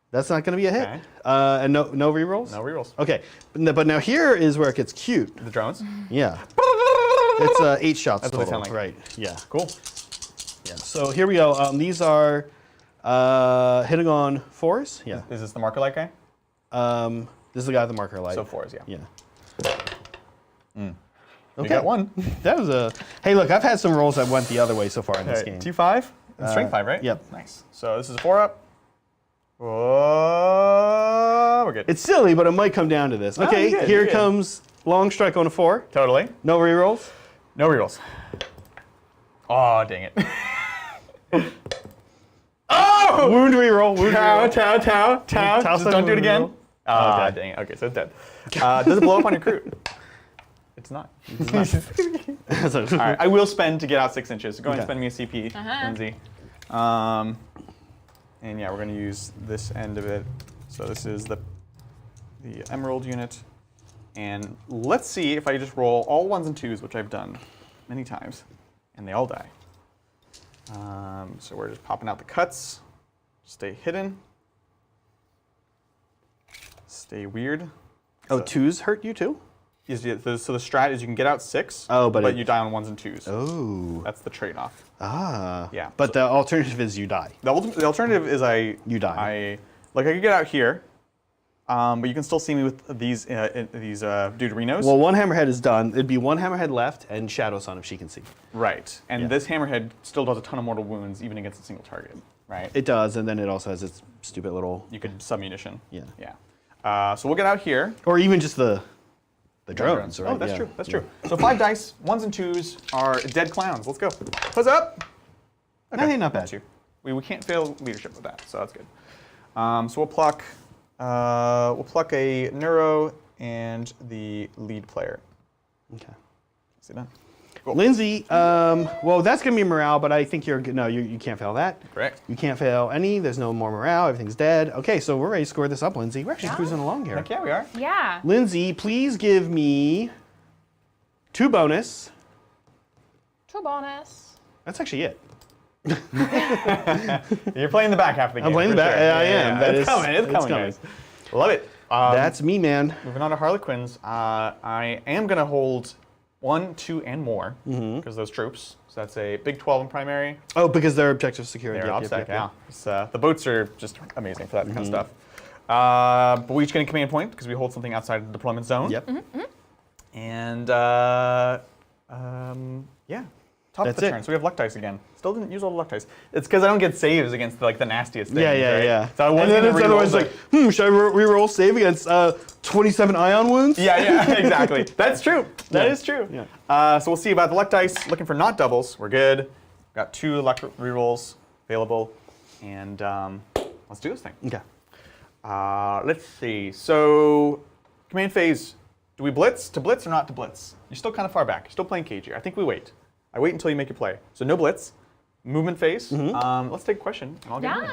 That's not going to be a hit. Okay. And no rerolls. No rerolls. Okay, but now here is where it gets cute. The drones. Yeah. It's 8 shots That's what total. they sound like. Right. Yeah. Cool. Yeah. So here we go. These are hitting on 4s. Yeah. Is this the marker light guy? This is the guy with the marker light. So 4s, yeah. Yeah. You got 1. That was a. Hey, look, I've had some rolls that went the other way so far in this Okay, game. T5 and strength 5, right? yep. Nice. So this is a 4-up. Oh, we're good. It's silly, but it might come down to this. No, Okay, you're good, here you're good. comes Long strike on a 4. Totally. No rerolls. No rerolls. Oh, dang it. Oh! Wound reroll. Wound Tau. Tau Just says don't do it wound again. reroll. Ah, Okay. dang it. Okay, so it's dead. Does it blow up on your crew? It's not. All right, I will spend to get out 6 inches. So go ahead and spend me a CP, Lindsay. And yeah, we're going to use this end of it. So this is the emerald unit. And let's see if I just roll all 1s and 2s, which I've done many times, and they all die. So we're just popping out the cuts. Stay hidden. Stay weird. Oh, So- 2s hurt you too? so the strat is you can get out 6, but you die on 1s and 2s. Oh. That's the trade-off. Ah. Yeah. But the alternative is you die. The alternative is You die. I could get out here, but you can still see me with these Deuterinos. Well, one hammerhead is done. It'd be one hammerhead left and Shadow Sun if she can see. Right. And Yeah. this hammerhead still does a ton of mortal wounds, even against a single target. Right. It does, and then it also has its stupid little. You could submunition. Yeah. Yeah. So we'll get out here. Or even just the drones, right? Oh, that's Yeah. true. That's true. So 5 dice, 1s and 2s are dead clowns. Let's go. Close up. Hey, not bad. Got you. We can't fail leadership with that, so that's good. So we'll pluck a neuro and the lead player. Okay. See that? Cool. Lindsay, well, that's going to be morale, but I think you're good. No, you can't fail that. Correct. You can't fail any. There's no more morale. Everything's dead. Okay, so we're ready to score this up, Lindsay. We're actually cruising along here. Heck yeah, we are. Yeah. Lindsay, please give me 2 bonus. 2 bonus. That's actually it. You're playing the back half of the game. I'm playing the for back. sure. I am. That It's is- coming. It's it's coming, coming. guys. Love it. That's me, man. Moving on to Harlequins. I am going to hold 1, 2, and more because those troops. So that's a big 12 in primary. Oh, because they're objective security. They're Yep, OBSEC, yep, yep, yeah. The boats are just amazing for that kind of stuff. But we each get a command point because we hold something outside the deployment zone. Yep. And yeah, top of That's the it. turn. So we have luck dice again. Still didn't use all the luck dice. It's because I don't get saves against the nastiest things. Yeah. right? So I And wasn't then gonna it's reroll otherwise the- like, should I reroll save against 27 ion wounds? Yeah, exactly. That's true. That Yeah. is true. Yeah. So we'll see about the luck dice. Looking for not doubles. We're good. Got 2 luck rerolls available, and let's do this thing. Okay. Let's see. So command phase. Do we blitz? To blitz or not to blitz? You're still kind of far back. You're still playing cagey. I think we wait. I wait until you make your play. So no blitz. Movement phase. Let's take a question, and I'll get Yeah. moving.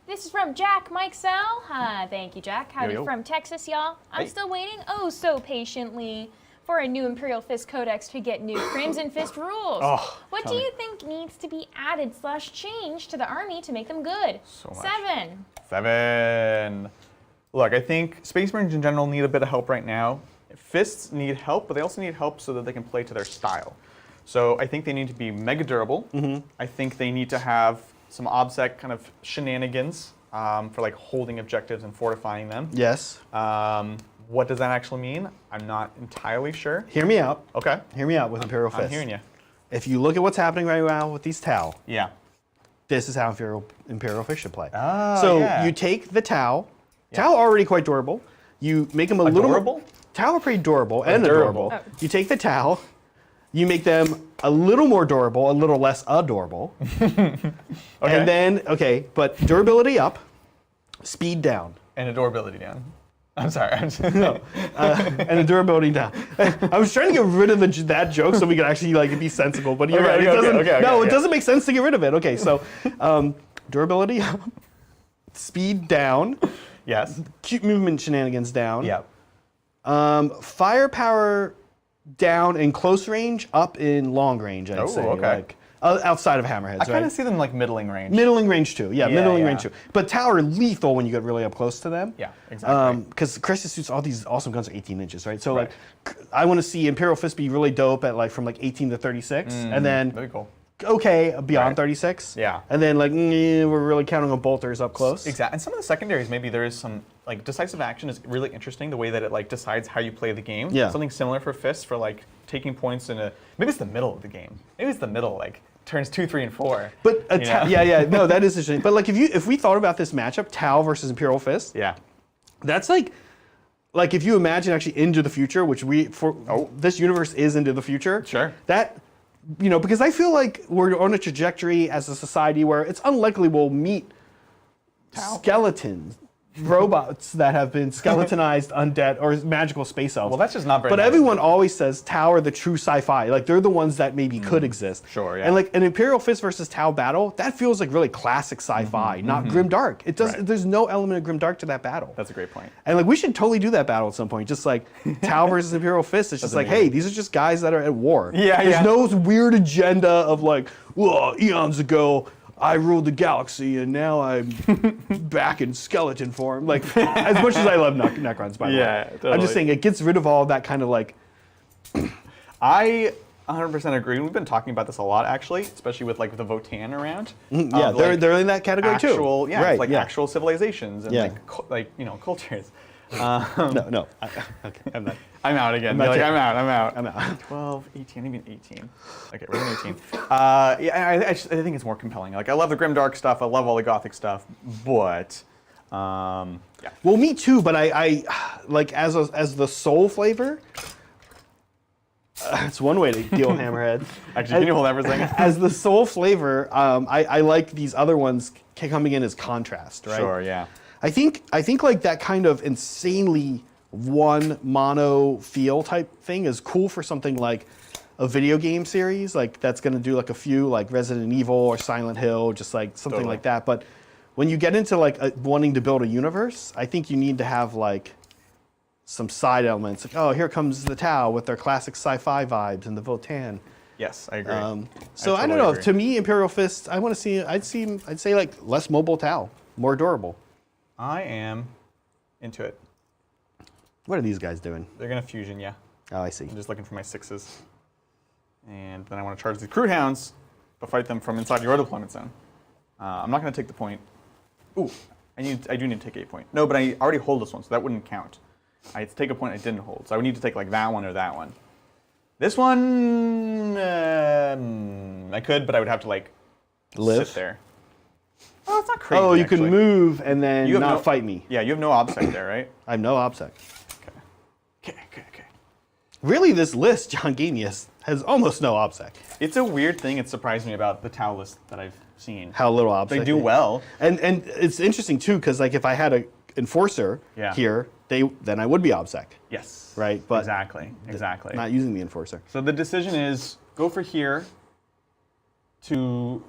This is from Jack Mike Sell. Thank you, Jack. Howdy Yo. from Texas, y'all. I'm Hey. still waiting so patiently for a new Imperial Fist Codex to get new Crimson Fist rules. Oh, What tell do me. you think needs to be added / changed to the army to make them good? So much. 7. 7. Look, I think Space Marines in general need a bit of help right now. Fists need help, but they also need help so that they can play to their style. So I think they need to be mega durable. I think they need to have some OBSEC kind of shenanigans for like holding objectives and fortifying them. Yes. What does that actually mean? I'm not entirely sure. Hear me out. Okay, Hear me out with Imperial Fist. I'm hearing you. If you look at what's happening right now with these Tau, Yeah. this is how Imperial Fist should play. Oh, So yeah. you take the Tau. Tau are already quite durable. You make them a little Adorable? more. Tau are pretty durable and durable. adorable. You take the Tau, you make them a little more durable, a little less adorable. And then, but durability up, speed down. And adorability down. I'm sorry. And the durability down. I was trying to get rid of that joke so we could actually be sensible, but you're right. It doesn't. It doesn't make sense to get rid of it. Okay, so durability up, speed down, Yes. cute movement shenanigans down. Yep. Firepower down in close range, up in long range. I'd say. okay. Outside of hammerheads, I kind right? of see them like middling range. Middling range too. Yeah, middling yeah. range too. But Tau are lethal when you get really up close to them. Yeah, exactly. Because Crisis suits, all these awesome guns are 18 inches, right? So I want to see Imperial Fist be really dope at from 18 to 36, and then Very cool. beyond 36. Yeah. And then we're really counting on bolters up close. Exactly. And some of the secondaries, maybe there is some decisive action is really interesting. The way that it decides how you play the game. Yeah. Something similar for fists for taking points in maybe it's the middle of the game. Maybe it's the middle turns 2, 3, and 4. But no, that is interesting. But if we thought about this matchup, Tau versus Imperial Fist, Yeah. that's like if you imagine actually into the future, which this universe is into the future. Sure. That, because I feel like we're on a trajectory as a society where it's unlikely we'll meet skeletons, robots that have been skeletonized, undead, or magical space elves. Well, that's just not very But nice. everyone always says Tau are the true sci-fi. Like they're the ones that maybe could exist. Sure, yeah. And like an Imperial Fist versus Tau battle, that feels like really classic sci-fi, not grimdark. It does. Right. There's no element of grimdark to that battle. That's a great point. And like we should totally do that battle at some point. Just like Tau versus Imperial Fist. It's just like, amazing. hey, these are just guys that are at war. Yeah, There's yeah. no weird agenda of like, whoa, eons ago I ruled the galaxy and now I'm back in skeleton form. Like as much as I love Necrons, by the way. Yeah, I'm totally. just saying it gets rid of all that kind of like. I 100% agree. We've been talking about this a lot, actually, especially with like the Votan around. Yeah, they're in that category actual, too. Yeah, right, like yeah. actual civilizations and Yeah. cultures. No. Okay, I'm not. I'm out again. not You're like, yet. I'm out. I'm out. 12, 18, even 18. Okay, we're in 18. Yeah, I think it's more compelling. Like, I love the grimdark stuff. I love all the gothic stuff, but yeah. Well, me too, but I like as the soul flavor. It's one way to deal with hammerheads. Actually, can you hold that for a second? As the soul flavor, I like these other ones coming in as contrast, right? Sure, yeah. I think like that kind of insanely one mono feel type thing is cool for something like a video game series, like that's going to do like a few like Resident Evil or Silent Hill, just like something Totally. like that. But when you get into like wanting to build a universe, I think you need to have like some side elements. Like, oh, here comes the Tau with their classic sci-fi vibes and the Votan. Yes, I agree. So I totally don't know. agree. To me, Imperial Fist, I want to see. I'd say like less mobile Tau, more durable. I am into it. What are these guys doing? They're going to fusion, yeah. Oh, I see. I'm just looking for my 6s. And then I want to charge the Crude Hounds, but fight them from inside your deployment zone. I'm not going to take the point. Ooh, I do need to take a point. No, but I already hold this one, so that wouldn't count. I had to take a point I didn't hold, so I would need to take like that one or that one. This one, I could, but I would have to like Live? sit there. Oh, it's not crazy. Oh, you actually. can move and then You have not no- fight me. Yeah, you have no obsec there, right? I have no obsec. Okay. Really, this list John gave me has almost no obsec. It's a weird thing. It surprised me about the Tau list that I've seen. How little obsec. They do well. And it's interesting too, because like if I had a enforcer Yeah. here, then I would be obsec. Yes. Right, but exactly. Not using the enforcer. So the decision is go for here to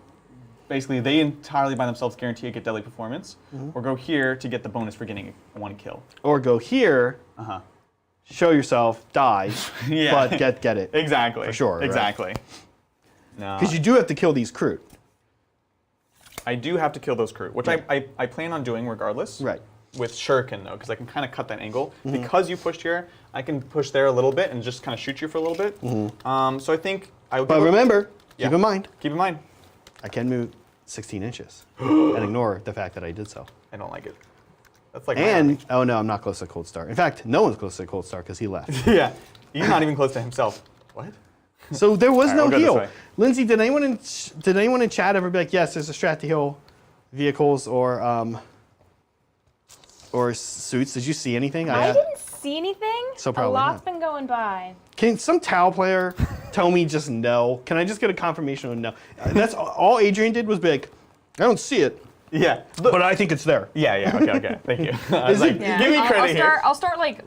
basically they entirely by themselves guarantee get deadly performance, or go here to get the bonus for getting one kill. Or go here, show yourself, die, Yeah. but get it. Exactly. For sure, right. Exactly. No. Because you do have to kill these crew. I do have to kill those crew, which Right. I plan on doing regardless. Right. With Shuriken though, because I can kind of cut that angle. Because you pushed here, I can push there a little bit and just kind of shoot you for a little bit. So I think I would. But remember, Yeah. keep in mind, Keep in mind, I can move 16 inches and ignore the fact that I did so. I don't like it. That's like my And, army. oh no, I'm not close to Cold Star. In fact, no one's close to Cold Star because he left. Yeah, he's not even close to himself. What? So there was All right, no we'll go this heal. way. Lindsay, did anyone in chat ever be like, yes, there's a strat to heal vehicles or suits? Did you see anything? I didn't see anything. So probably a lot's not. been going by. Can some Tau player tell me just no? Can I just get a confirmation of no? That's all Adrian did was be like, I don't see it, Yeah. but I think it's there. Yeah. Okay. Thank you. I was Is like, it- Yeah. give me I'll credit here. start like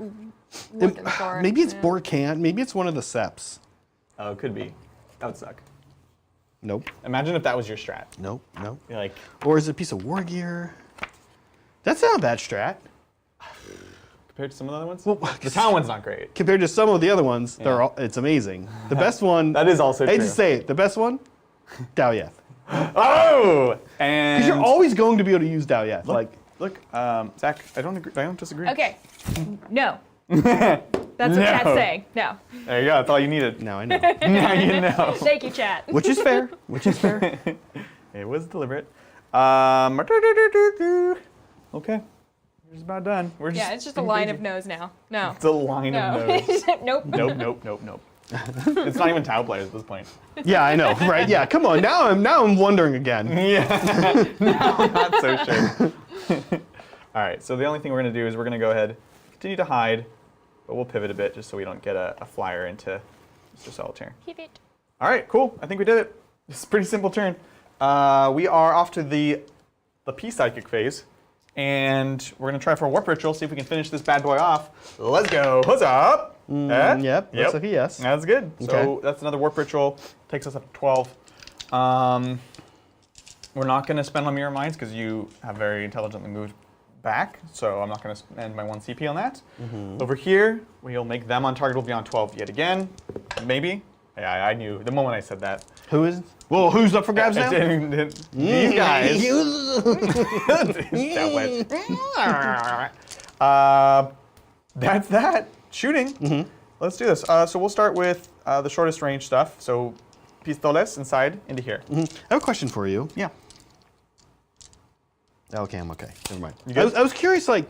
looking for it. Maybe it's Yeah. Borkant. Maybe it's one of the Seps. Oh, it could be. That would suck. Nope. Imagine if that was your strat. Nope. You're like, Or is it a piece of war gear? That's not a bad strat. compared to some of the other ones? Well, the town one's not great. Compared to some of the other ones, it's amazing. The best one. That is also I hate true. to say it, the best one, Daoyeth. Oh! And Because you're always going to be able to use Daoyeth. Look, Zach, I don't disagree. Okay. No. That's what chat's saying. No. There you go. That's all you needed. now I know. Now you know. Thank you, chat. Which is fair. It was deliberate. Okay. We're just about done. We're just Yeah, it's just a line of no's now. No. It's a line of no's. Nope. Nope. It's not even Tau players at this point. Yeah, I know, right? Yeah, come on. Now I'm wondering again. Yeah. No, I'm not so sure. All right, so the only thing we're going to do is we're going to go ahead continue to hide, but we'll pivot a bit just so we don't get a flyer into Mr. Solitaire. Pivot. All right, cool. I think we did it. It's a pretty simple turn. We are off to the P-Psychic phase, and we're going to try for a Warp Ritual, see if we can finish this bad boy off. Let's go. What's up? Yep, looks like a yes. That's good. Okay. So that's another Warp Ritual. Takes us up to 12. We're not going to spend on Mirror Minds because you have very intelligently moved back, so I'm not going to spend my 1 CP on that. Over here, we'll make them on target. We'll be on 12 yet again. Maybe. Yeah, I knew the moment I said that. Who is? Well, who's up for grabs now? These guys. That's that. Shooting. Let's do this. So we'll start with the shortest range stuff. So pistoles inside into here. I have a question for you. Yeah. Okay, I'm okay. Never mind. You good? I was curious, like,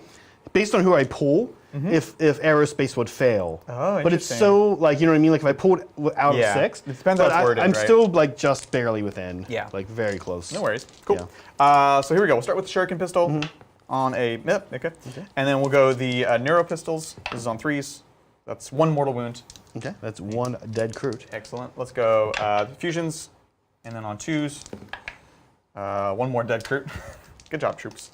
based on who I pull, if aerospace would fail. Oh, but it's interesting. so, like, you know what I mean? Like, if I pulled out Yeah. of 6, It depends how but it's worded, I'm right? still, like, just barely within. Yeah. Like, very close. No worries. Cool. So here we go. We'll start with the Shuriken pistol on a. Yep, okay. And then we'll go the Neuro pistols. This is on 3s. That's 1 mortal wound. Okay, that's 1 dead Kroot. Excellent. Let's go the fusions, and then on 2s, 1 more dead Kroot. Good job, troops.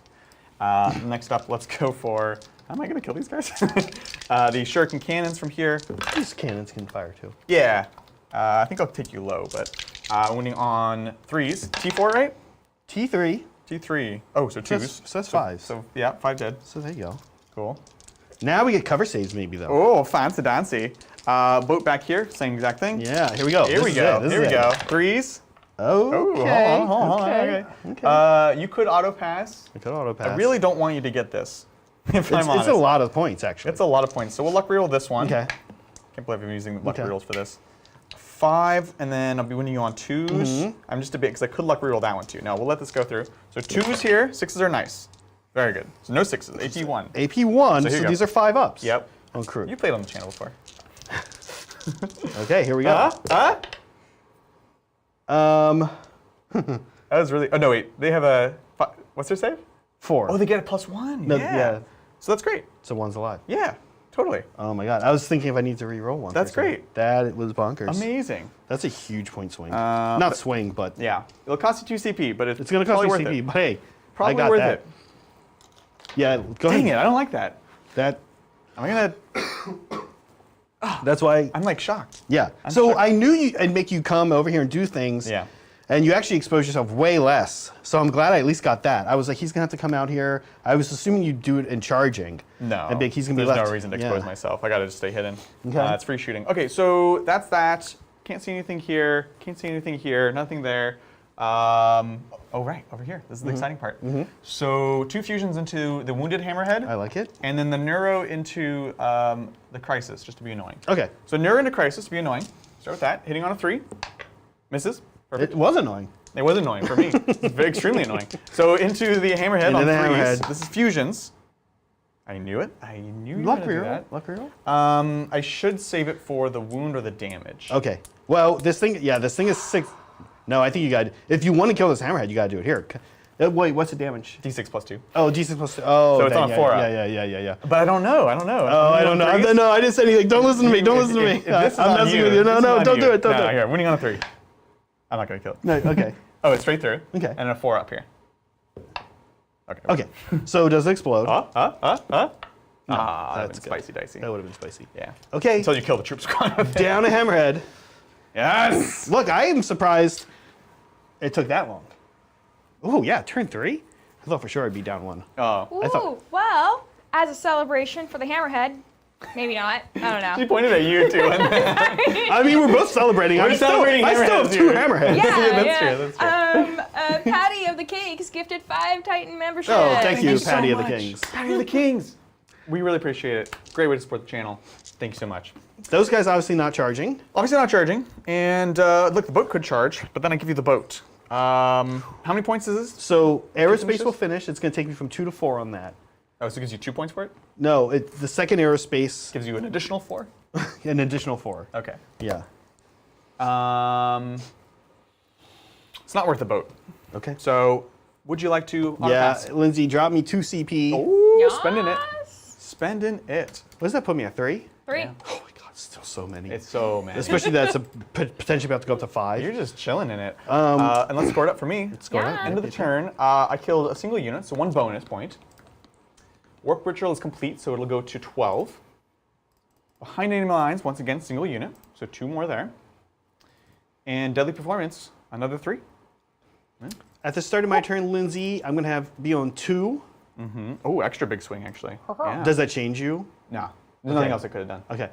Next up, let's go for. How am I going to kill these guys? The Shuriken cannons from here. These cannons can fire too. Yeah. I think I'll take you low, but winning on 3s. T4, right? T3. T3. Oh, so 2s. So that's 5. So yeah, 5 dead. So there you go. Cool. Now we get cover saves maybe though. Oh, fancy dancy. Boat back here, same exact thing. Yeah, here we go. Here we go. Here we go. 3s. Okay. Oh, hold on. Okay. Okay. You could auto pass. I could auto pass. I really don't want you to get this. If I'm honest. It's a lot of points actually. It's a lot of points. So we'll luck reroll this one. Okay. Can't believe I'm using luck Okay. rerolls for this. 5, and then I'll be winning you on 2s. I'm just a bit, because I could luck reroll that one too. No, we'll let this go through. So 2s here, 6s are nice. Very good. So no 6s, AP1. AP1, So here you so go. these are 5 ups. Yep. On Kroot. You played on the channel before. Okay, here we go. That was really. Oh no, wait. They have a. What's their save? 4. Oh, they get a +1. No, yeah. yeah. So that's great. So 1's alive. Yeah, totally. Oh my god. I was thinking if I need to re-roll one. That's for a second. great. That it was bonkers. Amazing. That's a huge point swing. Not swing, but Yeah. It'll cost you 2 CP, but it's going to cost probably me worth CP. it. But hey, Probably I got worth that. it. Yeah, go Dang ahead. it, I don't like that. That I'm gonna. that's why. I'm like shocked. Yeah. I'm So shocked. I knew I'd make you come over here and do things. Yeah. And you actually expose yourself way less. So I'm glad I at least got that. I was like, he's gonna have to come out here. I was assuming you'd do it in charging. No. And he's gonna be There's left. no reason to expose myself. I gotta just stay hidden. Okay. It's free shooting. Okay, so that's that. Can't see anything here. Can't see anything here. Nothing there. Oh right, over here. This is the exciting part. So 2 fusions into the wounded hammerhead. I like it. And then the neuro into the crisis, just to be annoying. Okay. So neuro into crisis to be annoying. Start with that. Hitting on a 3. Misses. Perfect. It was annoying. It was annoying for me. It's very extremely annoying. So into the hammerhead Into on the 3s. hammerhead. This is fusions. I knew it. I knew you were Luck gonna do reroll. that. Luck reroll. I should save it for the wound or the damage. Okay. Well, this thing is 6. No, I think you got. If you want to kill this hammerhead, you got to do it here. Wait, what's the damage? D6 plus 2. Oh, D6 plus 2. Oh, So it's dang, on yeah, 4 up. Yeah. But I don't know. Oh, I don't know. No, I didn't say anything. Don't listen to me. Don't listen to me. If this is I'm on messing you, with you. No, this is no, on don't you. do it. Don't no, do it. Here, winning on a 3. I'm not gonna kill it. No, okay. Oh, it's straight through. Okay. And a 4 up here. Okay. Okay. So does it explode? That that's would have been good. spicy dicey. That would have been spicy. Yeah. Okay. Until you kill the troop squad with it. Down a hammerhead. Yes! Look, I am surprised it took that long. Oh yeah, turn 3. I thought for sure I'd be down 1. Oh. Ooh, I thought- well, as a celebration for the hammerhead, maybe not. I don't She know. pointed at you too. And then, I mean, we're both celebrating. We're celebrating I still have hammerheads 2 here. hammerheads. Yeah, That's true. Patty of the Cakes gifted 5 Titan memberships. Oh, thank you, so Patty of the much. Kings. Patty of the Kings. We really appreciate it. Great way to support the channel. Thank you so much. Those guys obviously not charging. Obviously not charging. And look, the boat could charge, but then I give you the boat. How many points is this? So aerospace finishes? will finish. It's going to take me from 2 to 4 on that. Oh, so it gives you 2 points for it? No, the second aerospace, Gives you an additional 4? an additional 4. Okay. Yeah. It's not worth the boat. Okay. So, would you like to auto Yeah, pass? Lindsay, drop me 2 CP. Ooh, spending it. Yes. Spending it. What does that put me at 3? 3. Yeah. Oh my god, still so many. It's so many. Especially that's potentially about to go up to 5. You're just chilling in it. And let's score it up for me. Let's go Yeah. ahead. End of the turn, I killed a single unit, so 1 bonus point. Warp Ritual is complete, so it'll go to 12. Behind enemy lines, once again, single unit, so 2 more there. And Deadly Performance, another 3. At the start of my turn, Lindsay, I'm going to be on 2. Oh, extra big swing, actually. Yeah. Does that change you? No, there's nothing else I could have done. Okay.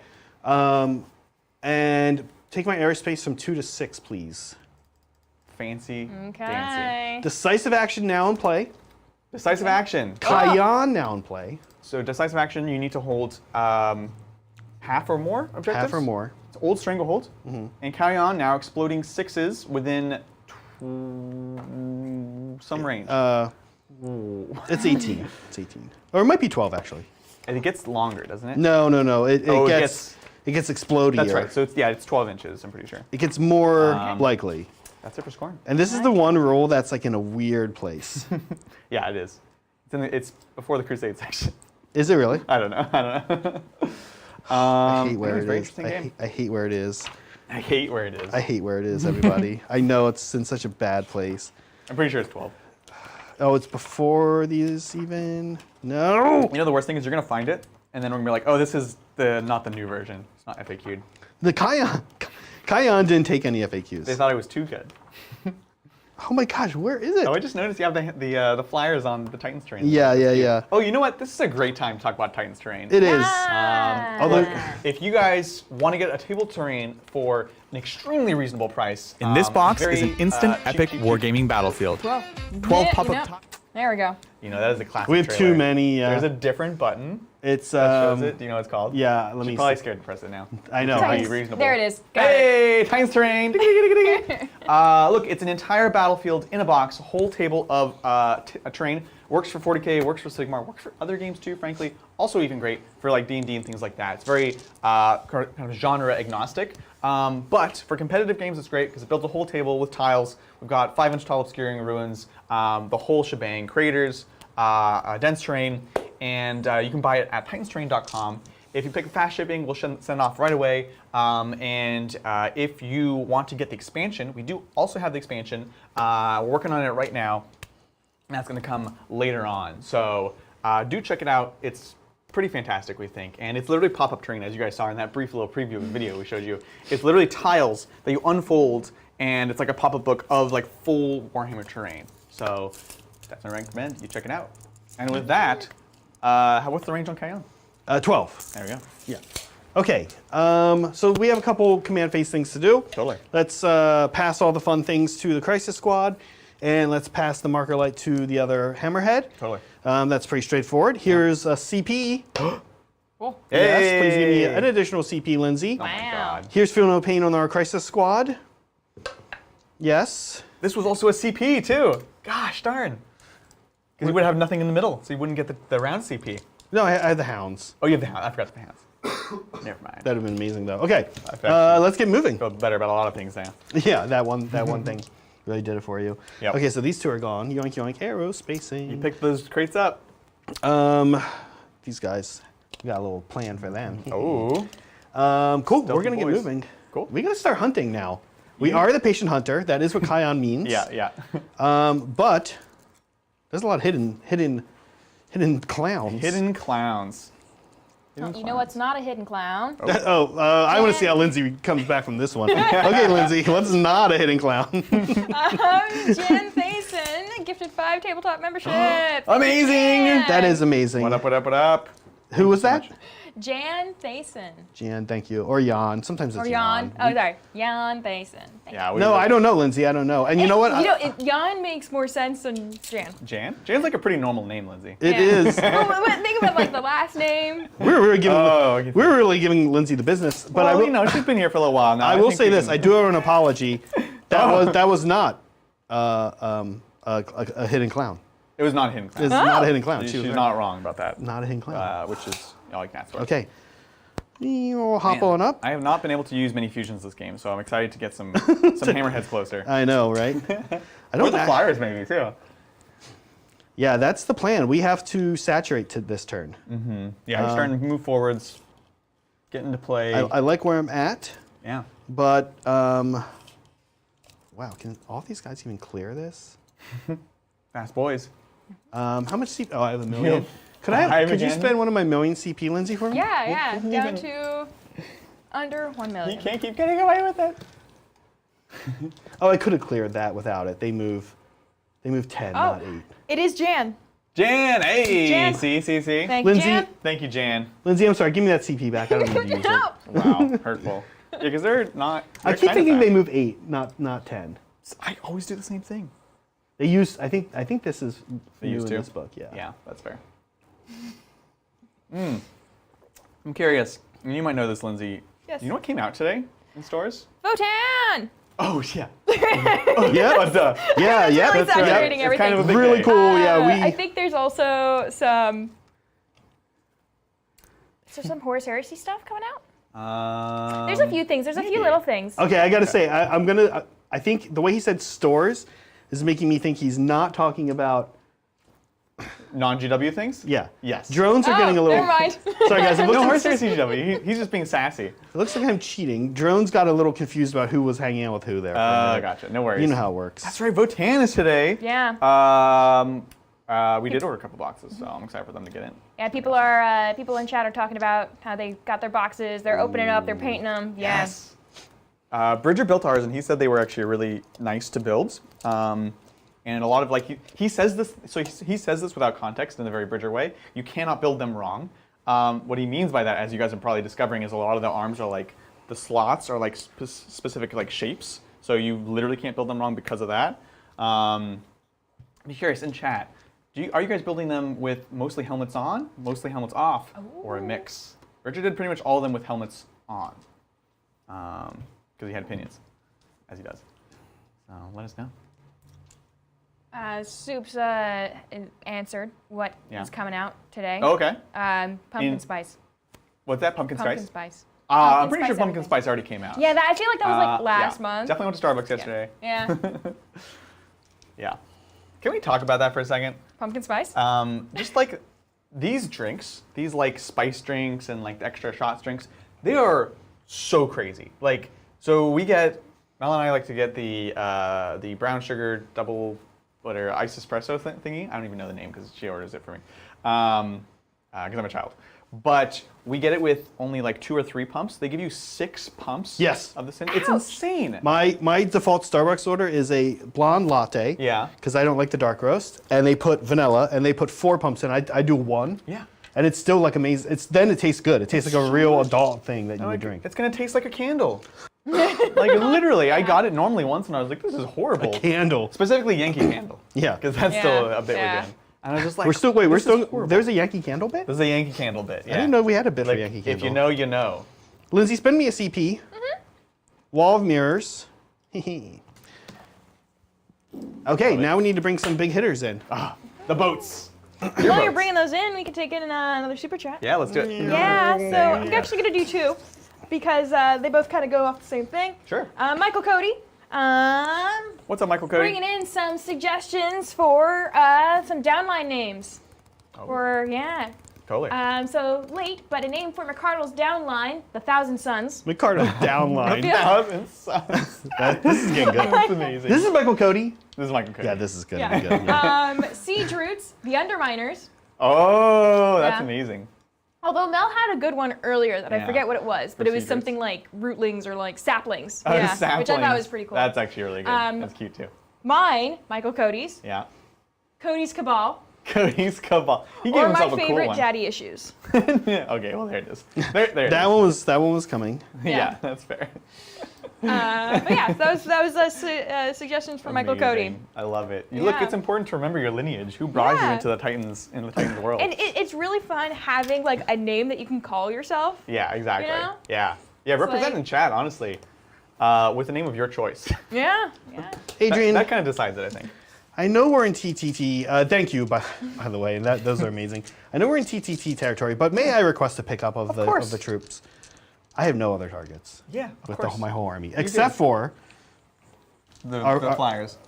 And take my airspace from 2 to 6, please. Fancy, dancy. Okay. Decisive action now in play. Decisive action. Kayan now in play. So decisive action, you need to hold half or more objectives. Half or more. It's old stranglehold. And Kayan now exploding 6s within some range. It's 18. It's 18. Or it might be 12, actually. And it gets longer, doesn't it? No. It gets- gets explodier. That's right. So it's 12 inches, I'm pretty sure. It gets more likely. That's it for scoring. And this is the one roll that's like in a weird place. Yeah, it is. It's before the Crusade section. Is it really? I don't know. I hate where it's a it very is. interesting game. I hate where it is. I hate where it is. I hate where it is, everybody. I know it's in such a bad place. I'm pretty sure it's 12. Oh, it's before these even? No! You know the worst thing is you're going to find it, and then we're going to be like, oh, this is not the new version. It's not FAQ'd. The Kayan didn't take any FAQs. They thought it was too good. Oh my gosh, where is it? Oh, I just noticed you have the flyers on the Titans terrain. Yeah. Oh, you know what? This is a great time to talk about Titans terrain. It is. Although, If you guys want to get a table terrain for an extremely reasonable price, In this box very, is an instant cheap, epic cheap, wargaming battlefield. 12. 12 Yeah, pop-up there we go. You know, that is a classic We have trailer. too many. There's a different button It's that shows it. Do you know what it's called? yeah. Let me. Probably See. scared to press it now. I know. Titans. I- Reasonable. There it is. Got it. Hey, Titans terrain. Look, it's an entire battlefield in a box, a whole table of a terrain. Works for 40k, works for Sigmar, works for other games too, frankly. Also even great for like D&D and things like that. It's very kind of genre agnostic. But for competitive games, it's great because it builds a whole table with tiles. We've got 5-inch tall obscuring ruins, the whole shebang, craters, dense terrain, and you can buy it at titanstrain.com. If you pick fast shipping, we'll send it off right away. If you want to get the expansion, we do also have the expansion. We're working on it right now. And that's going to come later on. So do check it out. It's pretty fantastic, we think. And it's literally pop-up terrain, as you guys saw in that brief little preview video we showed you. It's literally tiles that you unfold, and it's like a pop-up book of like full Warhammer terrain. So definitely recommend you check it out. And with that, what's the range on Kayan? 12. There we go. Yeah. Okay. So we have a couple command phase things to do. Totally. Let's pass all the fun things to the Crisis Squad, and let's pass the marker light to the other Hammerhead. Totally. That's pretty straightforward. Here's a CP. Cool. Yes, please give me Hey! an additional CP, Lindsay. Oh my Wow. God. Here's Feel No Pain on our Crisis Squad. Yes. This was also a CP too. Gosh darn. Because you would have nothing in the middle, so you wouldn't get the round CP. No, I had the Hounds. Oh, you have the hound. I forgot the hands. Never mind. That would have been amazing, though. Okay, bet. let's get moving. Feel better about a lot of things now. Yeah, that one thing really did it for you. Yep. Okay, so these two are gone. Yoink, yoink, aerospacing. You picked those crates up. These guys, we got a little plan for them. Oh. Cool, we're Stealthy gonna get boys. moving. Cool. We're gonna start hunting now. We are the patient hunter. That is what Kayan means. Yeah. But there's a lot of hidden clowns. Hidden clowns. You know what's not a hidden clown? I want to see how Lindsay comes back from this one. Okay, Lindsay, what's not a hidden clown? Jan Thayson gifted 5 tabletop memberships. Amazing! Yeah. That is amazing. What up? Who was that? Jan Thayson. Jan, thank you. Or Jan. Sometimes it's Or Jan. Jan. Oh, sorry. Jan Thayson. Thank Yeah. No, I don't know, Lindsay. I don't know. And you know what? Jan makes more sense than Jan. Jan? Jan's like a pretty normal name, Lindsay. It Yeah. is. Think about like the last name. We're really giving. okay. We're really giving Lindsay the business. But I will. she's been here for a little while now. I will think say we this. can- I do owe her an apology. That was not a hidden clown. It was not a hidden clown. It's not a hidden clown. She's She was not wrong about that. not a hidden clown. Which is all I can ask for. Okay. You'll hop Man, on up. I have not been able to use many fusions this game, so I'm excited to get some hammerheads closer. I know, right? I Or don't. the flyers maybe too. Yeah, that's the plan. We have to saturate to this turn. Yeah, you're starting to move forwards, get into play. I like where I'm at, Yeah. but wow, can all these guys even clear this? Fast boys. How much CP? Oh, I have a million. Could you again? spend one of my million CP, Lindsay, for me? Yeah, We'll down even- to under 1 million. You can't keep getting away with it. Oh, I could have cleared that without it. They move 10, not 8. It is Jan. Jan, hey! Jan. See? Thank Lindsay- Jan. Thank you, Jan. Lindsay, I'm sorry. Give me that CP back. I don't need to use it. No. Wow, hurtful. Yeah, because they're not. I keep thinking they move 8, not 10. I always do the same thing. They use. I think this is They new used in to. this book. Yeah. Yeah, that's fair. I'm curious. You might know this, Lindsay. Yes. You know what came out today in stores? Votan! Oh yeah. Yeah. But, Yeah. Yeah. really That's saturating it's kind of a big really day. cool. Yeah. I think there's also some. Is there some Horus Heresy stuff coming out? There's a few things. There's a few maybe. little things. Okay, I gotta say, I'm gonna. I think the way he said stores is making me think he's not talking about. non-GW things. Yeah. Yes. Drones are getting a little. Never mind. Sorry guys, it No, looks, Horus Heresy GW. He's just being sassy. it looks like I'm cheating. Drones got a little confused about who was hanging out with who there. for a minute. Gotcha. No worries. You know how it works. That's right. Votan is today. Yeah. We did order a couple boxes, so I'm excited for them to get in. Yeah, people in chat are talking about how they got their boxes. They're opening up. They're painting them. Yeah. Yes. Bridger built ours, and he said they were actually really nice to build. And a lot of he says this, so he says this without context in a very Bridger way. You cannot build them wrong. What he means by that, as you guys are probably discovering, is a lot of the arms are the slots are specific shapes. So you literally can't build them wrong because of that. Be curious in chat. Are you guys building them with mostly helmets on, mostly helmets off, or a mix? Richard did pretty much all of them with helmets on, because he had opinions, as he does. So let us know. Soup's answered what is coming out today. Oh, okay. Pumpkin spice. What's that? Pumpkin Pumpkin spice? spice. I'm pretty spice sure pumpkin everything. spice already came out. Yeah, I feel like that was last yeah. month. Definitely went to Starbucks yesterday. Yeah. Yeah. Can we talk about that for a second? Pumpkin spice. Just these drinks, these spice drinks and the extra shots drinks, they are so crazy. So Mel and I like to get the brown sugar double ice espresso thingy. I don't even know the name because she orders it for me. Because I'm a child. But we get it with only 2 or 3 pumps. They give you 6 pumps. Yes. Of the sin. It's insane. My default Starbucks order is a blonde latte. Yeah. Because I don't like the dark roast, and they put vanilla, and they put 4 pumps in. I do 1. Yeah. And it's still amazing. Then it tastes good. It tastes like a real adult thing that you would drink. It's gonna taste like a candle. Literally, I got it normally once, and I was like, "This is horrible." Candle. Specifically, Yankee Candle. Yeah. Because that's Yeah. still a bit Yeah. we're doing. And I was just like, We're still. horrible. There's a Yankee Candle bit. This is a Yankee Candle bit. Yeah. I didn't know we had a bit for Yankee Candle. If you know, you know. Lindsay, spend me a CP. Wall of mirrors. Okay, now we need to bring some big hitters in. The boats. While you're bringing those in, we can take in another super chat. Yeah, let's do it. Yeah, so I'm actually going to do 2 because they both kind of go off the same thing. Sure. Michael Cody. What's up, Michael Cody? Bringing in some suggestions for some downline names. Totally. So late, but a name for McCardle's downline, the Thousand Suns. McCardo downline. This is getting good. That's amazing. This is Michael Cody. This is Michael Cody. Yeah, this is good. Yeah. Good. Yeah. Siege Roots, the Underminers. Oh, that's Yeah. amazing. Although Mel had a good one earlier that I Yeah. forget what it was, but For it was Siege something like rootlings or saplings. Oh, Which I thought saplings. was pretty cool. That's actually really good. That's cute too. Mine, Michael Cody's, Yeah. Cody's Cabal, Cody's Cabal. He gave or my himself a cool favorite one. Daddy Issues. Okay, well there it is. There it That is. one was coming. Yeah, that's fair. But yeah, that was suggestions for Michael Cody. Amazing. I love it. Look, Yeah. it's important to remember your lineage. Who brought you Yeah. into the Titans world? And it's really fun having a name that you can call yourself. Yeah, exactly. You know? Yeah. Represent like- in chat, honestly, with the name of your choice. Yeah. Adrian, that kind of decides it, I think. I know we're in TTT. Thank you, by the way. Those are amazing. I know we're in TTT territory, but may I request a pickup of course. the troops? I have no other targets. Yeah, of with course. my whole army, except for The Our- Flyers.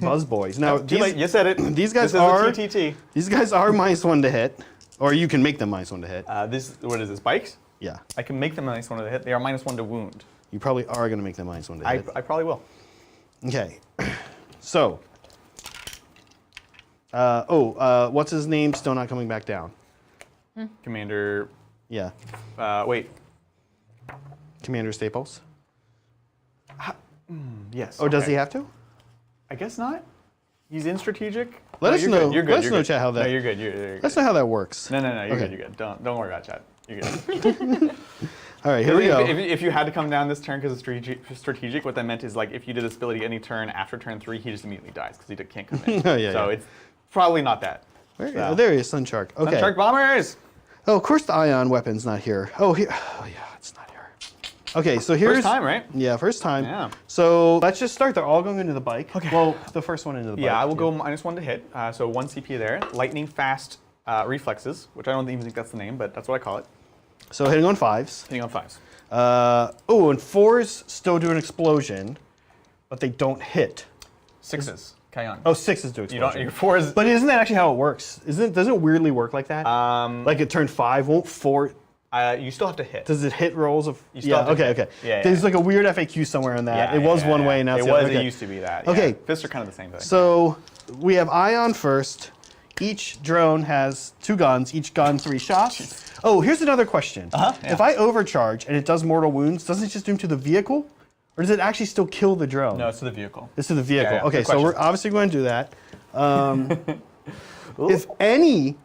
Buzz Boys. Now, Too late. You said it. these guys this are is a TTT. These guys are -1 to hit, or you can make them -1 to hit. What is this? Bikes? Yeah, I can make them -1 to hit. They are -1 to wound. you probably are going to make them -1 to hit. I probably will. Okay, so. What's his name? Still not coming back down. Commander. Yeah, Wait. Commander Staples. Yes. Or does okay. he have to? I guess not. He's in strategic. Let us you're know. Good. You're good. Let us you're know, good. chat, how that. No, you're good. You're good. Let's know how that works. No. You're Okay. good. You're good. Don't worry about chat. You're good. All right, here we go. If you had to come down this turn because it's strategic, what that meant is like if you did this ability any turn after turn 3, he just immediately dies because he can't come in. Oh, yeah, so yeah. it's probably not that. Oh, there he is, Sun Shark. Okay. Sun Shark bombers. Oh, of course the ion weapon's not here. Oh, here. Oh, yeah, it's not here. Okay, so here's. First time, right? Yeah, first time. Yeah. So let's just start. They're all going into the bike. Okay. Well, the first one into the bike. Yeah, I will go -1 to hit. So 1 CP there. Lightning fast reflexes, which I don't even think that's the name, but that's what I call it. So hitting on 5s. Hitting on 5s. And 4s still do an explosion, but they don't hit. 6s. Kayan. Oh, 6s do explosion. You don't. Your 4s. But isn't that actually how it works? Doesn't it weirdly work like that? Like at turn 5, won't 4? You still have to hit. Does it hit rolls of? You still have to okay, hit. okay. Yeah, There's like a weird FAQ somewhere in that. It was one way, and now it's it the was. other. Okay. It used to be that. Okay. Yeah. Fists are kind of the same thing. So we have ion first. Each drone has 2 guns. Each gun 3 shots. Jeez. Oh, here's another question. Yeah. If I overcharge and it does mortal wounds, doesn't it just do them to the vehicle, or does it actually still kill the drone? No, it's to the vehicle. It's to the vehicle. Yeah, Okay, good so question. we're obviously going to do that. If any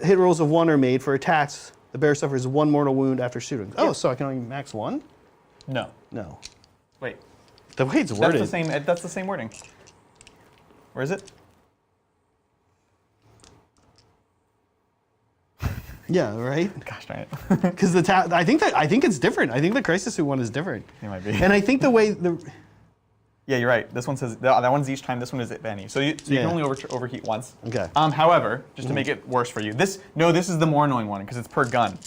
hit rolls of 1 are made for attacks, the bear suffers 1 mortal wound after shooting. Oh, so I can only max 1? No. No. Wait. The way it's worded. That's the same wording. Where is it? Yeah, right. Gosh darn it. Because I think it's different. I think the Crisis Suit one is different. It might be. And I think the way Yeah, you're right. This one says that one's each time. This one is at any. So you Yeah. can only overheat once. Okay. However, just to make it worse for you, this is the more annoying one because it's per gun.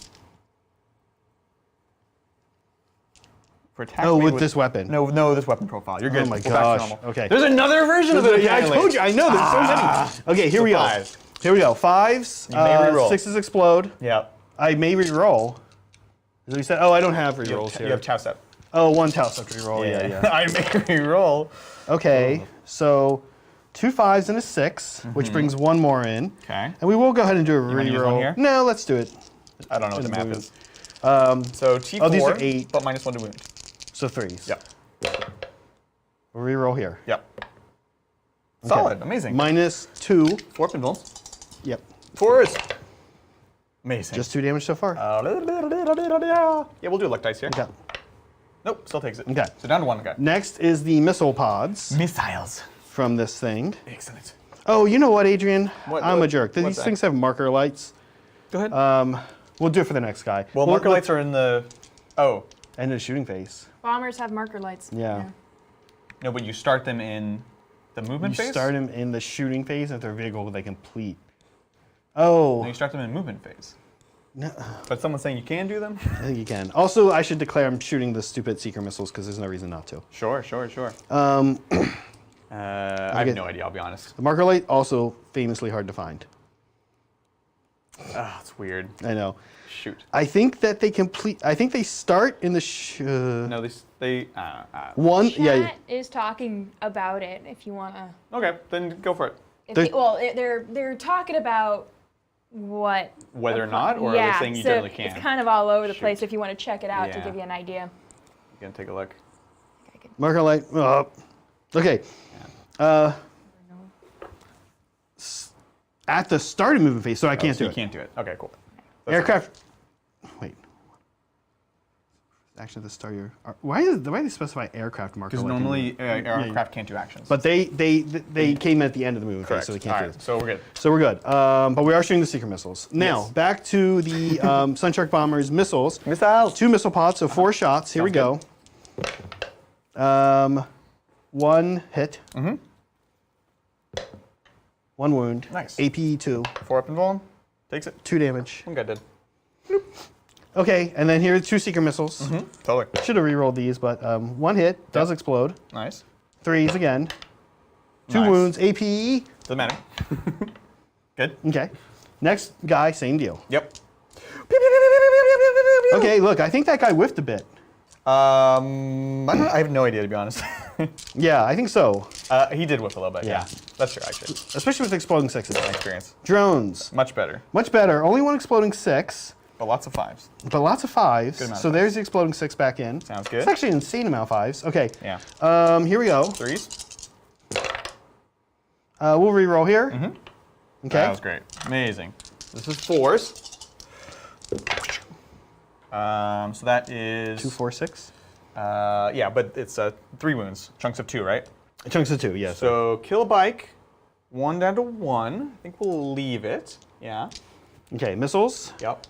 For attack Oh, made with this weapon. No, this weapon profile. You're good. Oh my We're back to gosh. normal. Okay. There's another version of it. Yeah, I apparently. told you. I know. There's so many. Okay, here So we go. 5. Here we go. 5s. You may reroll. 6s explode. Yeah. I may reroll. As we said, oh, I don't have rerolls here. You have chow step. Oh, 1 Taos after reroll. Yeah. I may reroll. Okay, so 2 5s and a 6, which brings 1 more in. Okay. And we will go ahead and do a wanna use one reroll. here? No, let's do it. I don't know what the map move. is. So T4. Oh, these are 8. But -1 to wound. So 3s. Yep. Reroll here. Yep. Solid. Amazing. -2. 4 pinballs. Yep. 4s. Amazing. Just 2 damage so far. Yeah, we'll do luck dice here. Okay. Nope, still takes it. Okay. So down to 1 guy. Next is the missile pods Missiles. from this thing. Excellent. Oh, you know what, Adrian? I'm a what- jerk. what's These that? things have marker lights. Go ahead. We'll do it for the next guy. Well, marker lights are in the. Oh. And a shooting phase. Bombers have marker lights. Yeah. No, but you start them in the movement You phase? start them in the shooting phase, and if they're vehicle, they complete. Oh. No, you start them in movement phase. No, But someone's saying you can do them? I think you can. Also, I should declare I'm shooting the stupid seeker missiles because there's no reason not to. Sure. I have no idea, I'll be honest. The marker light also famously hard to find. Ah, it's weird. I know. Shoot. I think that they complete. I think they start in the. No, they. One. Chat Yeah. is talking about it. If you wanna. Okay, then go for it. They're talking about what. Whether or not, or are they saying you generally can? It's kind of all over the Shoot. place. If you want to check it out to Yeah. give you an idea. You gonna take a look? Marker light. Okay. At the start of movement phase, so I can't do You it. can't do it. Okay, cool. Aircraft. Wait. Actually, at the start of your. Why do they specify aircraft marker? Because light in normally the- aircraft can't do actions. But they came at the end of the movement phase, correct. so they can't All do right, this. so we're good. So we're good. But we are shooting the seeker missiles. Now, Yes. back to the Sunshark Bombers missiles. Missiles. 2 missile pods, so 4 shots. Here we go. 1 hit. 1 wound. Nice. AP 2. 4 up and rolling. Takes it. 2 damage. One guy did. Okay, and then here are 2 seeker missiles. Totally. Should have re-rolled these, but 1 hit does explode. Nice. 3s again. 2 Nice. wounds. AP. Doesn't matter. Good. Okay. Next guy, same deal. Yep. Okay, look, I think that guy whiffed a bit. I have no idea, to be honest. Yeah, I think so. He did whiff a little bit. Yeah. That's true, actually. Especially with exploding 6s. My experience. Drones. Much better, Much better. Only 1 exploding 6, but lots of 5s. but lots of 5s. Good amount So of there's the exploding 6 back in. Sounds good. It's actually an insane amount of 5s. Okay. Yeah. Here we go. 3s. We'll re-roll here. Okay. That was great. Amazing. This is 4s. So that is 2, 4, 6. yeah, but it's 3 wounds, chunks of 2, right? Chunks of 2, yes. So kill a bike, 1 down to 1. I think we'll leave it. Yeah. Okay, missiles. Yep.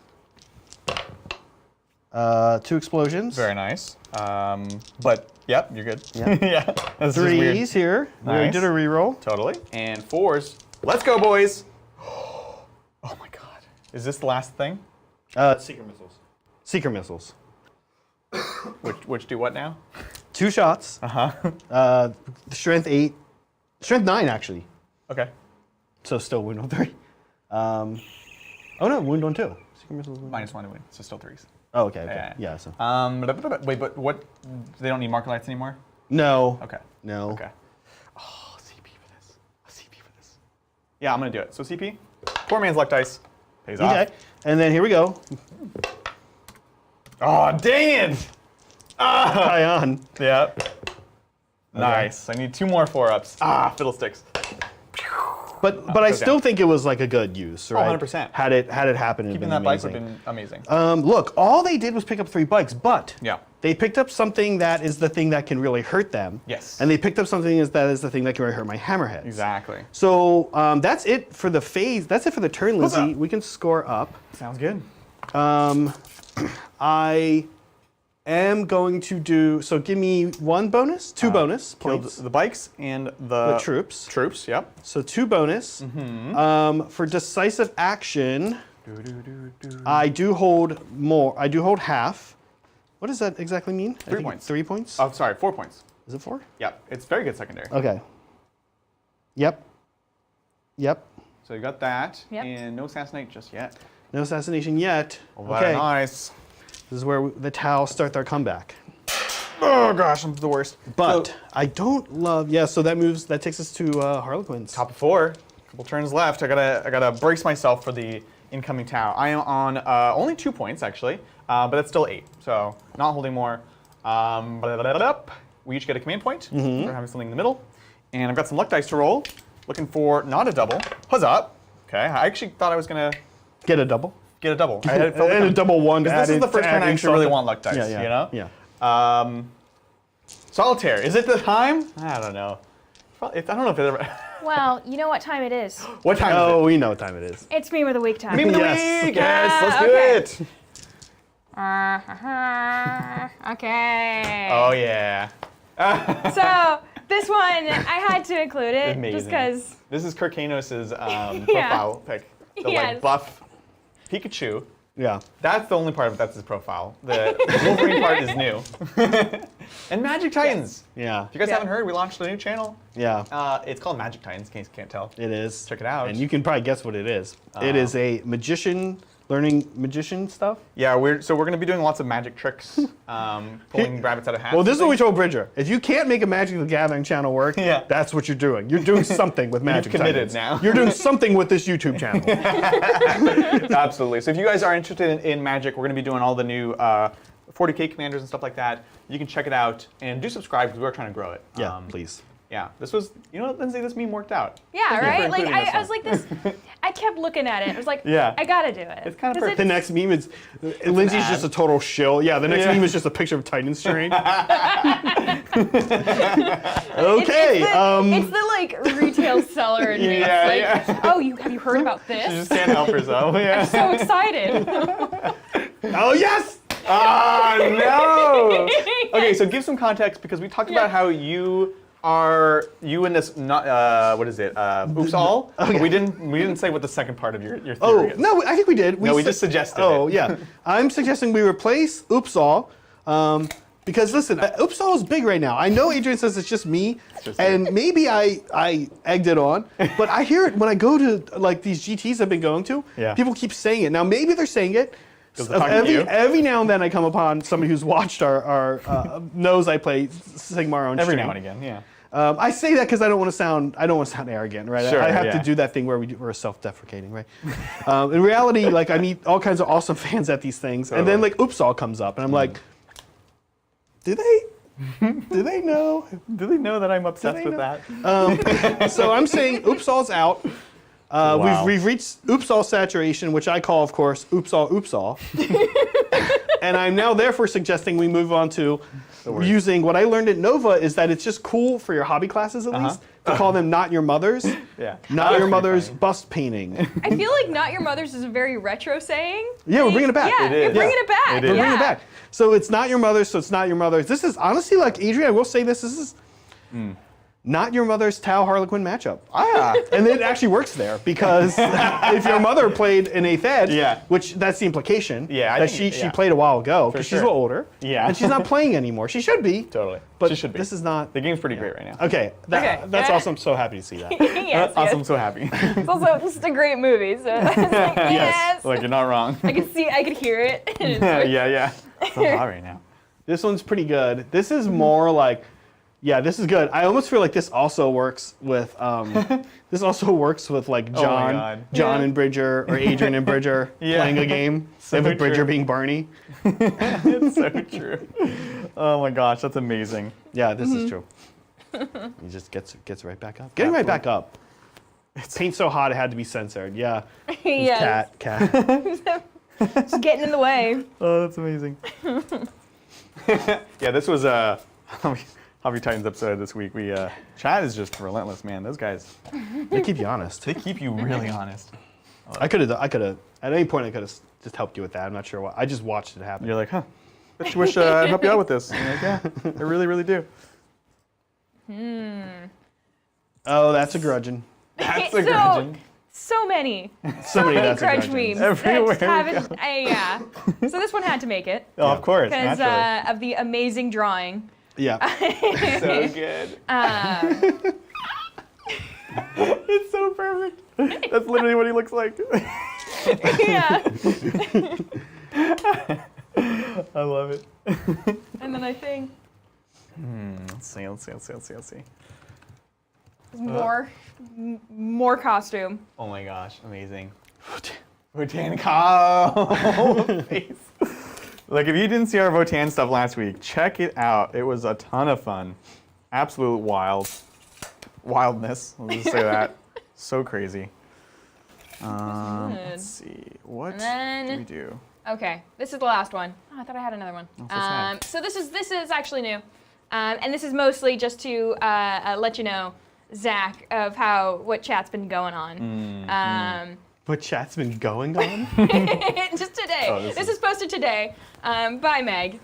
2 explosions. Very nice. But yep, you're good. Yeah. Yeah. That's just weird. 3s here. We Nice. did a reroll. Totally. And 4s. Let's go, boys. Oh my God. Is this the last thing? Seeker missiles. Seeker missiles. Which do what now? 2 shots. Strength 8. Strength 9, actually. Okay. So still wound on 3. Oh no, wound on 2. Seeker missiles. Wound on- -1 to win, so still 3s. Oh, okay. Yeah. So. Wait, but what? They don't need marker lights anymore? No. Okay. No. Okay. Oh, CP for this. CP for this. Yeah, I'm gonna do it. So CP, poor man's luck dice, pays off. Okay. And then here we go. Oh, dang it! Tie on. Yep. Nice. I need 2 more 4-ups. Ah, fiddlesticks. But I goes still down. think it was like a good use, right? 100%. Had it happened, it'd Keeping been that bike amazing. would have been amazing. Look, all they did was pick up 3 bikes, but Yeah. they picked up something that is the thing that can really hurt them. Yes. And they picked up something that is the thing that can really hurt my hammerheads. Exactly. So that's it for the phase. That's it for the turn, Lindsay. Huzzah. We can score up. Sounds good. I am going to do, so give me 1 bonus, 2 bonus Killed points. the bikes and the troops. Troops. Yep. So 2 bonus. For decisive action, I do hold more. I do hold half. What does that exactly mean? 3 points. 3 points? Oh, sorry, 4 points. Is it 4? Yep. It's very good secondary. Okay. Yep. Yep. So you got that, Yep. and no assassinate just yet. No assassination yet. Oh, very nice. This is where the Tau start their comeback. Oh gosh, I'm the worst. But So, I don't love. Yeah. So that takes us to Harlequins. top of 4, couple turns left. I gotta brace myself for the incoming Tau. I am on only 2 points actually, but that's still 8, so not holding more. We each get a command point for having something in the middle, and I've got some luck dice to roll. Looking for not a double. Huzzah! Okay, I actually thought I was gonna Get a double. get a double. I had felt And a double 1. Because this is the first turn I actually really want luck dice. Yeah, yeah, You know? Yeah. Solitaire. Is it the time? I don't know. I don't know if it ever. Well, you know what time it is. What time Oh, is we know what time it is. It's meme of the week time. it? Meme of the Yes. week. Yes, let's do okay. it. Okay. Oh yeah. So this one, I had to include it Amazing. just because. This is Kirkanos' profile pic. The like Yes. buff Pikachu. Yeah. That's the only part of that's his profile. The Wolverine part is new. And Magic Titans. Yeah. If you guys Yeah. haven't heard, we launched a new channel. Yeah. It's called Magic Titans, in case you can't tell. It is. Check it out. And you can probably guess what it is. It is a magician, learning magician stuff. Yeah, we're going to be doing lots of magic tricks, pulling rabbits out of hats. Well, this is and what we things. told Bridger. If you can't make a Magic the Gathering channel work, Yeah. that's what you're doing. You're doing something with Magic committed Titans. now. You're doing something with this YouTube channel. Absolutely. So if you guys are interested in Magic, we're going to be doing all the new 40k commanders and stuff like that. You can check it out and do subscribe because we're trying to grow it. Yeah, please. Yeah, this was, you know what, Lindsay, this meme worked out. Yeah, Thank you for right? Like, including this I was one. like this. I kept looking at it. I was like, Yeah. I gotta do it. It's kinda 'Cause perfect. The next meme is Lindsay's just a total shill. Yeah, the next Yeah. meme is just a picture of Titans terrain. Okay. It's the like retail seller in me. Yeah, It's like, yeah. oh, have you heard about She this? just can't help herself. Yeah. So excited. Oh yes! Ah, no! Okay, so give some context because we talked about how you and this not what is it? Oops all. Okay. But we didn't say what the second part of your theory Oh is. no, I think we did. No, we said- just suggested Oh it. yeah, I'm suggesting we replace Oops All Because listen, Uppsala is big right now. I know Adrian says it's just me, and maybe I egged it on, but I hear it when I go to like these GTs I've been going to. Yeah. People keep saying it. Now maybe they're saying it. Every now and then I come upon somebody who's watched our knows I play Sigmar on Every stream. now and again, yeah. I say that because I don't want to sound arrogant, right? Sure, I have yeah. to do that thing where we're self-deprecating, right? In reality, like I meet all kinds of awesome fans at these things, and then like Uppsala comes up, and I'm like, do they know? Do they know that I'm obsessed with that? So I'm saying Uppsala's out. Wow. We've reached Uppsala saturation, which I call, of course, Uppsala. And I'm now therefore suggesting we move on to using what I learned at Nova is that it's just cool for your hobby classes at least to call them not your mother's. Yeah. Not your mother's bust painting. I feel like not your mother's is a very retro saying. Yeah, we're bringing it back. Yeah, It is. you're bringing it back. It is. We're Yeah. bringing it back. So it's not your mother's, so it's not your mother's. This is honestly like, Adrian, I will say this is not your mother's Tau Harlequin matchup. Ah. And it actually works there because if your mother played in 8th Ed, Yeah. which that's the implication, Yeah, I that think- she yeah. played a while ago because she's a sure. little older, Yeah. and she's not playing anymore. She should be, Totally. but She should be. this is not. The game's pretty great right now. Okay, Okay. that's awesome. I'm so happy to see that. Yes, Awesome, yes. so happy. It's also just a great movie. So it's like, yes. Like, you're not wrong. I could hear it. And it's like, yeah. It's so hot right now. This one's pretty good. This is more like, yeah, this is good. I almost feel like this also works with like John, God. John Yeah. and Bridger or Adrian and Bridger Yeah. playing a game. So with Bridger true. being Barney. It's so true. Oh my gosh, that's amazing. Yeah, this is true. He just gets right back up. Getting right back up. Paint's so hot it had to be censored. Yeah. yes. Cat. Just getting in the way. Oh, that's amazing. Yeah, this was a Hobby Titans episode this week. Chat is just relentless, man. Those guys, They keep you honest. they keep you really honest. I could have, at any point I could have just helped you with that. I'm not sure why. I just watched it happen. You're like, huh? Bet you wish I'd help you out with this. And you're like, yeah, I really, really do. Oh, that's a grudging. That's a grudging. So many. Somebody that's a grudge grudging. memes. Everywhere that we just haven't- yeah. So this one had to make it Oh, of course, because naturally. of the amazing drawing. Yeah. So good. It's so perfect. That's literally what he looks like. Yeah. I love it. And then I think Let's see. more costume. Oh my gosh, amazing. Votan oh, face. Like, if you didn't see our Votan stuff last week, check it out. It was a ton of fun. Absolute wildness. Let's just say that. So crazy. Let's see. What And then- do we do? Okay, this is the last one. Oh, I thought I had another one. so sad. So this is actually new, and this is mostly just to let you know, Zach, of what chat's been going on. What chat's been going on? Just today. Oh, this is posted today by Meg.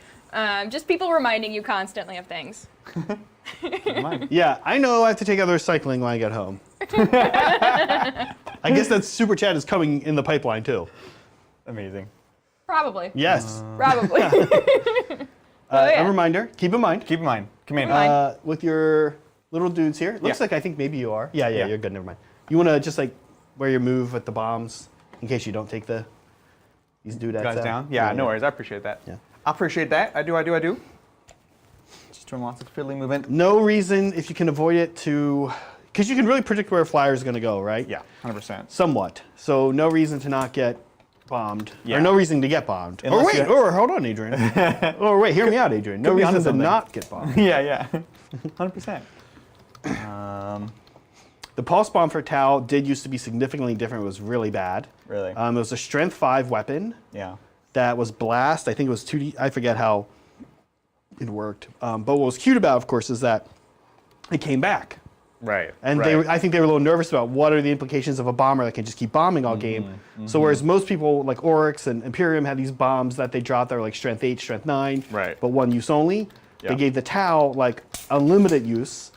Just people reminding you constantly of things. Mine. Yeah, I know I have to take out the recycling when I get home. I guess that super chat is coming in the pipeline too. Amazing. Probably. Yes. Probably. yeah. A reminder, keep in mind, Keep in mind. Command. mind. with your little dudes here, looks Yeah. like I think maybe you are. Yeah, Yeah. you're good, never mind. You want to just like wear your move with the bombs in case you don't take these doodads Guys out. down? Yeah, no worries. I appreciate that. Yeah. I appreciate that. I do. Just doing lots of fiddly movement. No reason, if you can avoid it, because you can really predict where a flyer is going to go, right? Yeah, 100%. Somewhat. So no reason to not get bombed. Yeah. Or no reason to get bombed. Unless you- Hold on, Adrian. Wait, hear me out, Adrian. No Could be onto reason to something. not get bombed. Yeah. 100%. The pulse bomb for Tau did used to be significantly different. It was really bad. Really? It was a strength 5 weapon Yeah. that was blast. I think it was 2D. I forget how it worked. But what was cute about it, of course, is that it came back. Right. And I think they were a little nervous about what are the implications of a bomber that can just keep bombing all game. So whereas most people like Oryx and Imperium had these bombs that they dropped that were like strength 8, strength 9, Right. but one use only, Yeah. they gave the Tau like unlimited use.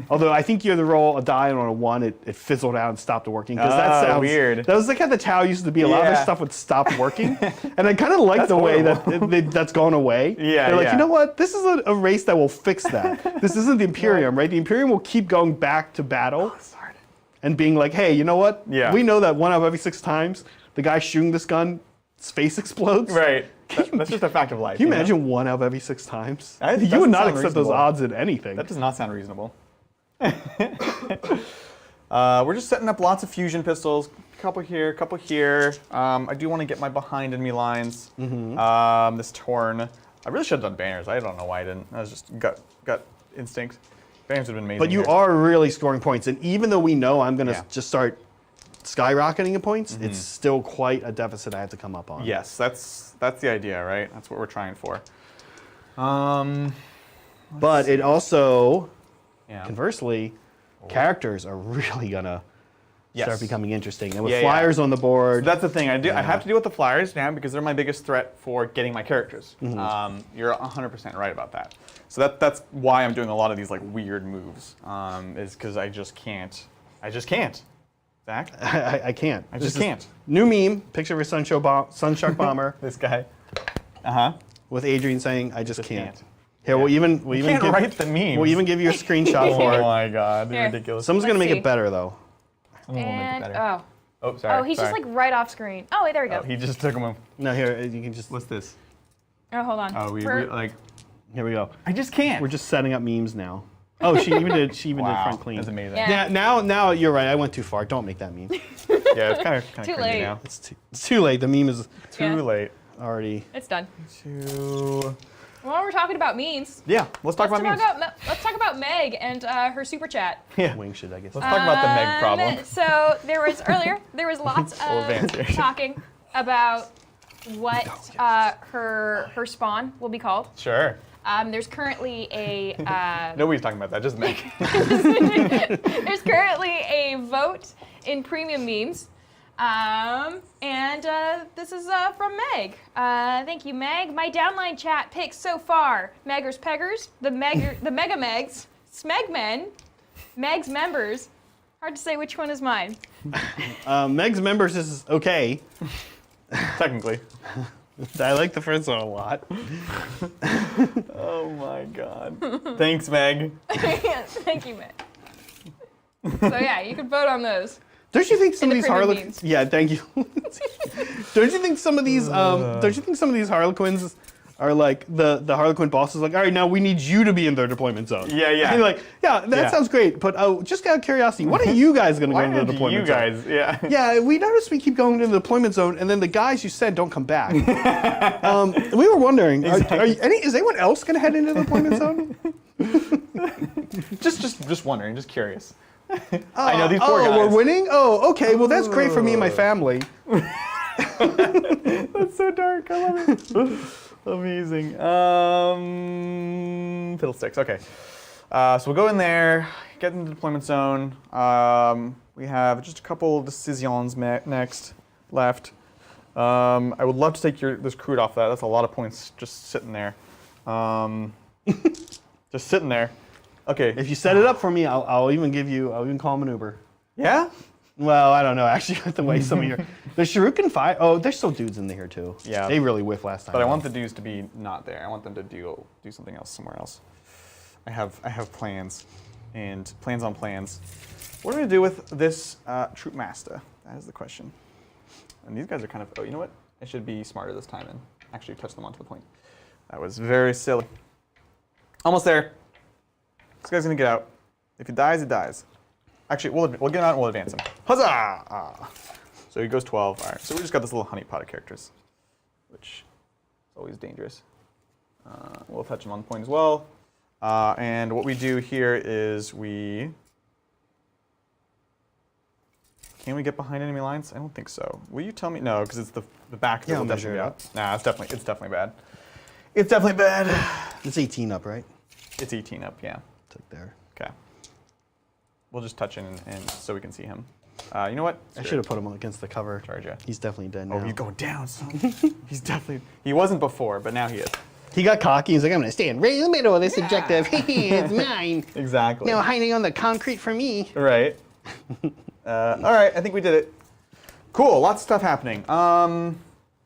Although I think you had to roll a die, and on a 1, it fizzled out and stopped working. Because that sounds weird. That was like how the Tau used to be. A lot of their stuff would stop working, and I kind of like the way that that's gone away. Yeah, They're like, you know what? This is a race that will fix that. This isn't the Imperium, right? The Imperium will keep going back to battle, and being like, hey, you know what? Yeah. We know that 1 out of every 6 times, the guy shooting this gun, his face explodes. Right. That's just a fact of life. Can you imagine 1 out of every 6 times? That You doesn't would not sound accept those reasonable. odds in anything. That does not sound reasonable. We're just setting up lots of fusion pistols. Couple here, couple here. I do want to get my behind enemy lines. This torn. I really should have done banners. I don't know why I didn't. That was just gut instinct. Banners would have been amazing. But you here. are really scoring points, and even though we know I'm going to Yeah. just start skyrocketing in points, it's still quite a deficit I have to come up on. Yes, that's the idea, right? That's what we're trying for. But it also, Yeah. conversely, characters are really going to Yes. start becoming interesting. And with Yeah, flyers on the board, That's the thing. I have to deal with the flyers now because they're my biggest threat for getting my characters. You're 100% right about that. So that's why I'm doing a lot of these like weird moves. Is because I just can't. Zach, I can't. I just can't. New meme, picture of a Sunshark bomber This guy. with Adrian saying, I just can't. can't. Here, we'll even Can't give, write the meme. we'll even give you a screenshot for Oh it. my god, Here. ridiculous. Someone's going to Let's make see. it better, though. Someone will make it And better. oh, sorry. he's just sorry. like right off screen. Oh wait, there we go. Oh, he just took him. No, here, you can just, What's this? Oh, hold on. Oh, we For- like. here we go. I just can't. We're just setting up memes now. Oh, she even did wow, front clean. That's amazing. Yeah. Now you're right. I went too far. Don't make that meme. Yeah, it's kind of Too cringy late. now. It's too late. The meme is Too Yeah. late. already. It's done. Too. While we're talking about memes, Yeah, let's talk about memes. let's talk about Meg and her super chat. Yeah. Wing shit, I guess. Let's talk about the Meg problem. So there was lots advance here. of talking about what her spawn will be called. Sure. There's currently a Nobody's talking about that, just Meg. there's currently a vote in premium memes. And this is from Meg. Thank you, Meg. My downline chat picks so far: Meggers Peggers, the Mega Megs, Smegmen, Meg's members. Hard to say which one is mine. Meg's members is okay. Technically. I like the first one a lot. Oh my god. Thanks, Meg. Thank you, Meg. So yeah, you can vote on those. Don't you think some In of the these premium Harlequins? Yeah, thank you. Don't you think some of these? Don't you think some of these Harlequins are like the Harlequin boss is like, all right, now we need you to be in their deployment zone. Yeah, yeah. And you're like, yeah, that Yeah. sounds great, but just out of curiosity, when are you guys going to go Why into the did deployment you zone? guys? Yeah. Yeah, we noticed we keep going to the deployment zone, and then the guys you sent don't come back. We were wondering, is anyone else going to head into the deployment zone? Just wondering, just curious. I know these poor guys. we're winning? Oh, okay. Well, that's great for me and my family. That's so dark. I love it. Amazing. Fiddlesticks. Okay. So we'll go in there, get in the deployment zone. We have just a couple decisions next left. I would love to take this crude off that. That's a lot of points just sitting there. Just sitting there. Okay. If you set it up for me, I'll even call him an Uber. Yeah? Well, I don't know. Actually, the way some of your the Shuriken Fire. Oh, there's still dudes in here too. Yeah. They really whiffed last time. But I want the dudes to be not there. I want them to do something else somewhere else. I have plans, and plans on plans. What are we gonna do with this troop master? That is the question. And these guys are kind of. Oh, you know what? I should be smarter this time and actually touch them onto the point. That was very silly. Almost there. This guy's gonna get out. If he dies, he dies. Actually, we'll get him out and we'll advance him. Huzzah! So he goes 12. All right. So we just got this little honeypot of characters, which is always dangerous. We'll touch him on the point as well. And what we do here is can we get behind enemy lines? I don't think so. Will you tell me? No, because it's the back that Yeah, will I'll definitely measure be it out. Nah, it's definitely bad. It's definitely bad. It's 18 up, right? It's 18 up, yeah. It's like there. Okay. We'll just touch in and so we can see him. You know what? I should have put him against the cover. Charge ya. He's definitely dead now. Oh, he's going down, son. He wasn't before, but now he is. He got cocky. He's like, I'm gonna stand right in the middle of this objective. It's mine. Exactly. No hiding on the concrete for me. Right. All right, I think we did it. Cool, lots of stuff happening.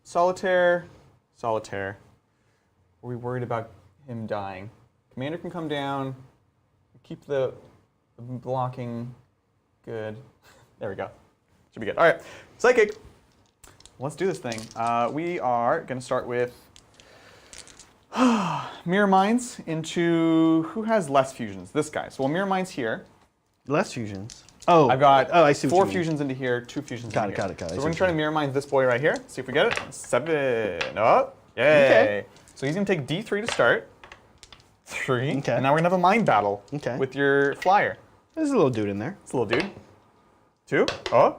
Solitaire. Are we worried about him dying? Commander can come down. Keep the blocking good. There we go. Should be good. All right, Psychic. Let's do this thing. We are going to start with Mirror Minds into who has less fusions? This guy. So we'll Mirror Minds here. Less fusions. Oh, I've got I see what 4 you mean. fusions into here, 2 fusions Got into it, here. got it. So we're going to try to Mirror Minds this boy right here. See if we get it. 7. Oh, yay. Okay. So he's going to take D3 to start. 3. Okay. And now we're going to have a mind battle Okay. with your flyer. There's a little dude in there. It's a little dude. 2. Oh.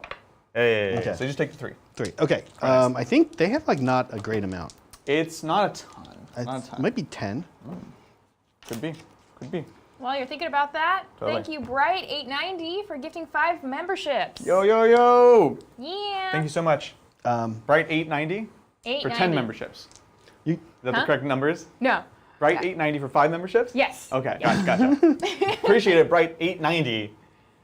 Hey. Okay. So you just take the 3. 3. Okay. Nice. I think they have like not a great amount. It's not a ton. Not a It ton. might be 10. Could be. Could be. While you're thinking about that, Totally. thank you, Bright890, for gifting 5 memberships. Yo, yo, yo. Yeah. Thank you so much. Bright 890 for 10 memberships. You, Is that the correct numbers? No. Bright 890 for 5 memberships? Yes. Okay, Yes. gotcha. Appreciate it, Bright 890.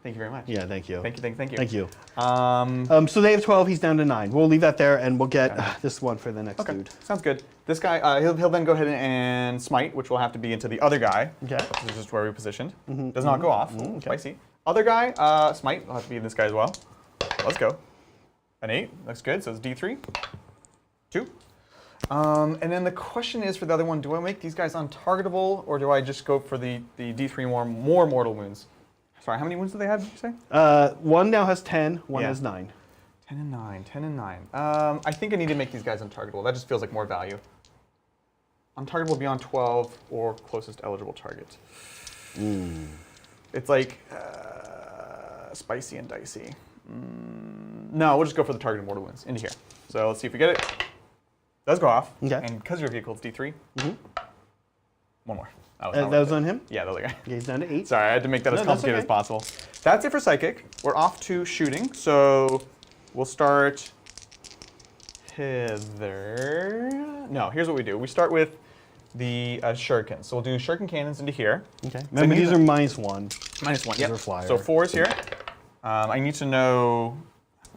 Thank you very much. yeah, thank you. Thank you. Thank you. Um, So they have 12. He's down to 9. We'll leave that there, and we'll get this one for the next okay, dude. sounds good. This guy, he'll then go ahead and smite, which will have to be into the other guy. Okay. This is just where we positioned. Does not go off. okay. Spicy. Other guy, smite, will have to be in this guy as well. Let's go. An 8, looks good. So it's D3. 2. And then the question is for the other one, do I make these guys untargetable, or do I just go for the D3 more mortal wounds? Sorry, how many wounds do they have, did you say? One now has 10. One Yeah. has 9. 10 and 9, 10 and 9. I think I need to make these guys untargetable. That just feels like more value. Untargetable beyond 12 or closest eligible target. It's like spicy and dicey. No, we'll just go for the targeted mortal wounds into here. So let's see if we get it. Does go off. Okay. And because your vehicle is D3, one more. That That not was worth on it. him? Yeah, the other guy. Okay, he's down to 8. Sorry, I had to make that as No, that's complicated as okay. possible. That's it for Psychic. We're off to shooting. So we'll start hither. No, here's what we do. We start with the shurikens. So we'll do shuriken cannons into here. Okay. Remember, these are -1. -1, These yep. are flyer. So 4 is here. I need to know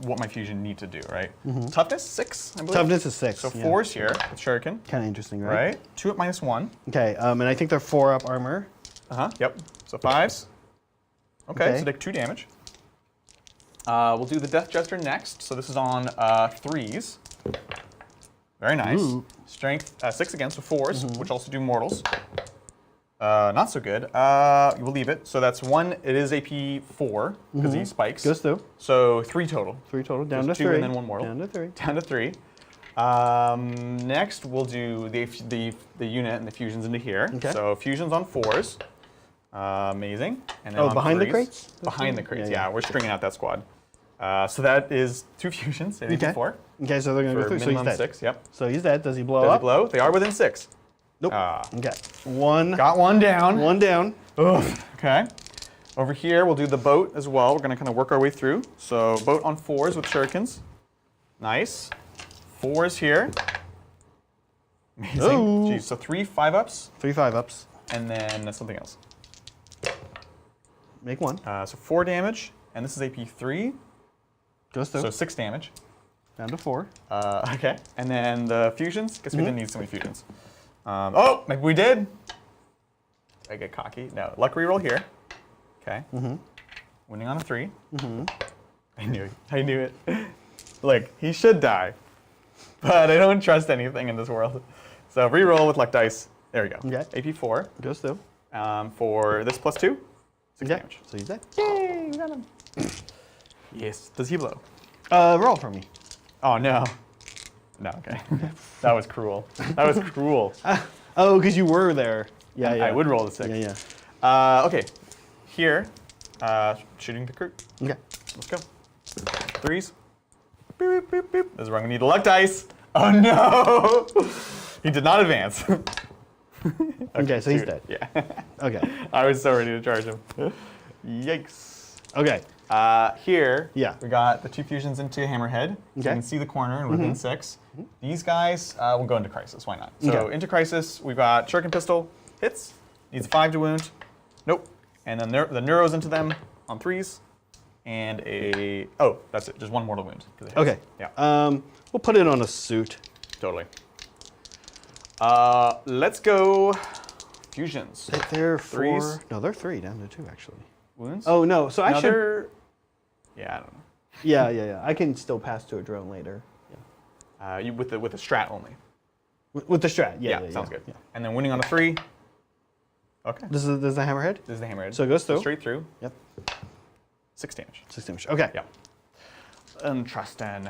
what my fusion need to do, right? Toughness, 6, I believe. Toughness is 6. So 4 is here with shuriken, Kind of interesting, right? right? 2 at -1. Okay, and I think they're 4 up armor. Yep. So 5s. Okay, Okay. so take 2 damage. We'll do the Death Jester next. So this is on 3s. Very nice. Ooh. Strength 6 again, so 4s, which also do mortals. Not so good. We'll leave it. So that's 1. It is AP 4 because he spikes. Goes through. So 3 total. 3 total. Down There's to 2 3. and then 1 mortal. Down to 3. Down to 3. Next, we'll do the unit and the fusions into here. Okay. So fusions on 4s. Amazing. And then Oh, on behind the 3s. crates? Behind the crates, Yeah, yeah. yeah. We're stringing out that squad. So that is 2 fusions, at Okay. 4. Okay, so they're going to go For through. So he's minimum dead. 6, yep. So he's dead. Does he blow Does up? it blow? They are within 6. Nope. Ah. Okay. 1. Got 1 down. 1 down. Ugh. Okay. Over here, we'll do the boat as well. We're going to kind of work our way through. So boat on 4s with shurikens. Nice. 4s here. Amazing. Oh. Jeez, so 3 5-ups, 3 5-ups. and then something else. Make 1. So 4 damage, and this is AP 3, Goes through. so 6 damage. Down to 4. Okay, and then the fusions. Guess we didn't need so many fusions. Oh, maybe we did. I get cocky. No, luck reroll here. Okay. Winning on a 3. I knew it. I knew it. Look, he should die, but I don't trust anything in this world. So reroll with luck dice. There we go. Okay. AP 4 Goes through. for this +2. 6 Okay. damage. So he's dead. Yay, we got him. Yes. Does he blow? Roll for me. Oh no. No. Okay. That was cruel. That was cruel. Oh, because you were there. Yeah, yeah. I would roll the 6. Yeah, yeah. Okay. Here, shooting the crew. Okay. Let's go. 3s. Boop, boop, boop. This is where I'm gonna need a luck dice. Oh no! He did not advance. Okay, so he's shoot. dead. Yeah. Okay. I was so ready to charge him. Yikes. Okay. Here, Yeah. we got the 2 fusions into Hammerhead. So you Okay. can see the corner and within 6. These guys will go into Crisis. Why not? So Okay. into Crisis, we've got Shuriken Pistol. Hits. Needs a 5 to wound. Nope. And then the Neuros into them on 3s. And a... Oh, that's it. Just 1 mortal wound. 'Cause it hits. Okay. Yeah. We'll put it on a suit. Totally. Let's go fusions. They're 3s. 4. No, they're 3 down to 2 actually. Wounds? Oh no, so I should. Another... Yeah, I don't know. Yeah. I can still pass to a drone later. You with the strat only. With the strat. Yeah. Sounds good. Yeah. And then winning on a 3. Okay. This is the hammerhead. This is the Hammerhead. So it goes through. Straight through. Yep. 6 damage. 6 damage. Okay. Yeah. Interesting.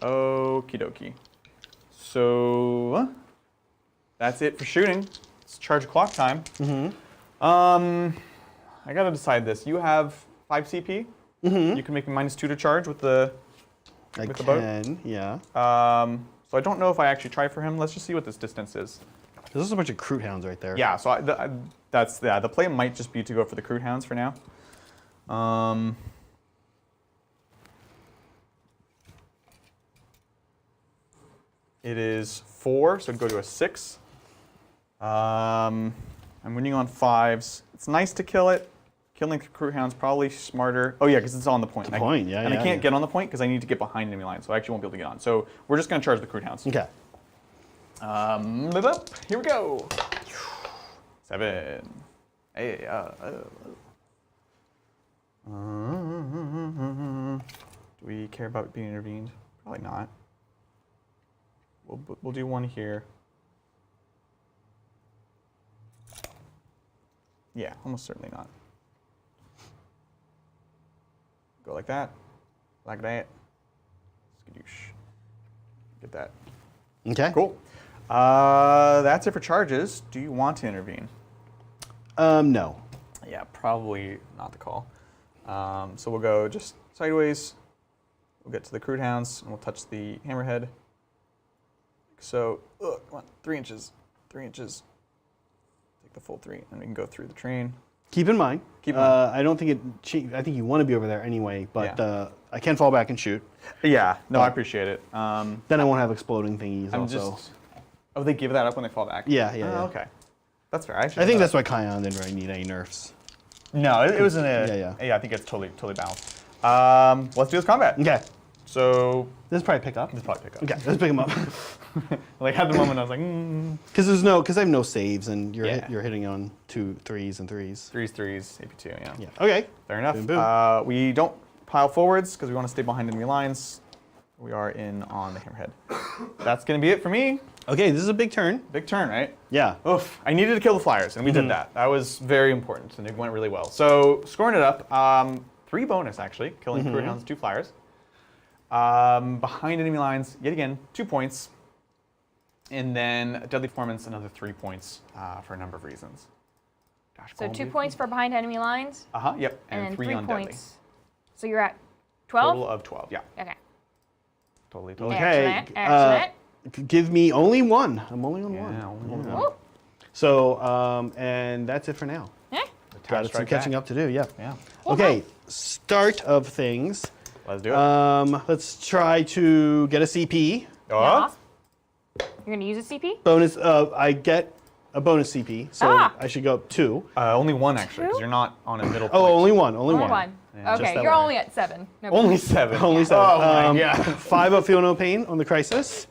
Okie dokie. So that's it for shooting. It's charge clock time. I gotta decide this. You have 5 CP. You can make me -2 to charge with the I with the boat. can. Yeah. So I don't know if I actually try for him. Let's just see what this distance is. There's a bunch of Kroot hounds right there. Yeah. So the play might just be to go for the Kroot hounds for now. It is 4, so it'd go to a 6. I'm winning on 5s. It's nice to kill it. Killing the Kroot hound's probably smarter. Oh yeah, because it's on the point. The point, yeah. And I can't get on the point because I need to get behind enemy line, so I actually won't be able to get on. So we're just going to charge the Kroot hounds. Okay. Here we go. 7. Hey, do we care about being intervened? Probably not. We'll do 1 here. Yeah, almost certainly not. Go like that. Like that. Skadoosh. Get that. Okay. Cool. That's it for charges. Do you want to intervene? No. Yeah, probably not the call. So we'll go just sideways. We'll get to the Kroot hounds, and we'll touch the Hammerhead. So, come on, 3 inches. 3 inches. Take the full 3, and we can go through the train. Keep in mind. Keep in mind. I don't think I think you want to be over there anyway, but I can fall back and shoot. Yeah, no, I appreciate it. Then I won't have exploding thingies also. Oh, they give that up when they fall back? Yeah. Okay. That's fair. I think that's why Kion didn't really need any nerfs. No, it was in a... Yeah, I think it's totally balanced. Let's do this combat. Okay. So... This is probably pick up. This is probably pick up. Okay, let's pick him up. Like, at the moment, I was like, Because I have no saves, and you're hitting on 2 3s and 3s. 3s, AP2, yeah. Yeah. Okay. Fair enough. Boom, boom. We don't pile forwards because we want to stay behind enemy lines. We are in on the Hammerhead. That's going to be it for me. Okay, this is a big turn. Big turn, right? Yeah. Oof. I needed to kill the flyers, and we did that. That was very important, and it went really well. So, scoring it up, 3 bonus, actually. Killing Kroot hounds, 2 flyers. Behind enemy lines, yet again, 2 points. And then Deadly Performance, another 3 points for a number of reasons. Gosh, So 2 points for behind enemy lines. Yep. And 3 on 3 Deadly. points. So you're at 12? Total of 12, yeah. Okay. Totally. Okay. Excellent. Give me only 1. I'm only on 1. Yeah, only Yeah. one. Woo. So, and that's it for now. Yeah. Got some catching up to do, yeah. Yeah. Okay, start of things. Let's do it. Let's try to get a CP. Yeah. You're gonna use a CP? Bonus, I get a bonus CP, so I should go up 2. Only 1, actually, because 2? you're not on a middle point. Oh, only 1, only Only 1. one. Yeah. Okay, Just that you're one. only at 7. No Only 7. Only 7. Oh, my God. 5 of Feel No Pain on the Crisis.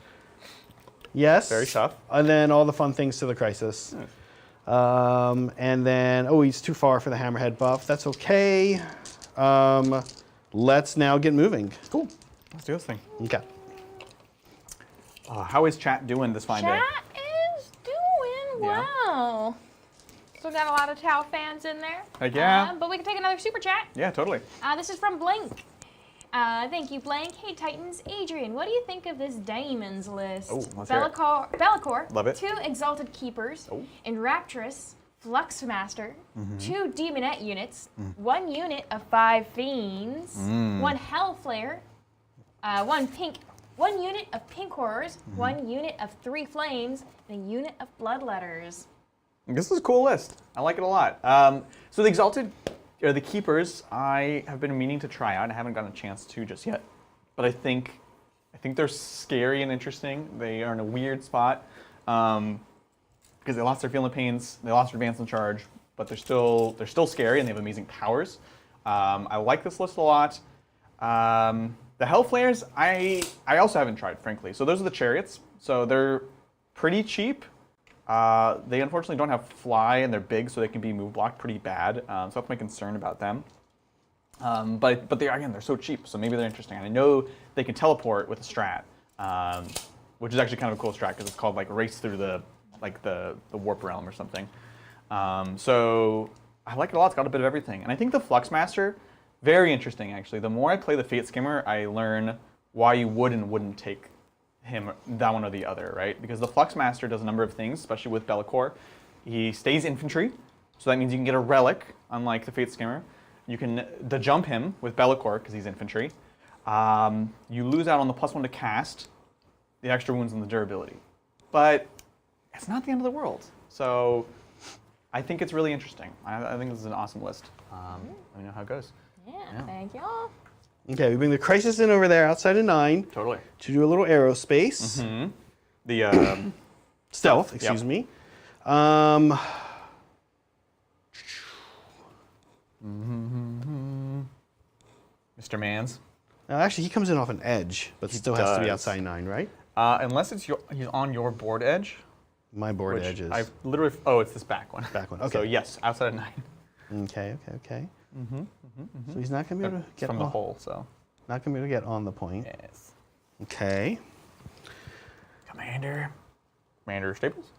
Yes. Very tough. And then all the fun things to the Crisis. And then, he's too far for the Hammerhead buff. That's okay. Let's now get moving. Cool. Let's do this thing. Okay. How is chat doing this fine day? Chat is doing Yeah. well. Still got a lot of Tau fans in there. Heck yeah. But we can take another super chat. Yeah, totally. This is from Blank. Thank you, Blank. Hey, Titans. Adrian, what do you think of this Daemons list? Oh, let's hear it. Bellicor. Love it. 2 Exalted Keepers. Oh. Enraptress. Fluxmaster. 2 Demonette units. 1 unit of 5 Fiends. 1 Hellflare. 1 unit of Pink Horrors. 1 unit of 3 Flames. And a unit of Bloodletters. This is a cool list. I like it a lot. So the Exalted are the keepers. I have been meaning to try out. I haven't gotten a chance to just yet, but I think they're scary and interesting. They are in a weird spot because they lost their feeling pains, they lost their advance and charge, but they're still scary and they have amazing powers. I like this list a lot. The Hellflares, I also haven't tried, frankly. So those are the chariots. So they're pretty cheap. They unfortunately don't have fly, and they're big, so they can be move blocked pretty bad. So that's my concern about them. But they're so cheap, so maybe they're interesting. And I know they can teleport with a strat, which is actually kind of a cool strat because it's called like race through the warp realm or something. So I like it a lot. It's got a bit of everything, and I think the Fluxmaster, very interesting actually. The more I play the Fate Skimmer, I learn why you would and wouldn't take him, that one or the other, right? Because the Fluxmaster does a number of things, especially with Bellicor. He stays infantry, so that means you can get a relic, unlike the Fate Skimmer. You can jump him with Bellicor because he's infantry. You lose out on the +1 to cast, the extra wounds, and the durability. But it's not the end of the world. So I think it's really interesting. I think this is an awesome list. Let me know how it goes. Yeah. Thank y'all. Okay, we bring the Crisis in over there outside of 9. Totally. To do a little aerospace. Mm-hmm. The Stealth, excuse me. Mr. Mans. Actually, he comes in off an edge, but still has to be outside 9, right? Unless he's on your board edge. My board edge is. I've literally. Oh, it's this back one. Back one. Okay. So yes, outside of 9. Okay. So he's not going to be able to get from the hole. So not going to be able to get on the point. yes. Okay. Commander Staples.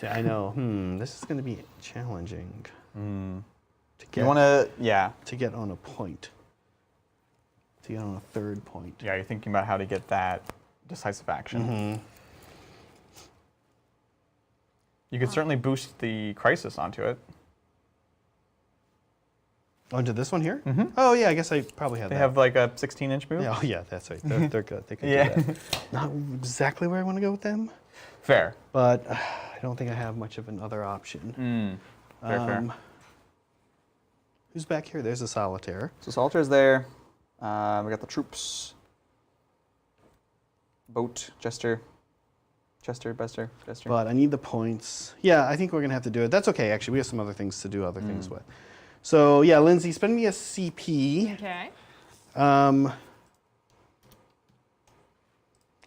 I know. This is going to be challenging. To get, You want to? Yeah. to get on a point. To get on a third point. Yeah. You're thinking about how to get that decisive action. You could certainly boost the crisis onto it. Onto this one here? Oh yeah, I guess I probably have They that. have like a 16-inch move. Yeah, oh yeah, that's right. They're good. They can Yeah. do that. Not exactly where I want to go with them, Fair. but I don't think I have much of another option. Fair. Who's back here? There's a Solitaire. So Salter's there. We got the troops. Boat, Jester. But I need the points. Yeah, I think we're going to have to do it. That's okay, actually. We have some other things to do other things with. So, yeah, Lindsay, spend me a CP. Okay.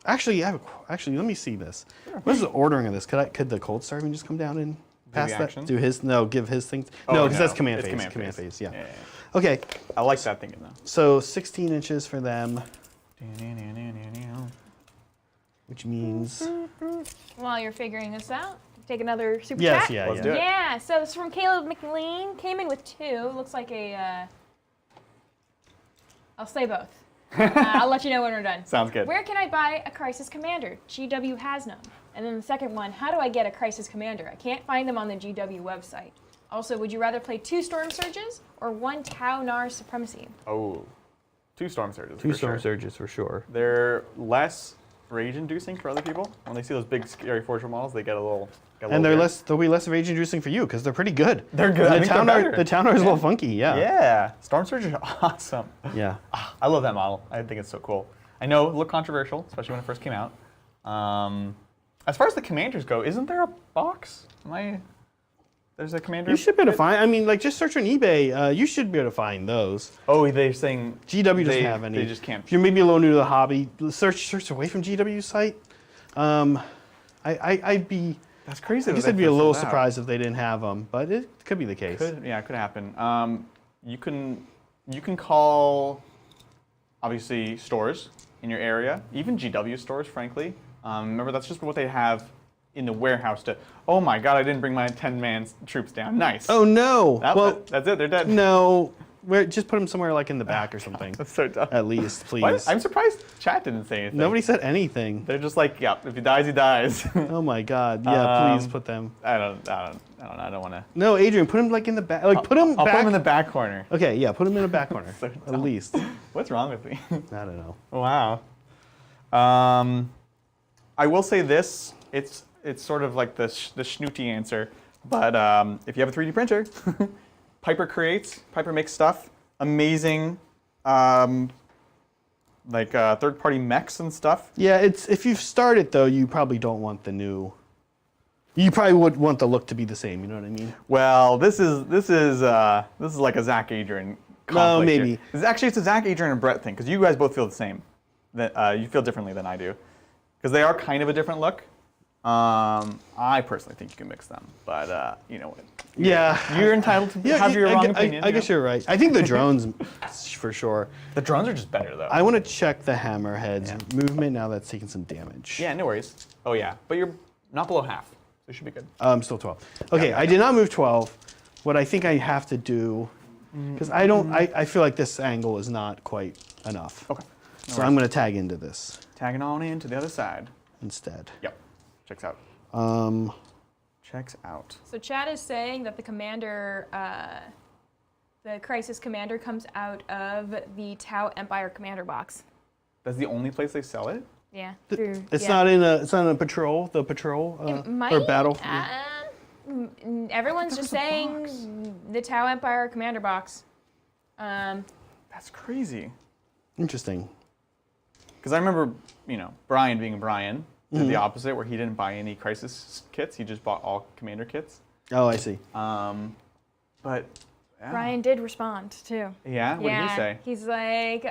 Actually, let me see this. Sure. What is the ordering of this? Could the Cold Starving just come down and pass that? action? Do his? No, give his things. Oh, no, because that's it's command phase. command phase. Yeah. Yeah. Okay. I like that thinking though. So 16 inches for them, which means. While you're figuring this out, take another super Yes. chat. Yeah. Let's do it. Yeah, so it's from Caleb McLean. Came in with 2. Looks like a. I'll say both. I'll let you know when we're done. Sounds good. Where can I buy a Crisis Commander? GW has none. And then the second one, how do I get a Crisis Commander? I can't find them on the GW website. Also, would you rather play 2 Storm Surges or 1 Tau Nar Supremacy? Oh, 2 Storm Surges. Two for Storm sure. Surges for sure. They're less rage-inducing for other people. When they see those big, scary Fortune models, they get a little. And they'll be less rage-inducing for you because they're pretty good. They're good. I think they're better. The Town is a little funky. Yeah. Yeah, Storm Surges are awesome. Yeah. I love that model. I think it's so cool. I know it looked controversial, especially when it first came out. As far as the commanders go, isn't there a box? There's a commander. You should be able to find. I mean, like just search on eBay. You should be able to find those. Oh, they're saying GW doesn't have any. They just can't. If you're maybe a little new to the hobby, search away from GW's site. I'd be. That's crazy. I guess I'd be a little surprised if they didn't have them, but it could be the case. It could happen. You can call, obviously, stores in your area, even GW stores, frankly. Remember, that's just what they have in the warehouse to, oh my god, I didn't bring my 10-man troops down. Nice. Oh no. That's it, they're dead. No. Just put them somewhere like in the back or something. That's so dumb. At least, please. What? I'm surprised chat didn't say anything. Nobody said anything. They're just like, yeah, if he dies, he dies. Oh my god. Yeah, please put them. I don't want to. No, Adrian, put him like in the back. Like put him I'll back. put him in the back corner. Okay, yeah, put him in the back corner. So at dumb. least. What's wrong with me? I don't know. Wow. I will say this. It's sort of like the snooty answer, but if you have a 3D printer, Piper creates. Piper makes stuff. Amazing, third-party mechs and stuff. Yeah, it's if you've started though, you probably don't want the new. You probably would want the look to be the same. You know what I mean? Well, this is like a Zach Adrian conflict. No, maybe. Here. It's a Zach Adrian and Brett thing because you guys both feel the same. That you feel differently than I do, because they are kind of a different look. I personally think you can mix them, but you know what? Yeah, You're entitled to have your wrong opinion. I guess you're right. I think the drones, for sure. The drones are just better though. I want to check the hammerhead's movement now that's taking some damage. Yeah, no worries. Oh yeah, but you're not below half, so you should be good. I'm still 12. Okay, I did not move 12. What I think I have to do, because I feel like this angle is not quite enough. Okay. So I'm going to tag into this Tagging on into the other side. instead. Yep. Checks out. Checks out. So Chad is saying that the commander, the Crisis Commander comes out of the Tau Empire Commander box. That's the only place they sell it? Yeah. It's not in a patrol. The patrol or battle. Everyone's just saying the Tau Empire Commander box. That's crazy. Interesting. Because I remember, Brian being Brian, did the opposite, where he didn't buy any Crisis kits. He just bought all Commander kits. Oh, I see. But yeah. Brian did respond too. Yeah? What did he say? He's like, He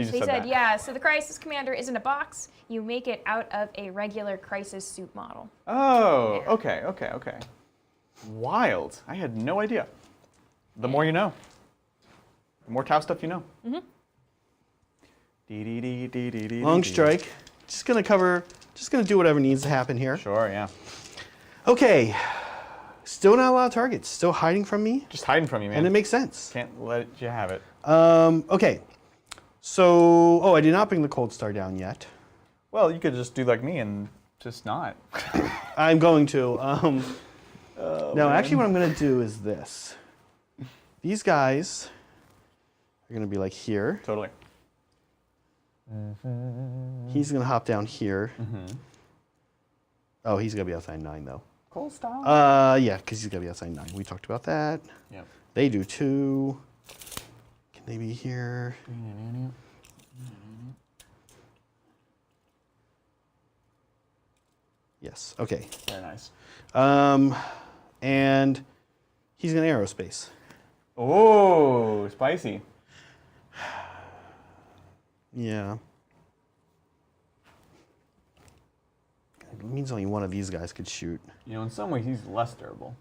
just he said said, that. yeah, so the Crisis Commander isn't a box. You make it out of a regular Crisis suit model. Oh, Yeah. okay. Wild. I had no idea. The more you know. The more Tau stuff you know. Mm-hmm. Long strike. Just gonna do whatever needs to happen here. Sure, yeah. Okay. Still not a lot of targets. Still hiding from me. Just hiding from you, man. And it makes sense. Can't let you have it. Okay. So, I did not bring the Cold Star down yet. Well, you could just do like me and just not. I'm going to. Now, actually, what I'm going to do is this. These guys are going to be like here. Totally. He's going to hop down here. Oh, he's going to be outside 9, though. Cold style. Yeah, because he's going to be outside 9. We talked about that. Yep. They do too. Can they be here? Yes. Okay. Very nice. And he's in aerospace. Oh, spicy. Yeah. It means only one of these guys could shoot. In some ways, he's less durable.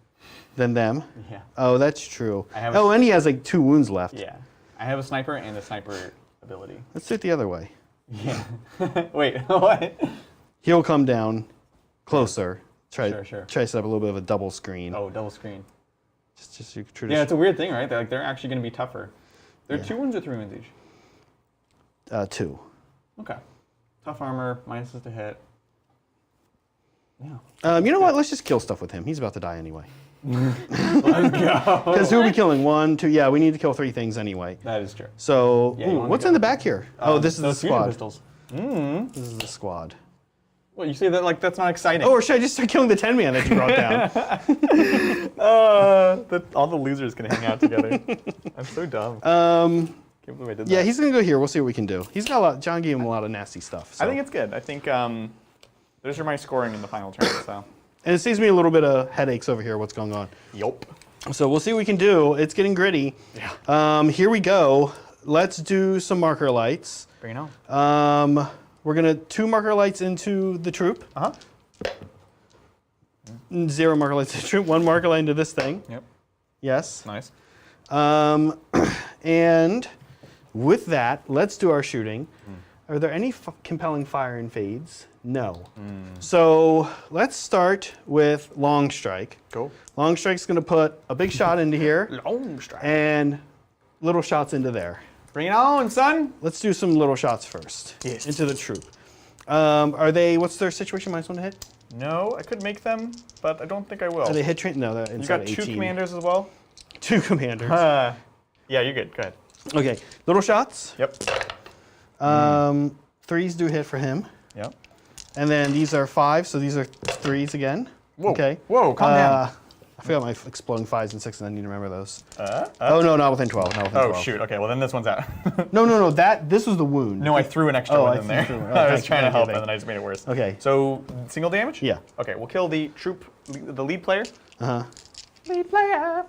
Than them? Yeah. Oh, that's true. have And he has like 2 wounds left. Yeah. I have a sniper and a sniper ability. Let's do it the other way. Yeah. Wait, what? He'll come down closer. Try Sure. to set up a little bit of a double screen. Oh, double screen. Just your tradition. Yeah, it's a weird thing, right? They're actually going to be tougher. They're 2 wounds or 3 wounds each? 2. Okay. Tough armor, minuses to hit. Yeah. You know what? Let's just kill stuff with him. He's about to die anyway. Let's go. Because who are we killing? 1, 2. Yeah, we need to kill 3 things anyway. That is true. So, Yeah, you wanna what's go- in the back here? This is the Those fusion squad. pistols. This is the squad. Well, you say that like that's not exciting. Oh, or should I just start killing the 10-man that you brought down? All the losers can hang out together. I'm so dumb. Can't believe I did that. Yeah, he's going to go here. We'll see what we can do. He's got a lot. John gave him a lot of nasty stuff. So. I think it's good. I think those are my scoring in the final turn. So. And it saves me a little bit of headaches over here, what's going on. Yup. So we'll see what we can do. It's getting gritty. Yeah. Here we go. Let's do some marker lights. Bring it on. We're going to 2 marker lights into the troop. 0 marker lights into the troop. 1 marker light into this thing. Yep. Yes. Nice. And with that, let's do our shooting. Are there any compelling fire and fades? No. So let's start with long strike. Go. Long strike's going to put a big shot into here Long strike. and little shots into there. Bring it on, son. Let's do some little shots first. Yes. Into the troop. Are they? What's their situation? -1 to hit? No, I could make them, but I don't think I will. Are they hit train? No, they're You inside got 18. 2 commanders as well? 2 commanders. Yeah, you're good. Go ahead. Okay, little shots. Yep. 3s do hit for him. Yep. And then these are 5, so these are 3s again. Whoa. Okay. Whoa, calm down. forgot my exploding 5s and 6s, and I need to remember those. Oh, no, not within 12. Not within 12. Shoot. Okay, well then this one's out. No. This was the wound. No, I threw an extra one in there. I was trying to help, and then I just made it worse. Okay. So, single damage? Yeah. Okay, we'll kill the lead player. Uh-huh. Lead player.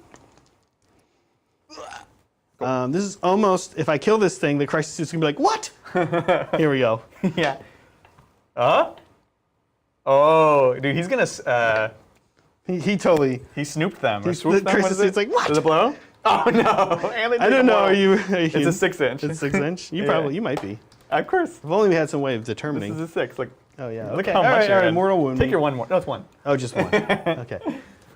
This is almost, if I kill this thing, the crisis suit's gonna be like, what? Here we go. Yeah. Oh, dude, he's gonna. He totally. He snooped them. Or The swooped them. crisis suit's like, what? Does it blow? Oh no! And I don't know. Are you? It's a 6-inch. It's 6-inch. You Yeah. probably. You might be. Of course. If only we had some way of This determining. is a 6. Like. Oh yeah. Look Okay. how All much right. you're All right. in. Mortal wound. Take your one more. No, it's one. Oh, just one. Okay.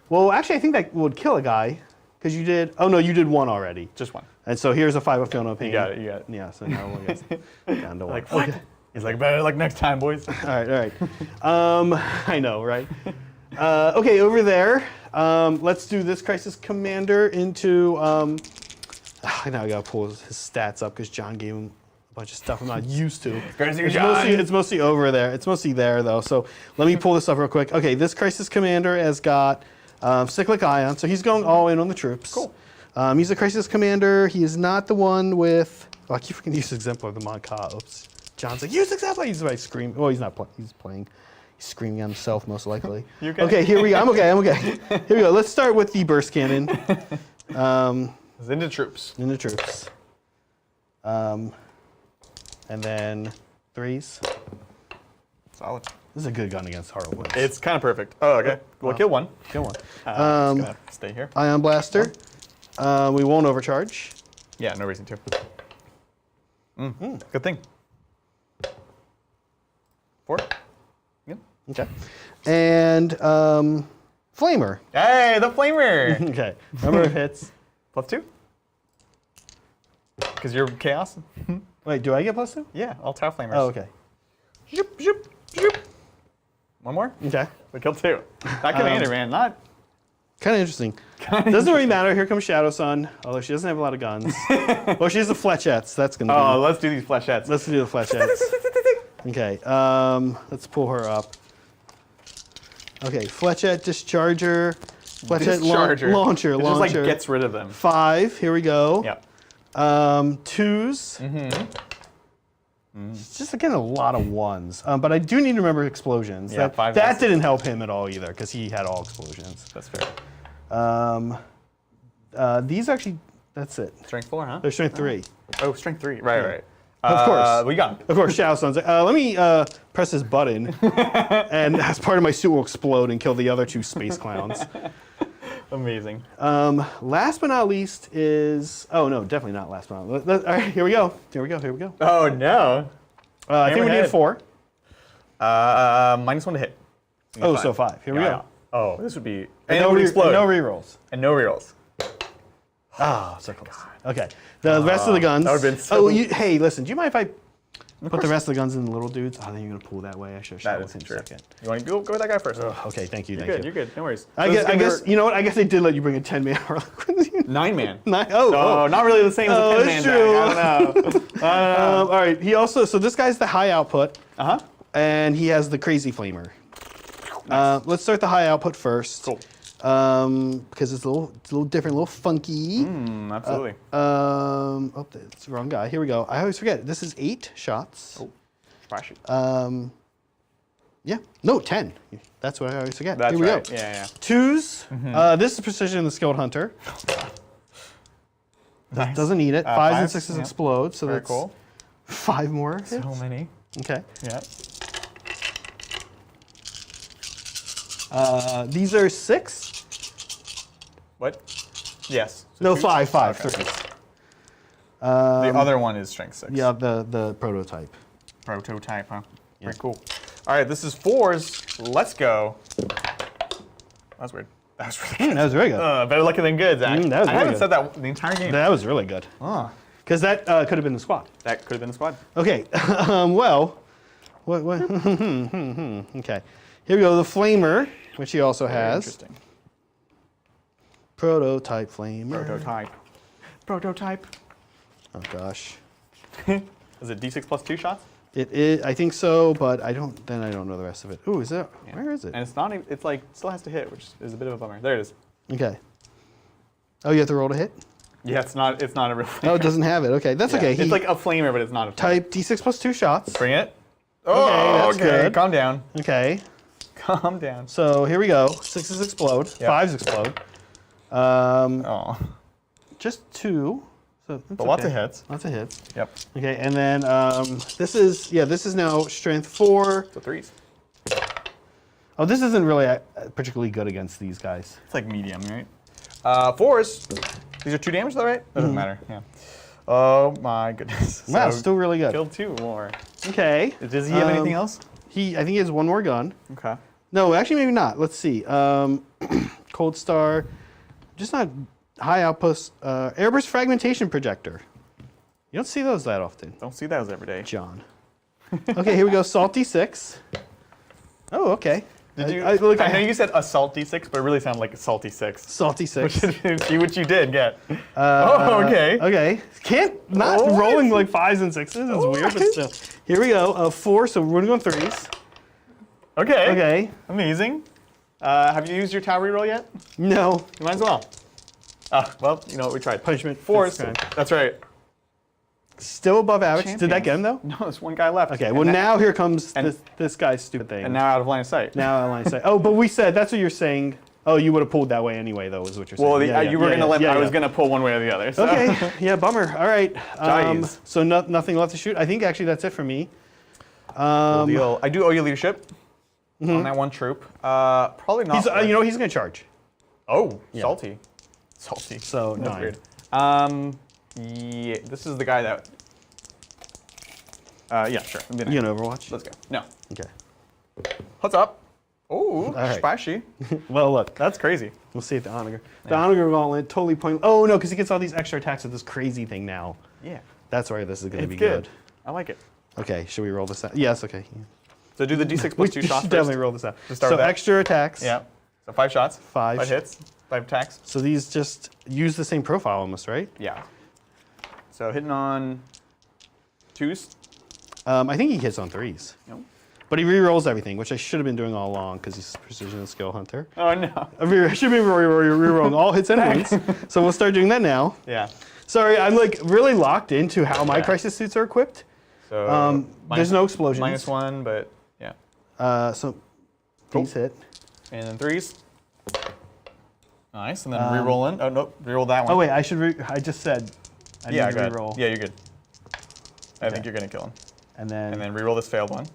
Well, actually, I think that would kill a guy because you did. Oh no, you did one already. Just one. And so here's a 5 of feel no pain. You got it. You got it. Yeah. So now we'll get down to one. Like what? He's like, better luck next time, boys. All right. I know, right? Okay, over there. Let's do this crisis commander into. Now I gotta pull his stats up because John gave him a bunch of stuff I'm not used to. It's mostly over there. It's mostly there though. So let me pull this up real quick. Okay, this crisis commander has got cyclic ion, so he's going all in on the troops. Cool. He's a crisis commander. He is not the one with. Oh, I keep forgetting to use Exemplar of the Monka. Oops. John's like, use Exemplar. He's like screaming. Oh, he's not playing. He's playing. He's screaming at himself, most likely. You okay? Okay, here we go. I'm okay. Here we go. Let's start with the burst cannon. Into troops. Into troops. And then 3s. Solid. This is a good gun against Harlequins. It's kind of perfect. Oh, okay. We'll kill one. Kill one. Just gonna stay here. Ion Blaster. We won't overcharge. Yeah, no reason to. Good thing. 4. Yep. Okay. And Flamer. Hey, the flamer. Okay. Number of hits. +2. Because you're chaos. Wait, do I get +2? Yeah, all tau flamers. Oh, okay. Zoop, zoop, zoop. One more. Okay. We killed 2. That commander, man, not. Kind of interesting. Doesn't really matter. Here comes Shadow Sun, although she doesn't have a lot of guns. Well, she has the flechettes. That's going to be. Oh, let's do these flechettes. Let's do the flechettes. Okay. Let's pull her up. Okay. Flechette, Discharger. Flechette, Discharger. Launcher. It just like gets rid of them. 5. Here we go. Yep. 2s. It's just again a lot of 1s, but I do need to remember explosions. Yeah, that didn't help him at all either because he had all explosions. That's fair. These actually, that's it. Strength 4, huh? They're strength 3. Oh, strength 3. Right. Of course. We got him. Of course, Shadow Sun's like, let me press this button, and as part of my suit will explode and kill the other 2 space clowns. Amazing. Last but not least is, oh no, definitely not last but not least. All right, here we go. Oh, no. I think we need 4. -1 to hit. Oh, so 5. Here we go. Oh, this would be. And it would explode. no rerolls. And no rerolls. Oh, so close. Okay, the rest of the guns. That would've been so- hey, listen, do you mind if I put the rest of the guns in the little dudes? Oh, then you're gonna pull that way. I should have shot with him true. second. You want to go with that guy first? Okay, thank you. You're good. No worries. I guess you know what? I guess they did let you bring a 10-man Harlequins. 9-man. Oh, not really the same as a 10-man. it's true. I don't know. all right, so this guy's the high output. Uh-huh. And he has the crazy flamer. Nice. Let's start the high output first. Cool. Because it's a little different, a little funky. Absolutely. Oh, that's the wrong guy. Here we go. I always forget. This is 8 shots. Oh, flashy. Yeah. No, 10. That's what I always forget. That's Here we right. go. Yeah. 2s. This is precision, the skilled hunter. Nice. Doesn't need it. 5s and 5s, 6s yeah. explode. So Very that's cool. 5 more hits. So many. Okay. Yeah. These are 6. What? Yes. So No, 2s? 5. Okay. 3s. The other one is strength 6. Yeah, the prototype. Prototype, huh? Yeah. Very cool. All right, this is 4s. Let's go. That's weird. That was really good. That was very good. Better lucky than good, Zach. That was I very haven't good. said that the entire game. That was really good. Because that could have been the squad. That could have been the squad. Okay. Well, what? Okay. Here we go. The flamer, which he also Very has. interesting. Prototype flamer. Prototype. Oh gosh. Is it D6 plus 2 shots? It is. I think so, but I don't. Then I don't know the rest of it. Ooh, is that? Yeah. Where is it? And it's not even, it's like, still has to hit, which is a bit of a bummer. There it is. Okay. Oh, you have to roll to hit? Yeah, it's not a real flamer. Oh, it doesn't have it. Okay, that's okay. It's like a flamer, but it's not a flamer. Type D6 plus 2 shots. Bring it. Oh, that's good. Calm down. Okay. Calm down. So here we go. 6s explode. 5s explode. Oh. Just 2. So that's But lots okay. of hits. Lots of hits. Yep. Okay, and then this is now strength 4. So 3s. Oh, this isn't really particularly good against these guys. It's like medium, right? 4s. These are 2 damage, though, right? Doesn't matter. Yeah. Oh my goodness. Wow, So still really good. killed 2 more. Okay. Does he have anything else? I think he has one more gun. Okay. No, actually maybe not. Let's see. Cold Star, just not high outpost. Airburst fragmentation projector. You don't see those that often, Don't see those every day. John. Okay, here we go. Salty 6. Oh, okay. Did you? I I know you said a salty 6, but it really sounded like a salty 6. Salty 6. Which you did get. Oh, okay. Okay. Not What? rolling like 5s and 6s. It's weird, but still. Here we go. 4, so we're going to go 3s. Okay. Okay. Amazing. Have you used your tower reroll yet? No. You might as well. Well, you know what, we tried. Punishment. 4s. That's That's right. Still above average. Did that Champions. get him though? No, there's one guy left. Okay, well now here comes and- this guy's stupid thing. And now out of line of sight. Now I line of sight. Oh, but we said, that's what you're saying. Oh, you would have pulled that way anyway though, is what you're saying. Well, Yeah, you were yeah, going to let yeah, I was yeah. going to pull one way or the other. So. Okay, yeah, bummer. All right. Jeez. So nothing left to shoot. I think actually that's it for me. Cool deal. I do owe you leadership on that one troop. Probably not. He's going to charge. Oh, salty. Salty. So That's 9. weird. Yeah, this is the guy that. Yeah, sure. You can Overwatch? Let's go. No. Okay. What's up? Oh, right. splashy. Well, look. That's crazy. We'll see at the Onager. The Onager Gauntlet, totally pointless. Oh, no, because he gets all these extra attacks with this crazy thing now. Yeah. That's why this is going to It's be good. good. I like it. Okay, should we roll this out? Yes, okay. So do the d6 We plus 2 should shots first. definitely roll this out. To start So with that? extra attacks. Yeah. So 5 shots. 5 hits. 5 attacks. So these just use the same profile almost, right? Yeah. So hitting on 2s. I think he hits on 3s. No. But he re-rolls everything, which I should have been doing all along because he's a precision and skill hunter. Oh no. I should be re-rolling all hits and wins. So we'll start doing that now. Yeah. Sorry, I'm like really locked into how my crisis suits are equipped. So There's no explosions. -1, but yeah. So these hit. And then 3s. Nice. And then re-rolling. Oh no, re-roll that one. Oh wait, I just said I yeah, need go to ahead. re-roll. Yeah, you're good. I think you're gonna kill him. And then And then re-roll this failed one.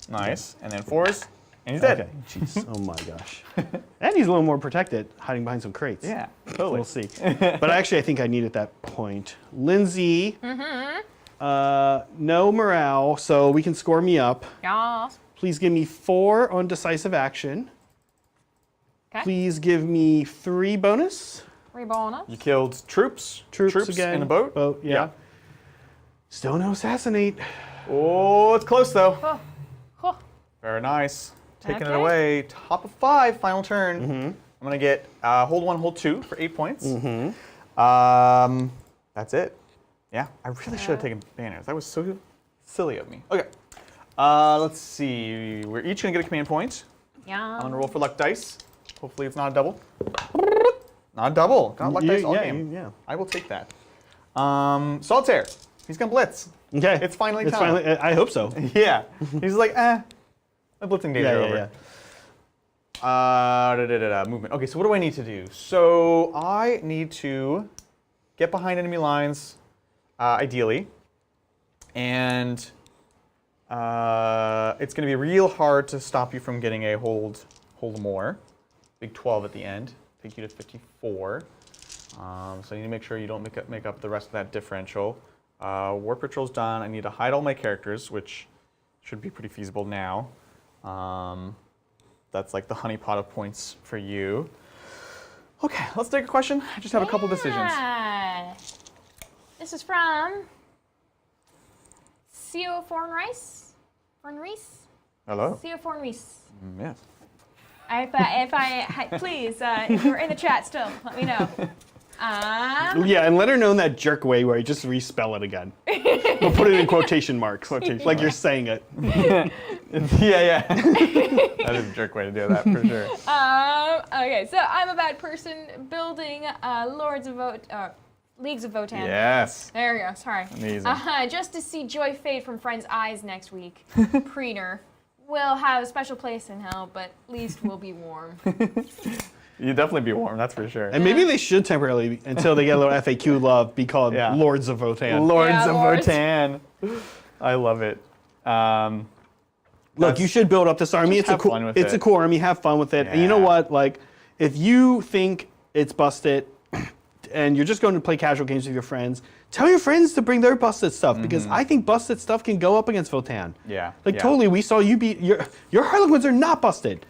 Nice. And then 4s. And he's dead. okay. Jeez. Oh my gosh. And he's a little more protected, hiding behind some crates. Yeah, totally. We'll see. But actually, I think I need at that point. Lindsay, no morale, so we can score me up. Yeah. Please give me 4 on decisive action. Okay. Please give me 3 bonus. Rebonus. You killed troops. Troops again. in a boat. Boat, yeah. Still no assassinate. Oh, it's close though. Oh. Oh. Very nice. Taking it Okay. away. Top of 5, final turn. I'm gonna get hold 1, hold 2 for 8 points. That's it. Yeah, I really should have taken banners. That was so silly of me. Okay. Let's see. We're each gonna get a command point. Yeah. I'm gonna roll for luck dice. Hopefully it's not a double. Not a double. Got luck dice all game. Yeah. I will take that. Solitaire. He's gonna blitz. Okay. It's finally time. I hope so. Yeah. He's like, the blitzing days are over. Movement. Okay, so what do I need to do? So I need to get behind enemy lines, ideally, and it's going to be real hard to stop you from getting a hold more. Big 12 at the end, take you to 54. So I need to make sure you don't make up the rest of that differential. War Patrol's done. I need to hide all my characters, which should be pretty feasible now. That's like the honeypot of points for you. Okay, let's take a question. I just have a couple decisions. Yeah. This is from Theo Fornreis. Hello. Theo Fornreis. Yes. Please, if you're in the chat still, let me know. Yeah, and let her know in that jerk way where you just respell it again. We'll put it in quotation marks. Like you're saying it. Yeah. That is a jerk way to do that for sure. Okay, so I'm a bad person building Leagues of Votan. Yes. There we go, sorry. Amazing. Just to see joy fade from friends' eyes next week. Preener will have a special place in hell, but at least we'll be warm. You'd definitely be warm, that's for sure. And maybe they should temporarily, until they get a little FAQ love, be called Lords of Votan. Lords Yeah, of Lords. Votan. I love it. Look, you should build up this army. It's a have cool. fun with It's it. a cool army. Have fun with it. And you know Yeah. what? Like, if you think it's busted, and you're just going to play casual games with your friends, tell your friends to bring their busted stuff because I think busted stuff can go up against Votan. Yeah. Like yeah. totally, we saw you beat your Harlequins are not busted,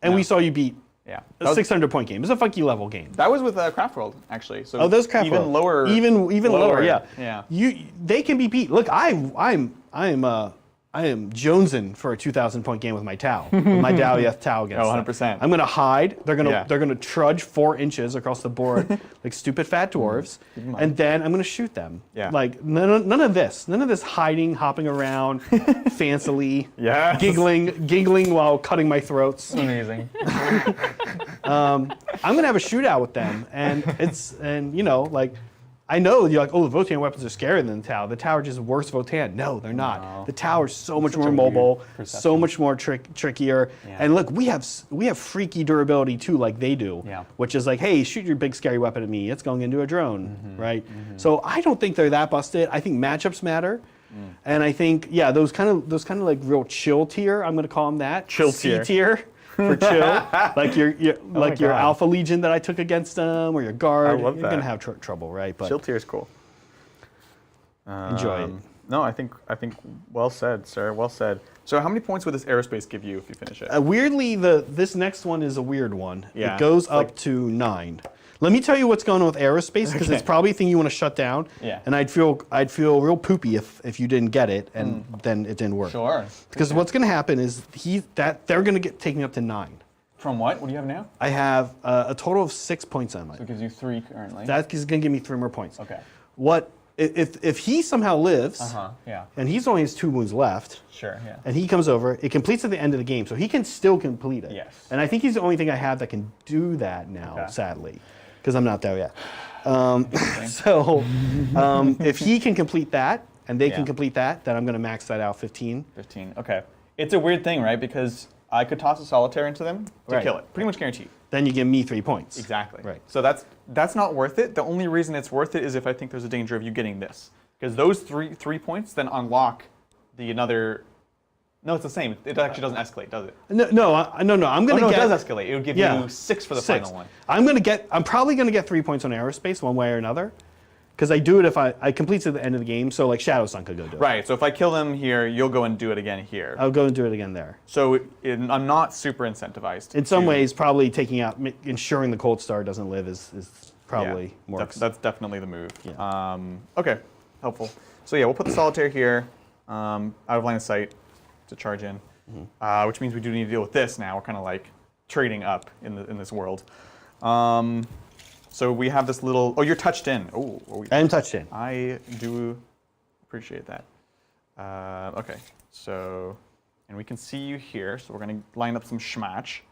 and we saw you beat Yeah. a 600-point game. It's a funky level game. That was with Craft World, actually. So Oh, those Craft even World. lower. even lower. Yeah. Yeah. They can be beat. Look, I am jonesing for a 2,000-point game with my Tau. With my Dalieth Tau against them. 100%. I'm gonna hide. They're Yeah. gonna trudge 4 inches across the board like stupid fat dwarves, and then I'm gonna shoot them. Yeah. Like none of this hiding, hopping around, fancily, Yes. giggling while cutting my throats. Amazing. I'm gonna have a shootout with them, and you know, like, I know you're like, oh, the Votan weapons are scarier than the Tau. The Tau are just worse Votan. No, they're not. No. The Tau are so much such more a weird mobile, perception. so much more trickier. Yeah. And look, we have freaky durability too, like they do. Yeah. Which is like, hey, shoot your big scary weapon at me. It's going into a drone, right? So I don't think they're that busted. I think matchups matter. And I think, yeah, those kind of like real chill tier. I'm gonna call them that. Chill C tier. tier for chill, like your my your God. Alpha Legion that I took against them, or your guard. I love You're that. gonna have trouble, right? But Chill tier is cool. enjoy it. No, I think well said, sir. Well said. So how many points would this aerospace give you if you finish it? Weirdly, this next one is a weird one. Yeah, It goes it's up like- to 9. Let me tell you what's going on with aerospace because it's Okay. probably a thing you want to shut down. Yeah. And I'd feel real poopy if you didn't get it and then it didn't work. Sure. Because what's going to happen is they're going to get taken up to 9. From what? What do you have now? I have a total of 6 points on So it mine. gives you 3 currently. That is going to give me 3 more points. Okay. What if he somehow lives Yeah. and he's only has 2 wounds left? Sure. Yeah. And he comes over, it completes at the end of the game, so he can still complete it. Yes. And I think he's the only thing I have that can do that now, Okay. sadly, because I'm not there yet. If he can complete that, and they can Yeah. complete that, then I'm going to max that out 15. 15. Okay. It's a weird thing, right? Because I could toss a solitaire into them to Right. kill it. Pretty much guaranteed. Then you give me 3 points. Exactly. Right. So that's not worth it. The only reason it's worth it is if I think there's a danger of you getting this, because those three points then unlock the another. No, it's the same. It actually doesn't escalate, does it? No. I'm going Oh, to no, get. it does escalate. It would give you 6 for the 6. final one. I'm probably going to get 3 points on aerospace one way or another, because I do it if I complete it at the end of the game. So like Shadow Sun could go do it. Right. So if I kill them here, you'll go and do it again here. I'll go and do it again there. So I'm not super incentivized. In some to- ways, probably ensuring the Cold Star doesn't live is probably yeah, more. that's definitely the move. Yeah. Okay, helpful. So yeah, we'll put the solitaire here, out of line of sight to charge in, which means we do need to deal with this now. We're kind of like trading up in this world. So we have this little. Oh, you're touched in. Oh, I'm touched in. I do appreciate that. Okay, so, and we can see you here. So we're going to line up some schmite.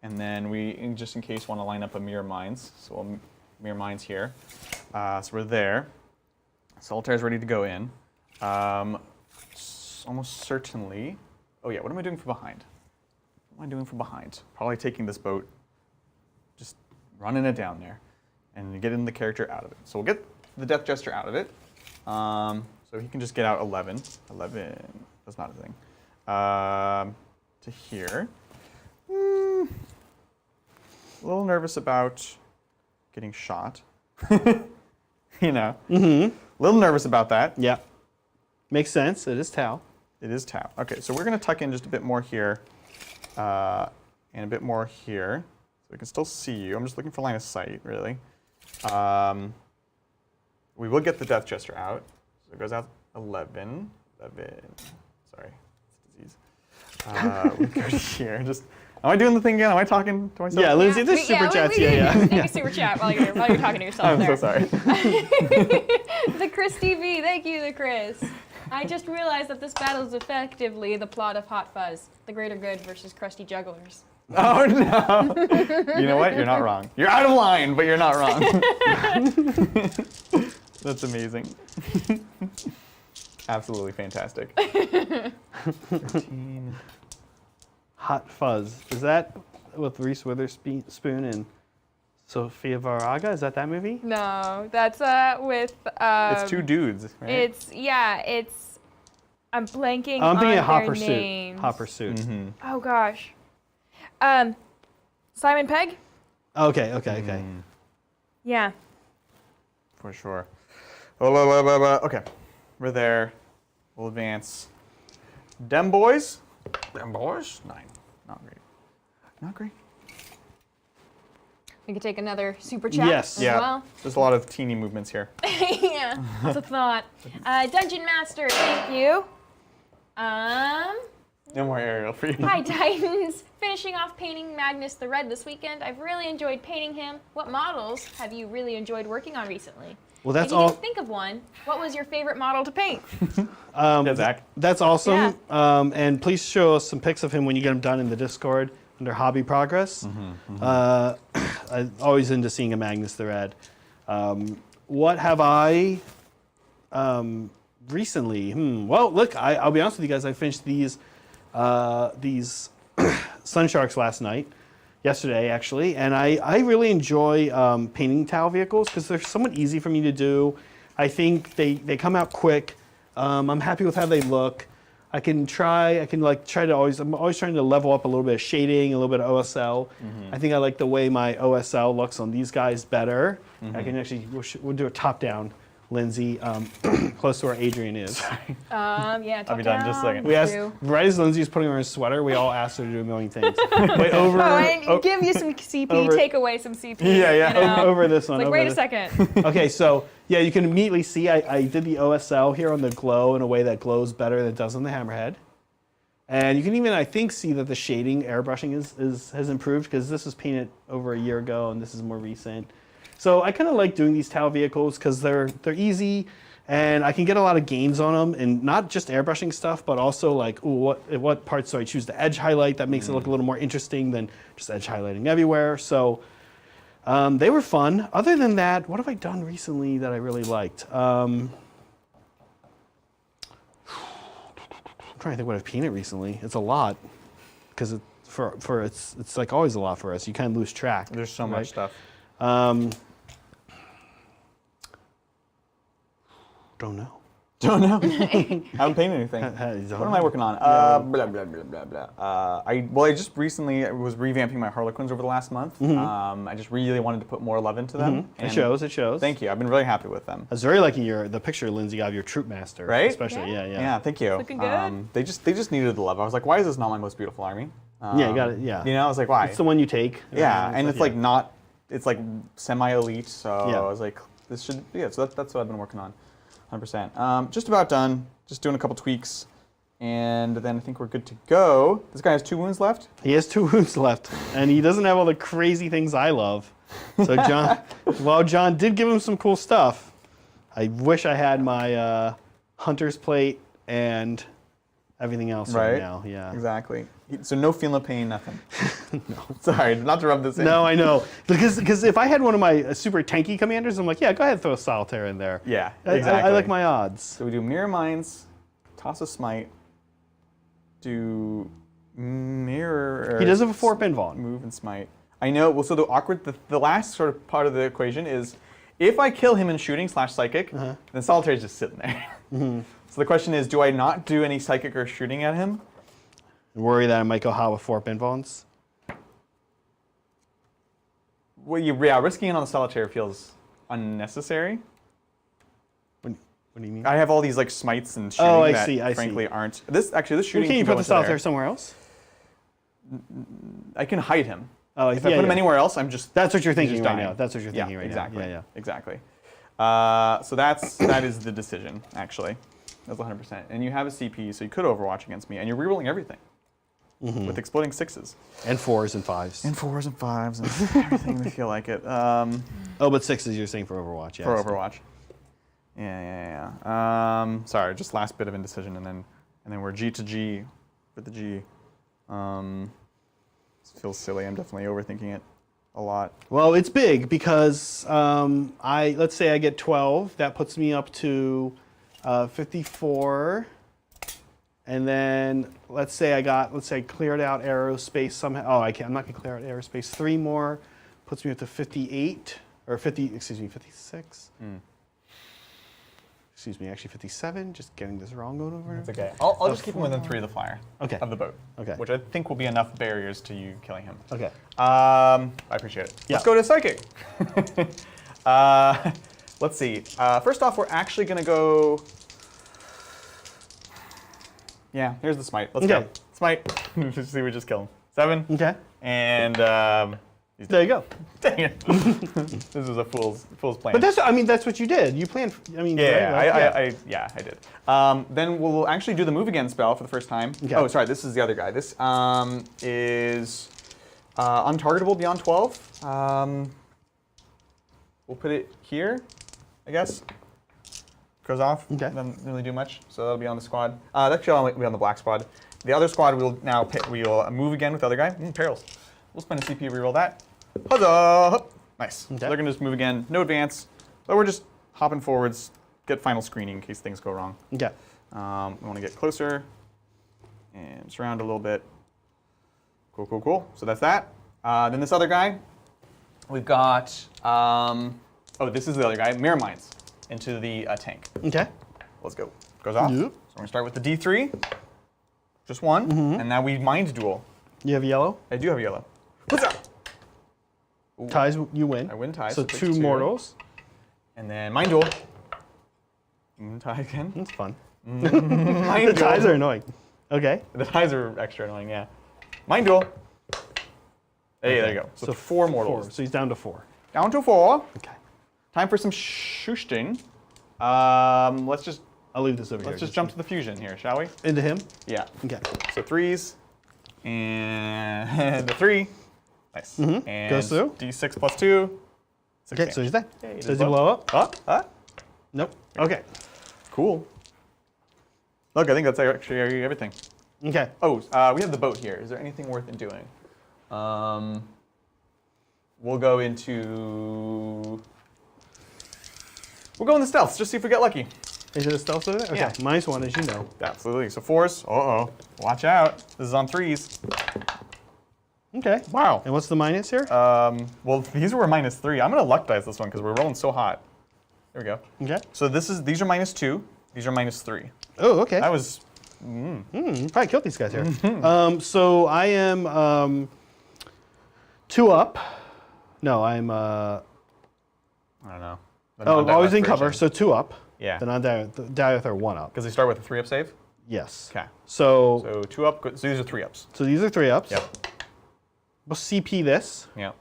And then we, just in case, want to line up a Mirror Mines. So we'll Mirror Mines here. So we're there. Solitaire's ready to go in. Almost certainly. Oh yeah, what am I doing from behind? What am I doing from behind? Probably taking this boat, just running it down there, and getting the character out of it. So we'll get the Death Jester out of it. So he can just get out 11. 11, that's not a thing. To here. A little nervous about getting shot. You know. A little nervous about that. Yeah. Makes sense. It is Tau. It is Tau. Okay, so we're going to tuck in just a bit more here and a bit more here. So we can still see you. I'm just looking for line of sight, really. We will get the Death Jester out. So it goes out 11. Sorry, it's a disease. We go to here. Am I doing the thing again? Am I talking to myself? Yeah, Lindsay, this we- super chats. we- Yeah. Take a super chat while you're talking to yourself I'm there. so sorry. The Chris TV, thank you, the Chris. I just realized that this battle is effectively the plot of Hot Fuzz, the greater good versus crusty jugglers. Oh no! You know what? You're not wrong. You're out of line, but you're not wrong. That's amazing. Absolutely fantastic. 13. Hot Fuzz. Is that with Reese Witherspoon and Sofia Vergara? Is that movie? No, that's with. It's two dudes, right? It's I'm blanking I'm thinking on of Hot their Pursuit. names. Hot Pursuit. Mm-hmm. Oh gosh. Simon Pegg? Okay. Yeah. For sure. Okay. We're there. We'll advance. Dem boys? 9. Not great. Not great. We could take another super chat Yes. as Yeah. well. There's a lot of teeny movements here. Yeah, that's a thought. Dungeon Master, thank you. No more Ariel for you. Hi, Titans. Finishing off painting Magnus the Red this weekend. I've really enjoyed painting him. What models have you really enjoyed working on recently? Well, that's if you all. can think of one, what was your favorite model to paint? Yeah, Zach. That's awesome. Yeah. And please show us some pics of him when you get him done in the Discord under Hobby Progress. I'm always into seeing a Magnus the Red. What have I recently? Well, look, I'll be honest with you guys. I finished these Sun Sharks yesterday actually, and I really enjoy painting tile vehicles because they're somewhat easy for me to do. I think they come out quick. I'm happy with how they look. I'm always trying to level up a little bit of shading, a little bit of OSL. I think I like the way my OSL looks on these guys better. I can actually, we'll do a top down, Lindsay, close to where Adrian is. Yeah, I'll be done in just a second. We asked, right as Lindsay's putting on her sweater, we all asked her to do a million things. Wait, over. and give you some CP, over- take away some CP. Yeah. You know? Over this one. Like, over wait a this- second. Okay, so yeah, you can immediately see I did the OSL here on the glow in a way that glows better than it does on the Hammerhead. And you can even, I think, see that the shading, airbrushing has improved because this was painted over a year ago and this is more recent. So I kind of like doing these tile vehicles because they're easy and I can get a lot of gains on them, and not just airbrushing stuff, but also like, ooh, what parts do I choose to edge highlight that makes it look a little more interesting than just edge highlighting everywhere. So they were fun. Other than that, what have I done recently that I really liked? I'm trying to think what I've painted recently. It's a lot because it's like always a lot for us. You kind of lose track. There's so right? much stuff. Don't know. Don't know. Haven't painted anything. What am I working on? Blah, blah, blah, blah, blah. I just recently was revamping my Harlequins over the last month. I just really wanted to put more love into them. It shows. Thank you. I've been really happy with them. I was very liking the picture Lindsay got of your troop master. Right? Especially, yeah. Yeah, thank you. Looking good. They just needed the love. I was like, why is this not my most beautiful army? Yeah, you got it. Yeah. You know, I was like, why? It's the one you take. Yeah, and it's yeah. like not, it's like semi-elite, so Yeah. I was like, this should, yeah, so that's what I've been working on, 100%. Just about done, just doing a couple tweaks, and then I think we're good to go. This guy has 2 wounds left. He has 2 wounds left, and he doesn't have all the crazy things I love. So John, while John did give him some cool stuff, I wish I had my hunter's plate and everything else right now. Yeah. Exactly. So no feeling of pain, nothing. No. Sorry, not to rub this in. No, I know. Because if I had one of my super tanky commanders, I'm like, yeah, go ahead and throw a solitaire in there. Yeah, I exactly. like my odds. So we do Mirror Mines, toss a smite, do mirror. He does have a 4-pin Vaughn. Move and smite. I know. Well, so the last sort of part of the equation is, if I kill him in shooting / psychic, then solitaire is just sitting there. So the question is, do I not do any psychic or shooting at him? Worry that I might go hot with 4-pin Vaughns. Well, yeah, risking it on the solitaire feels unnecessary. What do you mean? I have all these like smites and shooting I that see. frankly aren't. This shooting. Can you can go put the into solitaire there. somewhere else? I can hide him. Oh, If I put him anywhere else, I'm just. That's what you're thinking just right dying. now. That's what you're thinking right exactly. now. Yeah. Exactly. So that is the decision actually. That's 100%. And you have a CP, so you could Overwatch against me, and you're rerolling everything with exploding 6s. And 4s and 5s. And 4s and 5s and everything they feel like it. Oh, but 6s you're saying for Overwatch, yeah. For Overwatch. Yeah. Sorry, just last bit of indecision, and then we're G to G with the G. This feels silly. I'm definitely overthinking it a lot. Well, it's big because let's say I get 12. That puts me up to 54. And then let's say I cleared out aerospace somehow. Oh, I'm not gonna clear out aerospace. 3 more puts me up to 58 or 56. Excuse me, actually 57. Just getting this wrong going over. It's okay. I'll just keep him within 3 of the flyer. Okay. Of the boat. Okay. Which I think will be enough barriers to you killing him. Okay. I appreciate it. Yeah. Let's go to psychic. Let's see. First off, we're actually gonna go. Yeah, here's the smite. Let's go. Smite. Let's see, we just kill him. 7. Okay. And there you go. dang it. This was a fool's plan. But that's what you did. You planned. I did. Then we'll actually do the move again spell for the first time. Okay. Oh, sorry, this is the other guy. This is untargetable beyond 12. We'll put it here, I guess. Goes off. Okay. Doesn't really do much, so that'll be on the squad. That should be on the black squad. The other squad we'll now we'll move again with the other guy. Perils. We'll spend a CP reroll that. Huzzah! Nice. Okay. So they're gonna just move again. No advance, but we're just hopping forwards. Get final screening in case things go wrong. Okay. We want to get closer and surround a little bit. Cool. So that's that. Then this other guy, we've got. This is the other guy. Mirror Mines into the tank. Okay. Let's go. Goes off. Yep. So we're gonna start with the D3. Just one, and now we mind duel. You have yellow. I do have yellow. What's up? Ooh. Ties, you win. I win ties. So takes 2 mortals. And then mind duel. Tie again. That's fun. Mind The duel. ties are annoying. Okay. The ties are extra annoying, yeah. Mind duel. Hey, there you go. So 4 mortals. 4. So he's down to 4. Down to 4. Okay. Time for some shooting. I'll leave this over here. Let's just jump to the fusion here, shall we? into him. Yeah. Okay. So 3s. And the 3. Nice. And Goes through. D6 plus 2. Okay, so he's there. Hey, Does he blow up? Nope. Okay. Cool. Look, I think that's actually everything. Okay. Oh, we have the boat here. Is there anything worth in doing? We'll go into the stealths, just see if we get lucky. Is it a stealth with it? Okay. Yeah. -1, as you know. Absolutely. So 4s. Uh-oh. Watch out. This is on 3s. Okay. Wow. And what's the minus here? Well, these were -3. I'm going to luck dice this one because we're rolling so hot. There we go. Okay. So these are -2. These are -3. Oh, okay. That was... You probably killed these guys here. So I am 2 up. No, I'm... I don't know. I was in cover, so 2 up. Yeah. Then on Dieth are 1 up. Because they start with a 3-up save? Yes. Okay. So So 2 up, so these are 3-ups. so these are 3 ups. Yep. We'll CP this. Yep.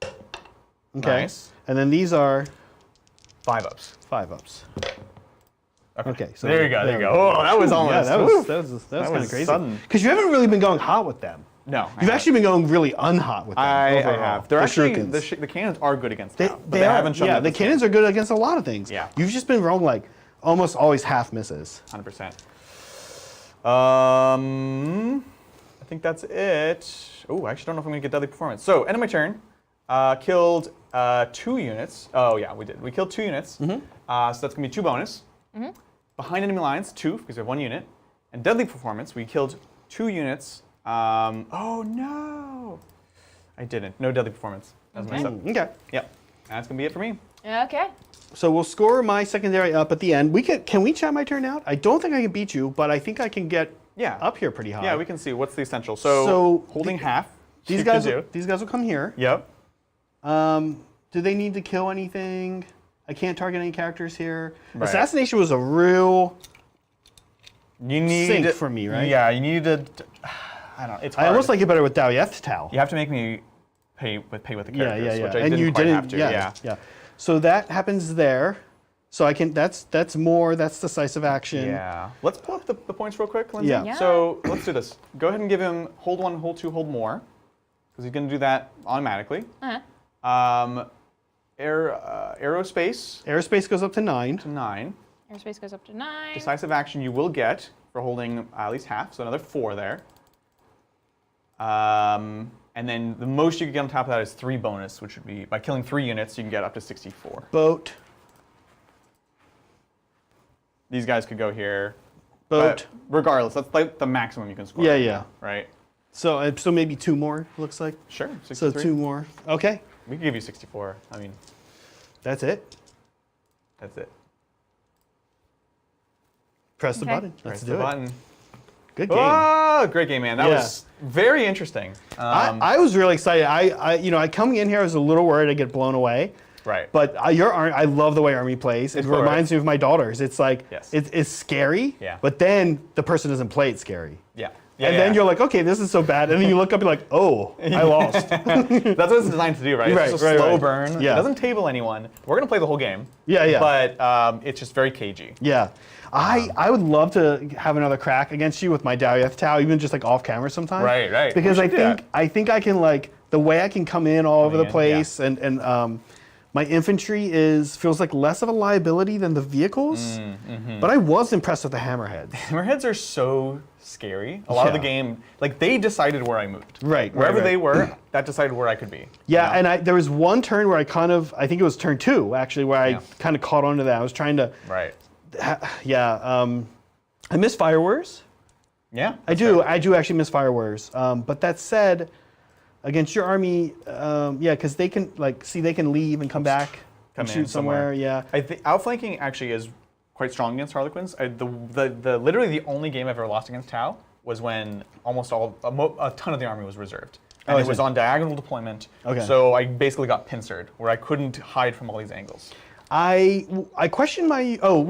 Okay. Nice. And then these are 5-ups. 5 ups. Okay. So There you go. Oh, that was almost... Yeah, that was kind of was crazy. sudden. Because you haven't really been going hot with them. No. You've actually been going really unhot with them. I overall. have. They're The actually... shurikens. The cannons are good against They, now, but they they are, haven't shown yeah, up the this cannons are good against a lot of things. Yeah. You've just been rolling like almost always half misses. 100%. I think that's it. Oh, I actually don't know if I'm going to get deadly performance. So, end of my turn. Killed 2 units. Oh, yeah, we did. We killed 2 units. So that's going to be 2 bonus. Behind enemy lines, 2, because we have 1 unit. And deadly performance, we killed 2 units. Oh, no. I didn't. No deadly performance. That was messed up. Okay. Yep. That's going to be it for me. Okay. So we'll score my secondary up at the end. Can we chat my turn out? I don't think I can beat you, but I think I can get up here pretty high. Yeah, we can see. What's the essential? So holding half. These you guys can do. these guys will come here. Yep. Do they need to kill anything? I can't target any characters here. Right. Assassination was a real sink for me, right? Yeah, you need to. I don't know. It's hard. I almost like it better with Daoyeth's Tau. You have to make me pay with the characters, Yeah. which I And didn't you quite didn't have to. Yeah. So that happens there. So I can. That's decisive action. Yeah. Let's pull up the points real quick, Lindsay. Yeah. Yeah. So let's do this. Go ahead and give him hold 1, hold 2, hold more, because he's going to do that automatically. aerospace Aerospace goes up to 9. to 9. Airspace goes up to 9. Decisive action you will get for holding at least half, so another 4 there. And then the most you can get on top of that is 3 bonus, which would be by killing 3 units, you can get up to 64. Boat. These guys could go here. Boat. But regardless, that's like the maximum you can score. Yeah, right yeah. now, right? So maybe 2 more, looks like. Sure. So 63. 2 more. Okay. We can give you 64. I mean, That's it. that's it. Press the Okay. button. Let's Press do the it. button. Good game. Oh, great game, man. That Yeah. was very interesting. I was really excited. I coming in here, I was a little worried I'd get blown away. right. But I love the way Army plays. It Of course. reminds me of my daughters. It's like, Yes. it's scary, Yeah. but then the person doesn't play it scary. yeah. And then you're like, okay, this is so bad. And then you look up and you're like, oh, I lost. That's what it's designed to do, right? Right, It's just a right, slow right. burn. Yeah. It doesn't table anyone. We're going to play the whole game. Yeah, yeah. But it's just very cagey. Yeah. I would love to have another crack against you with my Daoyeth Tau, even just like off camera sometime. Right, right. Because We I should do think that. I think I can like the way I can come in all over the in, yeah. place and my infantry feels like less of a liability than the vehicles. But I was impressed with the hammerheads. Hammerheads are so scary. A lot of the Yeah. game, like they decided where I moved. Right, Wherever right. they were, that decided where I could be. Yeah, you know? and there was one turn where I think it was turn 2 actually, where I Yeah. kind of caught onto that. I was trying to, Right. I miss Fire Wars. Yeah. I do actually miss Fire Wars. But that said, against your army, because they can they can leave and come back Come and in shoot somewhere. Yeah. I think outflanking actually is quite strong against Harlequins. Literally the only game I've ever lost against Tau was when almost a ton of the army was reserved. And Oh, it is was it? on diagonal deployment. Okay. So I basically got pincered, where I couldn't hide from all these angles. I question my. Oh,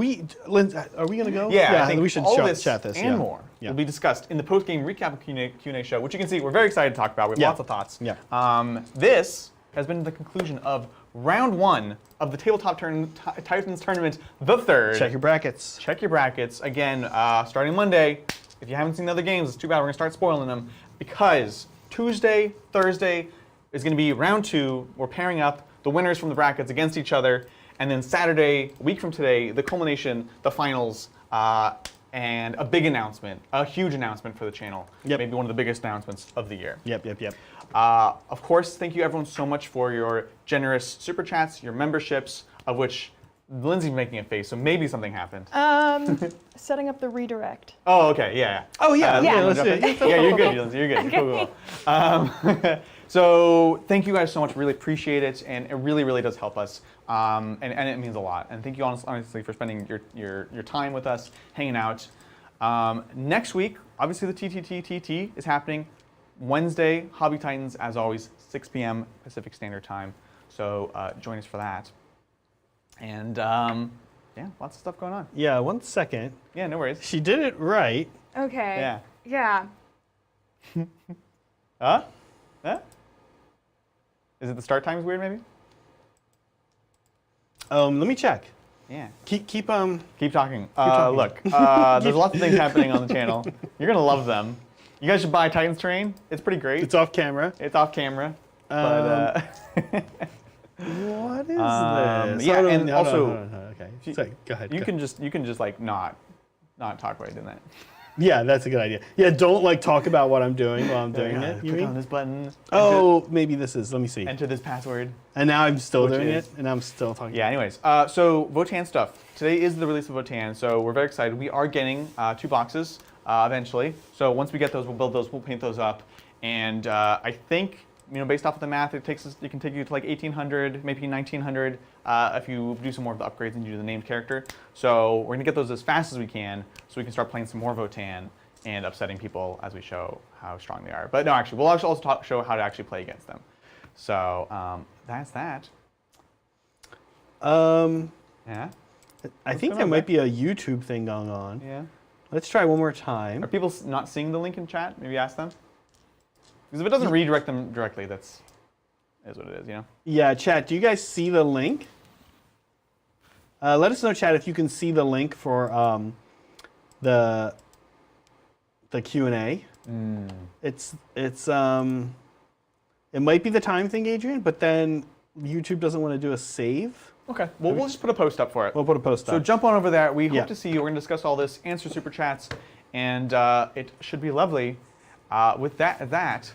Lindsay, are we gonna go? Yeah, I think we should all chat this and yeah. more Yeah. will be discussed in the post-game recap Q&A show, which you can see we're very excited to talk about. We have Yeah. lots of thoughts. Yeah. This has been the conclusion of round 1 of the Tabletop Titans Tournament, the third. Check your brackets. Check your brackets. Again, starting Monday. If you haven't seen the other games, it's too bad. We're going to start spoiling them because Tuesday, Thursday is going to be round 2. We're pairing up the winners from the brackets against each other. And then Saturday, a week from today, the culmination, the finals, and a big announcement, a huge announcement for the channel. Yep. Maybe one of the biggest announcements of the year. Yep. Of course, thank you everyone so much for your generous super chats, your memberships, of which Lindsay's making a face, so maybe something happened. Setting up the redirect. Oh, okay, yeah. Oh yeah. Yeah. Let's do it. Yeah, you're good, Lindsay, you're good. Cool. So thank you guys so much. Really appreciate it, and it really, really does help us, and it means a lot. And thank you honestly for spending your time with us, hanging out. Next week, obviously the TTT is happening. Wednesday, Hobby Titans, as always, 6 p.m. Pacific Standard Time. So join us for that. And yeah, lots of stuff going on. Yeah. 1 second. Yeah, no worries. She did it right. Okay. Yeah. Yeah. Huh? Huh? Is it the start time is weird, maybe? Let me check. Yeah. Keep Keep talking. talking. Look, there's lots of things happening on the channel. You're gonna love them. You guys should buy Titans Terrain. It's pretty great. It's off camera. It's off camera. But What is this? yeah, Oh, no, and no, also- no, okay. Sorry, go ahead. you go. can just like not talk while you're doing that. Yeah, that's a good idea. Yeah, don't like talk about what I'm doing while I'm doing it. You Click on mean? this button. Oh, maybe this is. Let me see. Enter this password. And now I'm still Which doing is- it, and I'm still talking. Yeah, anyways, so Votan stuff. Today is the release of Votan, so we're very excited. We are getting 2 boxes eventually. So once we get those, we'll build those, we'll paint those up. And I think, based off of the math, it can take you to like 1,800, maybe 1,900 if you do some more of the upgrades and you do the named character. So we're gonna get those as fast as we can so we can start playing some more Votan and upsetting people as we show how strong they are. But no, actually, we'll actually also show how to actually play against them. So that's that. Yeah. I think going there on might there? be a YouTube thing going on. Yeah. Let's try one more time. Are people not seeing the link in chat? Maybe ask them. Because if it doesn't redirect them directly, is what it is, Yeah, chat. Do you guys see the link? Let us know, chat, if you can see the link for the Q&A. It might be the time thing, Adrian, but then YouTube doesn't want to do a save. Okay. Well, we'll just put a post up for it. We'll put a post So up. jump on over there. We Yeah. hope to see you. We're going to discuss all this, answer super chats, and it should be lovely. With that,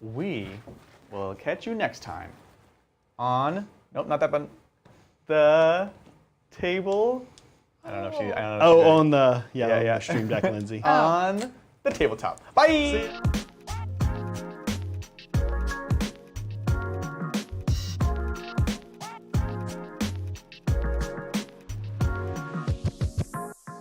we will catch you next time on, nope, not that button, the table. I don't know if she, I don't know if she Oh, did. on the, Yeah. on the Stream Deck, Lindsay. On the tabletop. Bye! See ya.